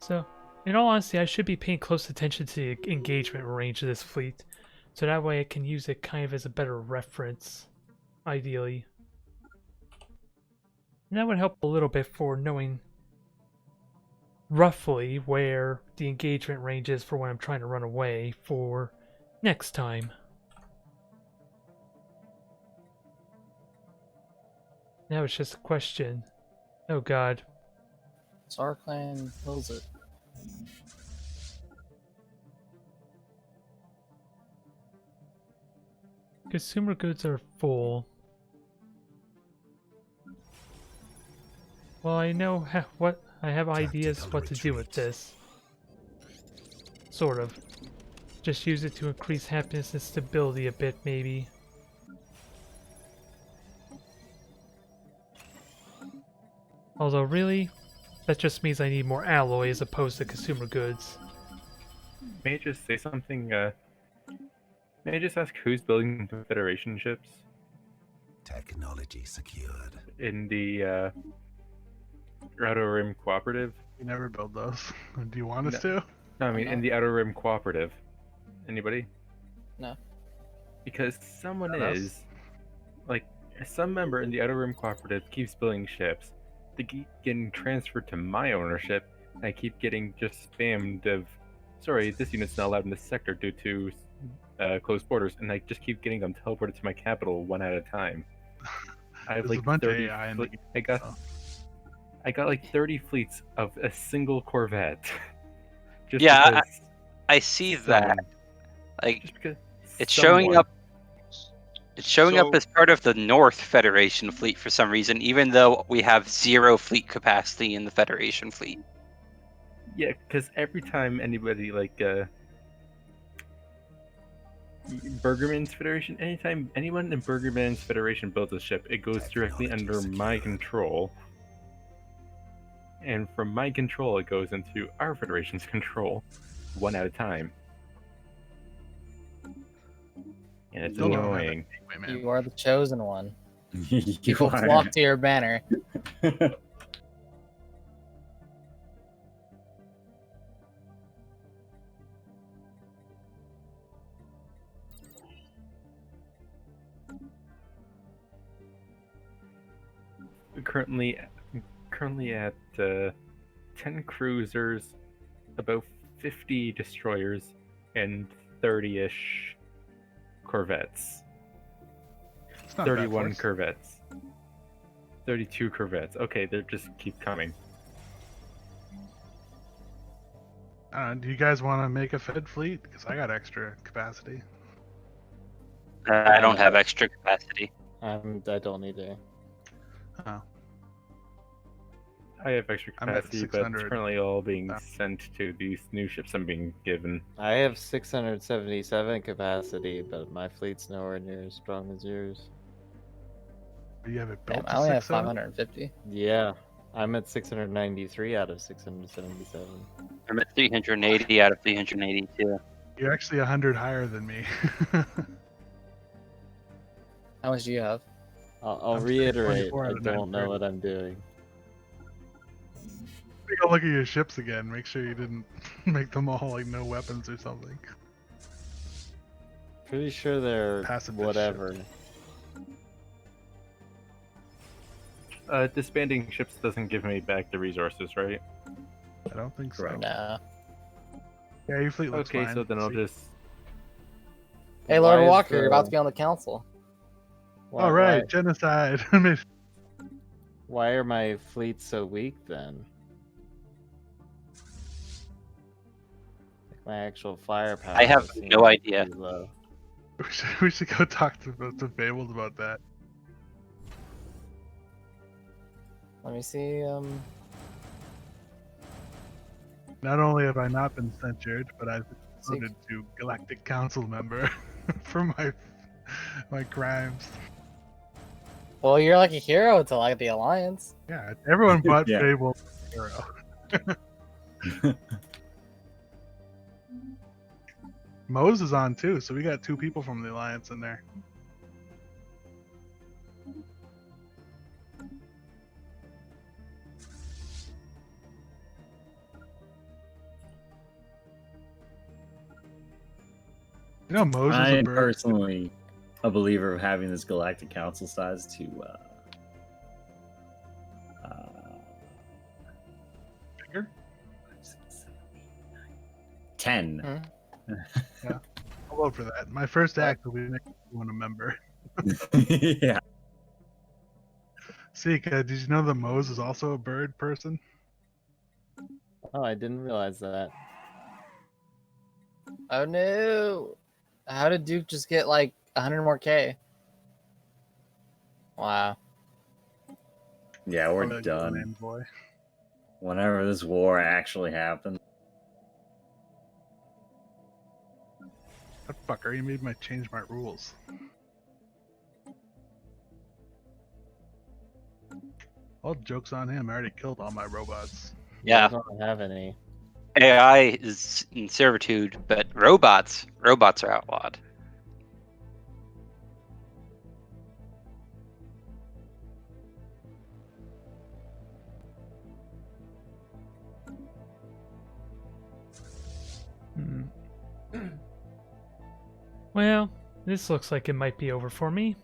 So, in all honesty, I should be paying close attention to the engagement range of this fleet, so that way I can use it kind of as a better reference, ideally. And that would help a little bit for knowing roughly where the engagement range is for when I'm trying to run away for next time. Now it's just a question. Oh god. Star Clan kills it. Consumer goods are full. Well, I know what I have ideas what to do with this. Sort of. Just use it to increase happiness and stability a bit, maybe. Although, really, that just means I need more alloy as opposed to consumer goods. May I just say something? May I just ask who's building the Federation ships? Technology secured. In the Outer Rim Cooperative? We never build those. Do you want us to? No, I mean, in the Outer Rim Cooperative. Anybody? No. Because someone Not us. is. Like, some member in the Outer Rim Cooperative keeps building ships. They keep getting transferred to my ownership, and I keep getting just spammed of, sorry, this unit's not allowed in this sector due to closed borders, and I just keep getting them teleported to my capital one at a time. I have There's a like bunch of 30 AI in the game, I got like 30 fleets of a single Corvette. Just Yeah, because I see that. someone- Like, just because it's showing someone- up. It's showing up So- as part of the North Federation fleet for some reason, even though we have 0 fleet capacity in the Federation fleet. Yeah, because every time anybody like Burgerman's Federation, anytime anyone in Burgerman's Federation builds a ship, it goes directly under my control. And from my control, it goes into our Federation's control, one at a time. And it's Still don't have annoying. Wait, man. You are the chosen one. You People are. flock to your banner. Currently at 10 cruisers, about 50 destroyers, and 30-ish corvettes. It's not a bad 31 force. corvettes. 32 corvettes. Okay, they just keep coming. Do you guys want to make a Fed fleet? Because I got extra capacity. I don't have extra capacity. I don't either. Oh. I have extra I'm at capacity, but it's 600. currently all being Oh. sent to these new ships I'm being given. I have 677 capacity, but my fleet's nowhere near as strong as yours. You have it Damn, built I only to have 600? 550. Yeah, I'm at 693 out of 677. I'm at 380 out of 382. You're actually 100 higher than me. How much do you have? I'll I'm reiterate, 24 I out of don't know 930. what I'm doing. Take a look at your ships again. Make sure you didn't make them all like no weapons or something. Pretty sure they're Pacifist whatever. Disbanding ships doesn't give me back the resources, right? I don't think so. Correct. Nah. Yeah, your fleet looks Okay, fine. so then I'll See? just... Hey, Lord Why is Walker, you're about the- to be on the council. Why, All right, genocide. I mean, Why are my fleets so weak then? Like, my actual firepower. I have seems no idea. pretty low. we should go talk to Fables about that. Let me see. Not only have I not been censured, but I've been See- promoted to Galactic Council member for my crimes. Well, you're like a hero to like the Alliance. Yeah, everyone but Yeah. Fable hero. Mose is on too, so we got 2 people from the Alliance in there. You know, Moses is a I'm bird. personally a believer of having this galactic council size to Bigger? 10. Yeah, I'll vote for that. My first act will be making everyone a member. Yeah. Sika, did you know that Mose is also a bird person? Oh, I didn't realize that. Oh no! How did Duke just get like 100 more K? Wow. Yeah, we're Probably a good done. envoy. Whenever this war actually happens. That fucker, he made me change my rules. All jokes on him. I already killed all my robots. Yeah. I don't have any. AI is in servitude, but robots are outlawed. Well, this looks like it might be over for me.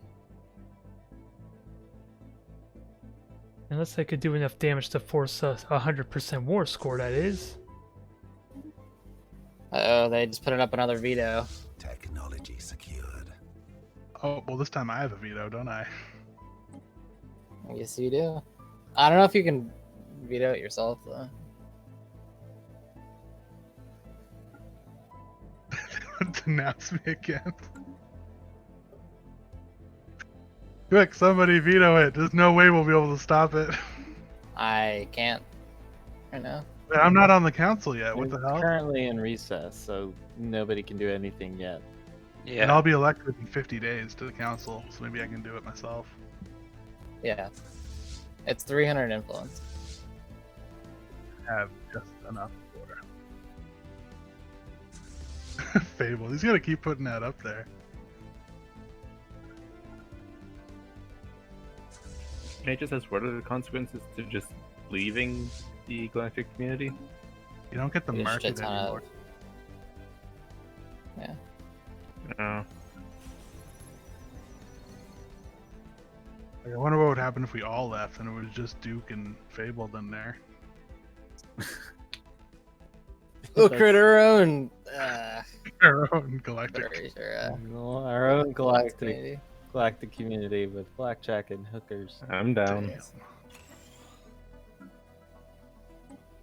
Unless I could do enough damage to force a 100% war score, that is. Uh-oh, they just put up another veto. Technology secured. Oh, well, this time I have a veto, don't I? Yes, you do. I don't know if you can veto it yourself, though. Denounce me again. Quick, somebody veto it. There's no way we'll be able to stop it. I can't right now. I'm not on the council yet. What It's the hell? currently in recess, so nobody can do anything yet. Yeah. And I'll be elected in 50 days to the council, so maybe I can do it myself. Yeah. It's 300 influence. I have just enough for Fable. He's gonna keep putting that up there. Can I just ask, what are the consequences to just leaving the galactic community? You don't get the You just market shit ton of- anymore. Yeah. Oh. Like, I wonder what would happen if we all left and it was just Duke and Fable in there. We'll create our own. Our own galactic. Well, our own galactic community. galactic community with blackjack and hookers. I'm down. Damn.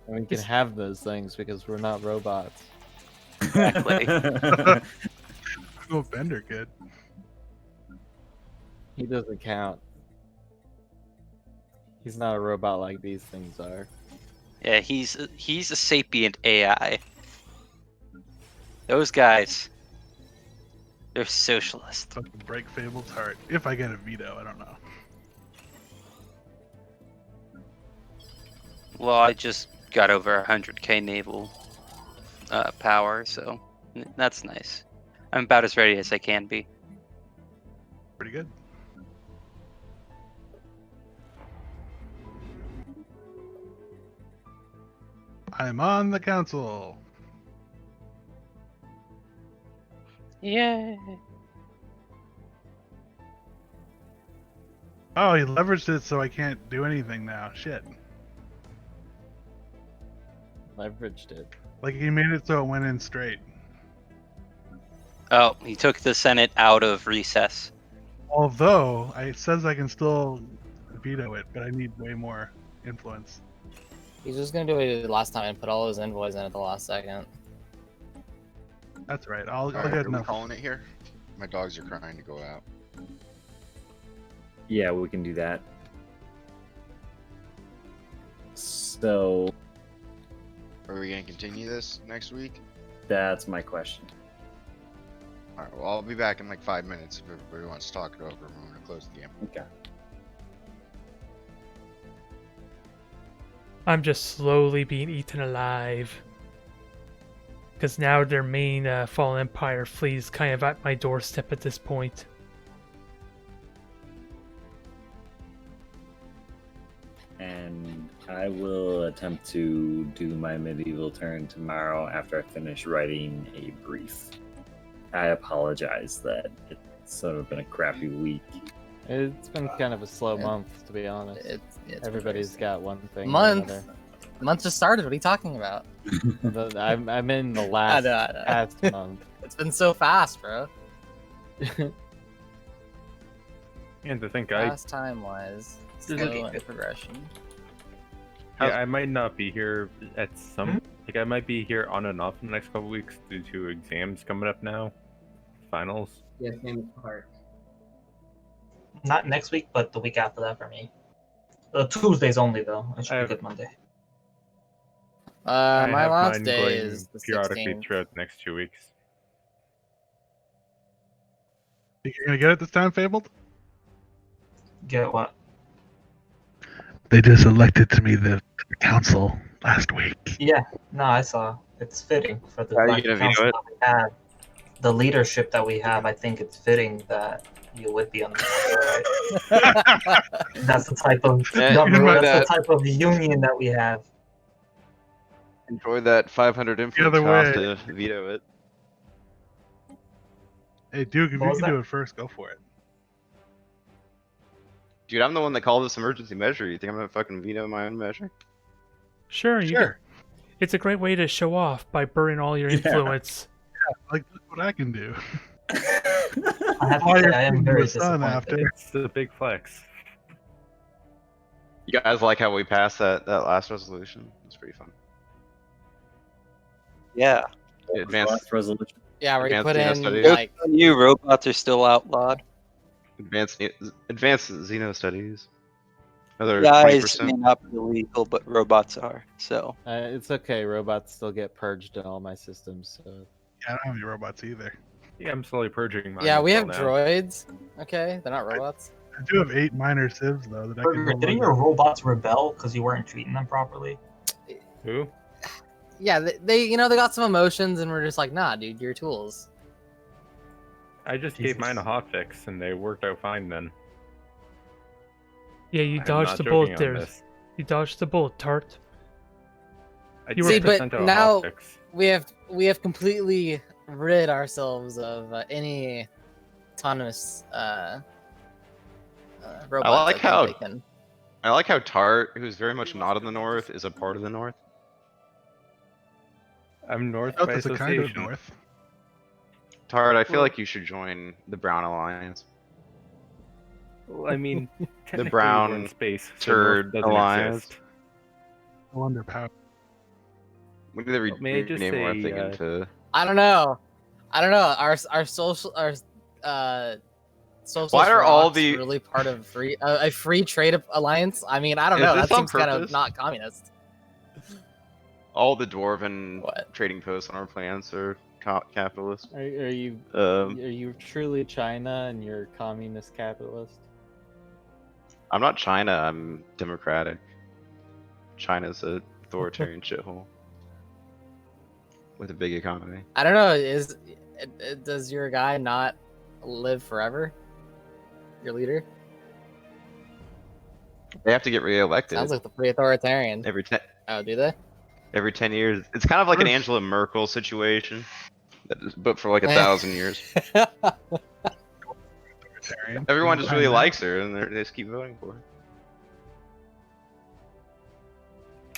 And we can have those things because we're not robots. Exactly. Oh, Bender kid. He doesn't count. He's not a robot like these things are. Yeah, he's a sapient AI. Those guys, they're socialist. Fucking break Fable's heart. If I get a veto, I don't know. Well, I just got over 100k naval power, so that's nice. I'm about as ready as I can be. Pretty good. I'm on the council. Yay! Oh, he leveraged it so I can't do anything now. Shit. Leveraged it. Like he made it so it went in straight. Oh, he took the Senate out of recess. Although it says I can still veto it, but I need way more influence. He's just gonna do what he did last time and put all his envoys in at the last second. That's right. I'll Alright, get are we enough. calling it here? My dogs are crying to go out. Yeah, we can do that. So Are we gonna continue this next week? that's my question. Alright, well, I'll be back in like 5 minutes if everybody wants to talk it over. We're gonna close the game. Okay. I'm just slowly being eaten alive. Because now their main Fallen Empire fleet is kind of at my doorstep at this point. And I will attempt to do my medieval turn tomorrow after I finish writing a brief. I apologize that it's sort of been a crappy week. It's been kind of a slow month, to be honest. It's Everybody's got one thing. month. Or another. Month just started. What are you talking about? I'm in the last I know. past month. It's been so fast, bro. And to think Fast time wise, slow in progression. Yeah, I might not be here at some. Like, I might be here on and off in the next couple weeks due to exams coming up now, finals. Yeah, same part. Not next week, but the week after that for me. Tuesdays only though. I should be good Monday. I My have last mine day going is the periodically 16th. throughout the next 2 weeks. Think you're gonna get it this time, Fabled? Get what? They just elected to me the council last week. Yeah, no, I saw. It's fitting for the Are you black gonna council veto it? that we have. The leadership that we have, I think it's fitting that you would be on the council, right? That's the type of Yeah, government, that's the type of union that we have. Enjoy that 500 influence other cost way. to veto it. Hey, Duke, if What you was can do that? it first, go for it. Dude, I'm the one that called this emergency measure. You think I'm gonna fucking veto my own measure? Sure, you Sure. it's a great way to show off by burning all your influence. Like, look what I can do. I have to Fire say, I am from very the sun disappointed. after. It's a big flex. You guys like how we passed that last resolution? It's pretty fun. Yeah. Advanced Last resolution. Yeah, where you Advanced put Xeno in studies. like You robots are still outlawed. advanced Xeno studies. Another Guys 20%. may not be illegal, but robots are. So It's okay. Robots still get purged in all my systems. So Yeah, I don't have any robots either. Yeah, I'm slowly purging mine. yeah, we as have well now. droids. Okay, they're not robots. I do have 8 minor civs though that I can Burger, hold didn't on your to. robots rebel because you weren't treating them properly? Who? Yeah, they they got some emotions, and we're just like, nah, dude, you're tools. I just gave mine a hotfix, and they worked out fine then. Yeah, you I'm dodged not the joking bullet on there. this. You dodged the bullet, Tart. I You just See, but sent out a now hotfix. we have completely rid ourselves of any autonomous robots. I like think how they can. I like how Tart, who's very much not in the north, is a part of the north. I'm north Oh, by that's a kind of association. north. Tart, I feel like you should join the Brown Alliance. Well, I mean, The technically brown we're in space, so turd north doesn't alliance. exist. I wonder how. We need to May I just rename our say, thing into. I don't know. Our social social. Why are all the- really part of a free trade alliance? I mean, I don't Is know. this That on seems kind of purpose? not communist. All the dwarven What? trading posts on our plans are capitalist. are you Um, are you truly China and you're communist capitalist? I'm not China. I'm democratic. China's a authoritarian shithole with a big economy. I don't know. Does your guy not live forever? Your leader They have to get reelected sounds like the free authoritarian. every 10 Oh, do they? every 10 years. It's kind of like an Angela Merkel situation, but for like 1,000 years. Everyone just really likes her, and they just keep voting for her.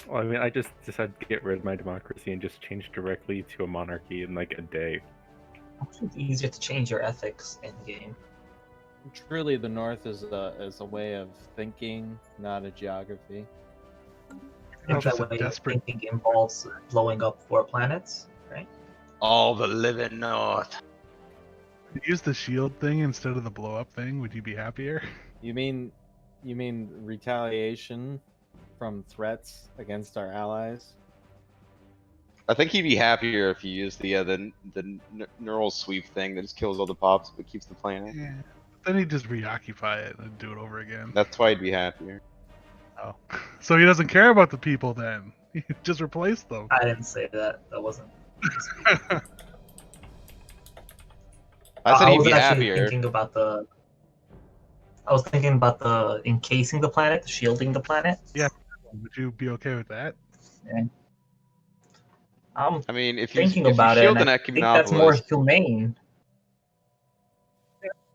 Well, I mean, I just decided to get rid of my democracy and just change directly to a monarchy in like a day. It's easier to change your ethics in game. Truly, the North is a way of thinking, not a geography. You know, Just that a way desperate- thinking involves blowing up 4 planets, right? All the living north. Use the shield thing instead of the blow up thing. Would you be happier? You mean retaliation from threats against our allies? I think he'd be happier if you used the neural sweep thing that just kills all the pops but keeps the planet. Yeah. Then he'd just reoccupy it and do it over again. That's why he'd be happier. Oh. So he doesn't care about the people then. He just replace them. I didn't say that. That wasn't. I said he'd was be actually happier. thinking about the. I was thinking about the encasing the planet, shielding the planet. Yeah. Would you be okay with that? Yeah. I'm I mean, if you thinking if about you it. shield And an I think that's more Ecumenopolis, humane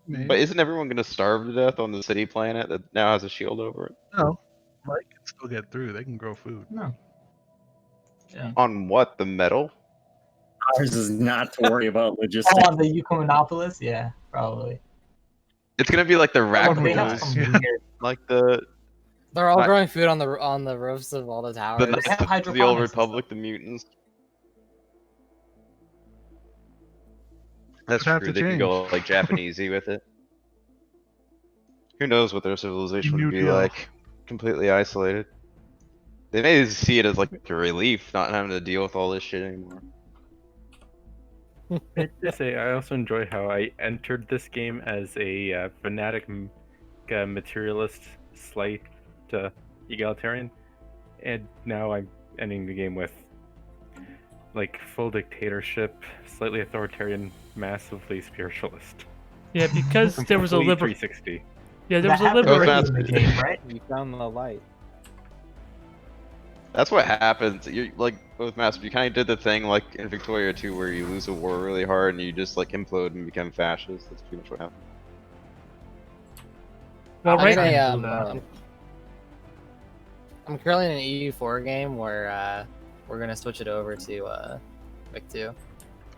But isn't everyone gonna starve to death on the city planet that now has a shield over it? No, light can still get through. They can grow food. No. Yeah. On what? The metal? Ours is not to worry about Oh, logistics. on the Monopolis? Yeah, probably. It's gonna be like the They have raccoons, some weird. like the They're all I- growing food on the roofs of all the towers. the, They have the, the old hydroponics and Republic, the mutants. That's Could have true. to They can go change. like Japanesey with it. Who knows what their civilization New would be Deal. like, completely isolated. They may see it as like a relief, not having to deal with all this shit anymore. I just say I also enjoy how I entered this game as a fanatic materialist, slight egalitarian, and now I'm ending the game with like full dictatorship, slightly authoritarian, massively spiritualist. Yeah, because there was a Complete liberal. 360. Yeah, there was a That happened liberal. early in the game, right? You found the light. That's what happens. You're like both Master. You kind of did the thing like in Victoria 2 where you lose a war really hard and you just like implode and become fascist. That's pretty much what happened. Well, I'm right in a, now. I'm currently in an EU4 game where we're gonna switch it over to Vic 2.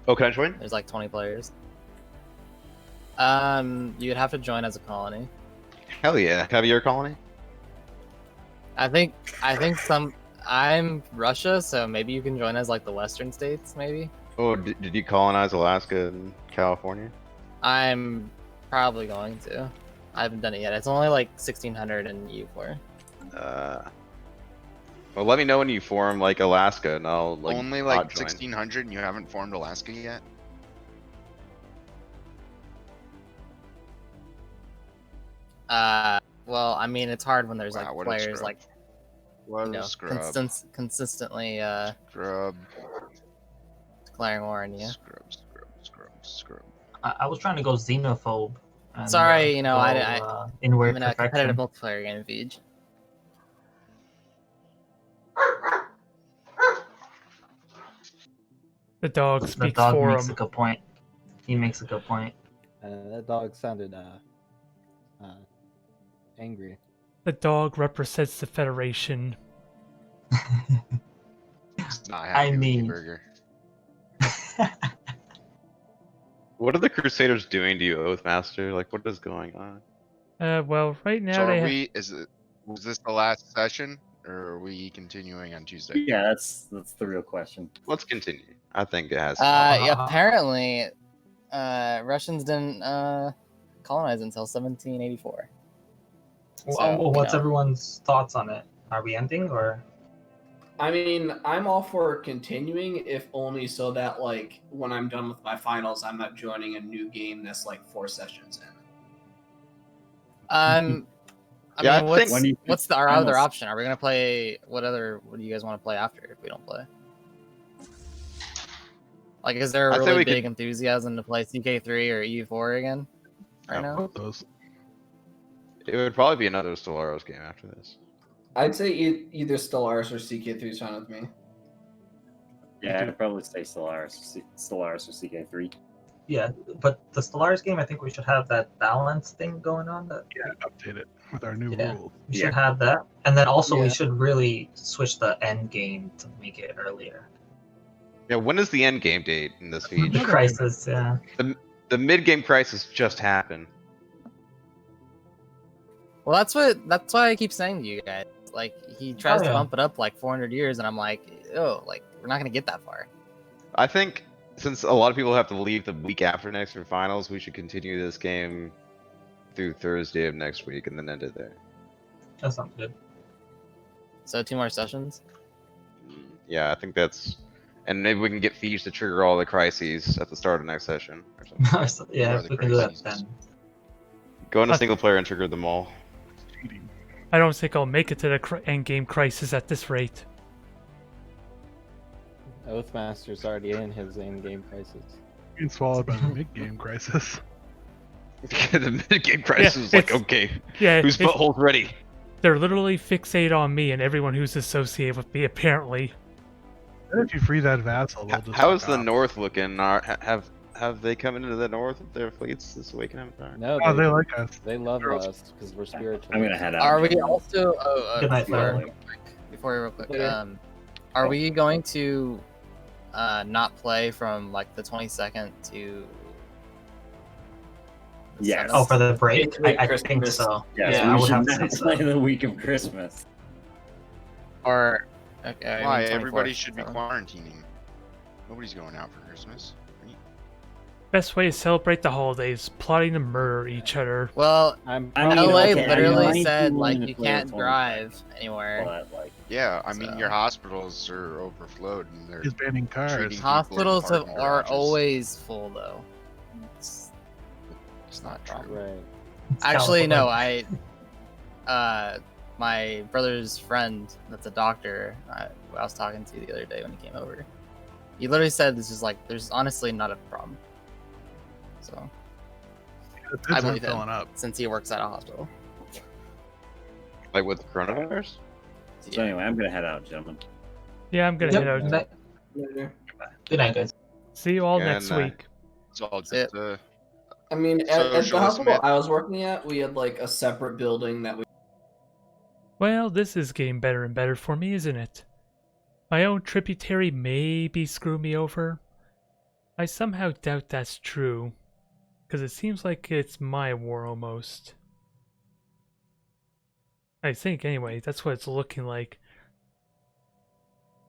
Oh, can I join? There's like 20 players. You'd have to join as a colony. Hell yeah. Have your colony? I think I'm Russia, so maybe you can join as like the Western states, maybe. Oh, did you colonize Alaska and California? I'm probably going to. I haven't done it yet. It's only like 1600 in EU4. Well, let me know when you form like Alaska, and I'll like Only not like join. 1600 and you haven't formed Alaska yet? Well, I mean, it's hard when there's Wow, like what a players scrub. like What you know a scrub. consistently Scrub. declaring war on you. Scrub. I was trying to go xenophobe. And, Sorry, you know, go, I'm inward in a perfection. competitive multiplayer game, Feej. The dog The speaks dog for makes him. a good point. He makes a good point. That dog sounded angry. The dog represents the Federation. It's not I happy with you, mean- Burger. What are the Crusaders doing to you, Oathmaster? Like, what is going on? Well, right now So they are have. was this the last session, or are we continuing on Tuesday? Yeah, that's the real question. Let's continue. I think it has. Yeah, apparently, Russians didn't colonize until 1784. Well, what's you know. everyone's thoughts on it? Are we ending or? I mean, I'm all for continuing, if only so that, like, when I'm done with my finals, I'm not joining a new game that's like 4 sessions in. I Yeah, mean, I think- When do you what's think our other finals- option? Are we gonna play what do you guys want to play after if we don't play? Like, is there I a say really we could- big enthusiasm to play CK3 or EU4 again right now? Both those. It would probably be another Stellaris game after this. I'd say either Stellaris or CK3 is fine with me. Yeah, I'd probably say Stellaris or CK3. Yeah, but the Stellaris game, I think we should have that balance thing going on. That Yeah, update it with our new Yeah. rules. we should have that, and then also we Yeah. should really switch the end game to make it earlier. Yeah, when is the end game date in this feed? Crisis, yeah. The mid game crisis just happened. Well, that's why I keep saying to you guys. Like, he tries Oh, to yeah. bump it up like 400 years, and I'm like, oh, like we're not gonna get that far. I think since a lot of people have to leave the week after next for finals, we should continue this game through Thursday of next week and then end it there. That sounds good. So 2 more sessions. Yeah, I think that's, and maybe we can get Feige to trigger all the crises at the start of next session or something. So, yeah, Or if the we can do that crises. then. Go into single player and trigger them all. Cheating. I don't think I'll make it to the end game crisis at this rate. Oathmaster's already in his in-game crisis. Being swallowed by the mid-game crisis. The mid game crisis is like, it's- okay, Yeah, whose butthole's ready? they're literally fixated on me and everyone who's associated with me, apparently. And if you free that vassal, they'll just How is fuck the off. North looking? Have they come into the north with their fleets this week in Empire? No, Oh, they like us. They love us because we're spiritual. I'm gonna head out. Are we gentlemen. also? Good night, before, Tyler. before real quick, Okay. are we going to not play from like the 22nd to? the Yes. 7th? Oh, for the break? It's like I think Christmas. so. Yes, Yeah, we I would should have to not say play so. the week of Christmas. Or okay, I Why? mean, Everybody 24th, should be so. quarantining. Nobody's going out for Christmas. Best way to celebrate the holidays: plotting to murder each other. Well, I mean, LA okay, I literally might be said willing like to you play can't the drive anywhere. But, like, Yeah, I mean So- your hospitals are overflowed and they're He's banning cars. treating people in Hospitals are parking garages. always full though. It's not true. true. Right. It's Actually, no. California. My brother's friend, that's a doctor, who I was talking to the other day when he came over. He literally said this is like, there's honestly not a problem. So The I bids believe aren't him filling up. since he works at a hospital. Like with coronavirus? so anyway, I'm gonna head out, gentlemen. Yeah, I'm gonna Yep, head out. good night. Good night, guys. See you all Yeah, next and, week. It's all That's it. just I mean, at the Socialist hospital myth. I was working at, we had like a separate building that we. Well, this is getting better and better for me, isn't it? My own tributary maybe screw me over. I somehow doubt that's true, because it seems like it's my war almost. I think, anyway, that's what it's looking like.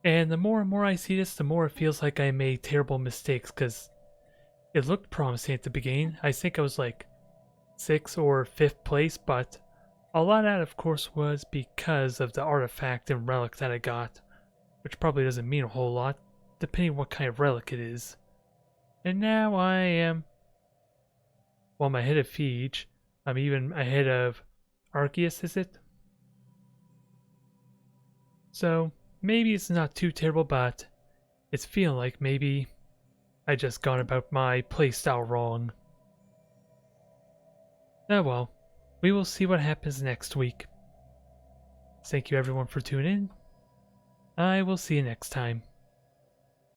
And the more and more I see this, the more it feels like I made terrible mistakes, because it looked promising at the beginning. I think I was like 6th or 5th place, but a lot of that, of course, was because of the artifact and relic that I got, which probably doesn't mean a whole lot, depending what kind of relic it is. And now I am, well, I'm ahead of Feige. I'm even ahead of Arceus, is it? So, maybe it's not too terrible, but it's feeling like maybe I just gone about my playstyle wrong. Oh well, we will see what happens next week. Thank you everyone for tuning in. I will see you next time.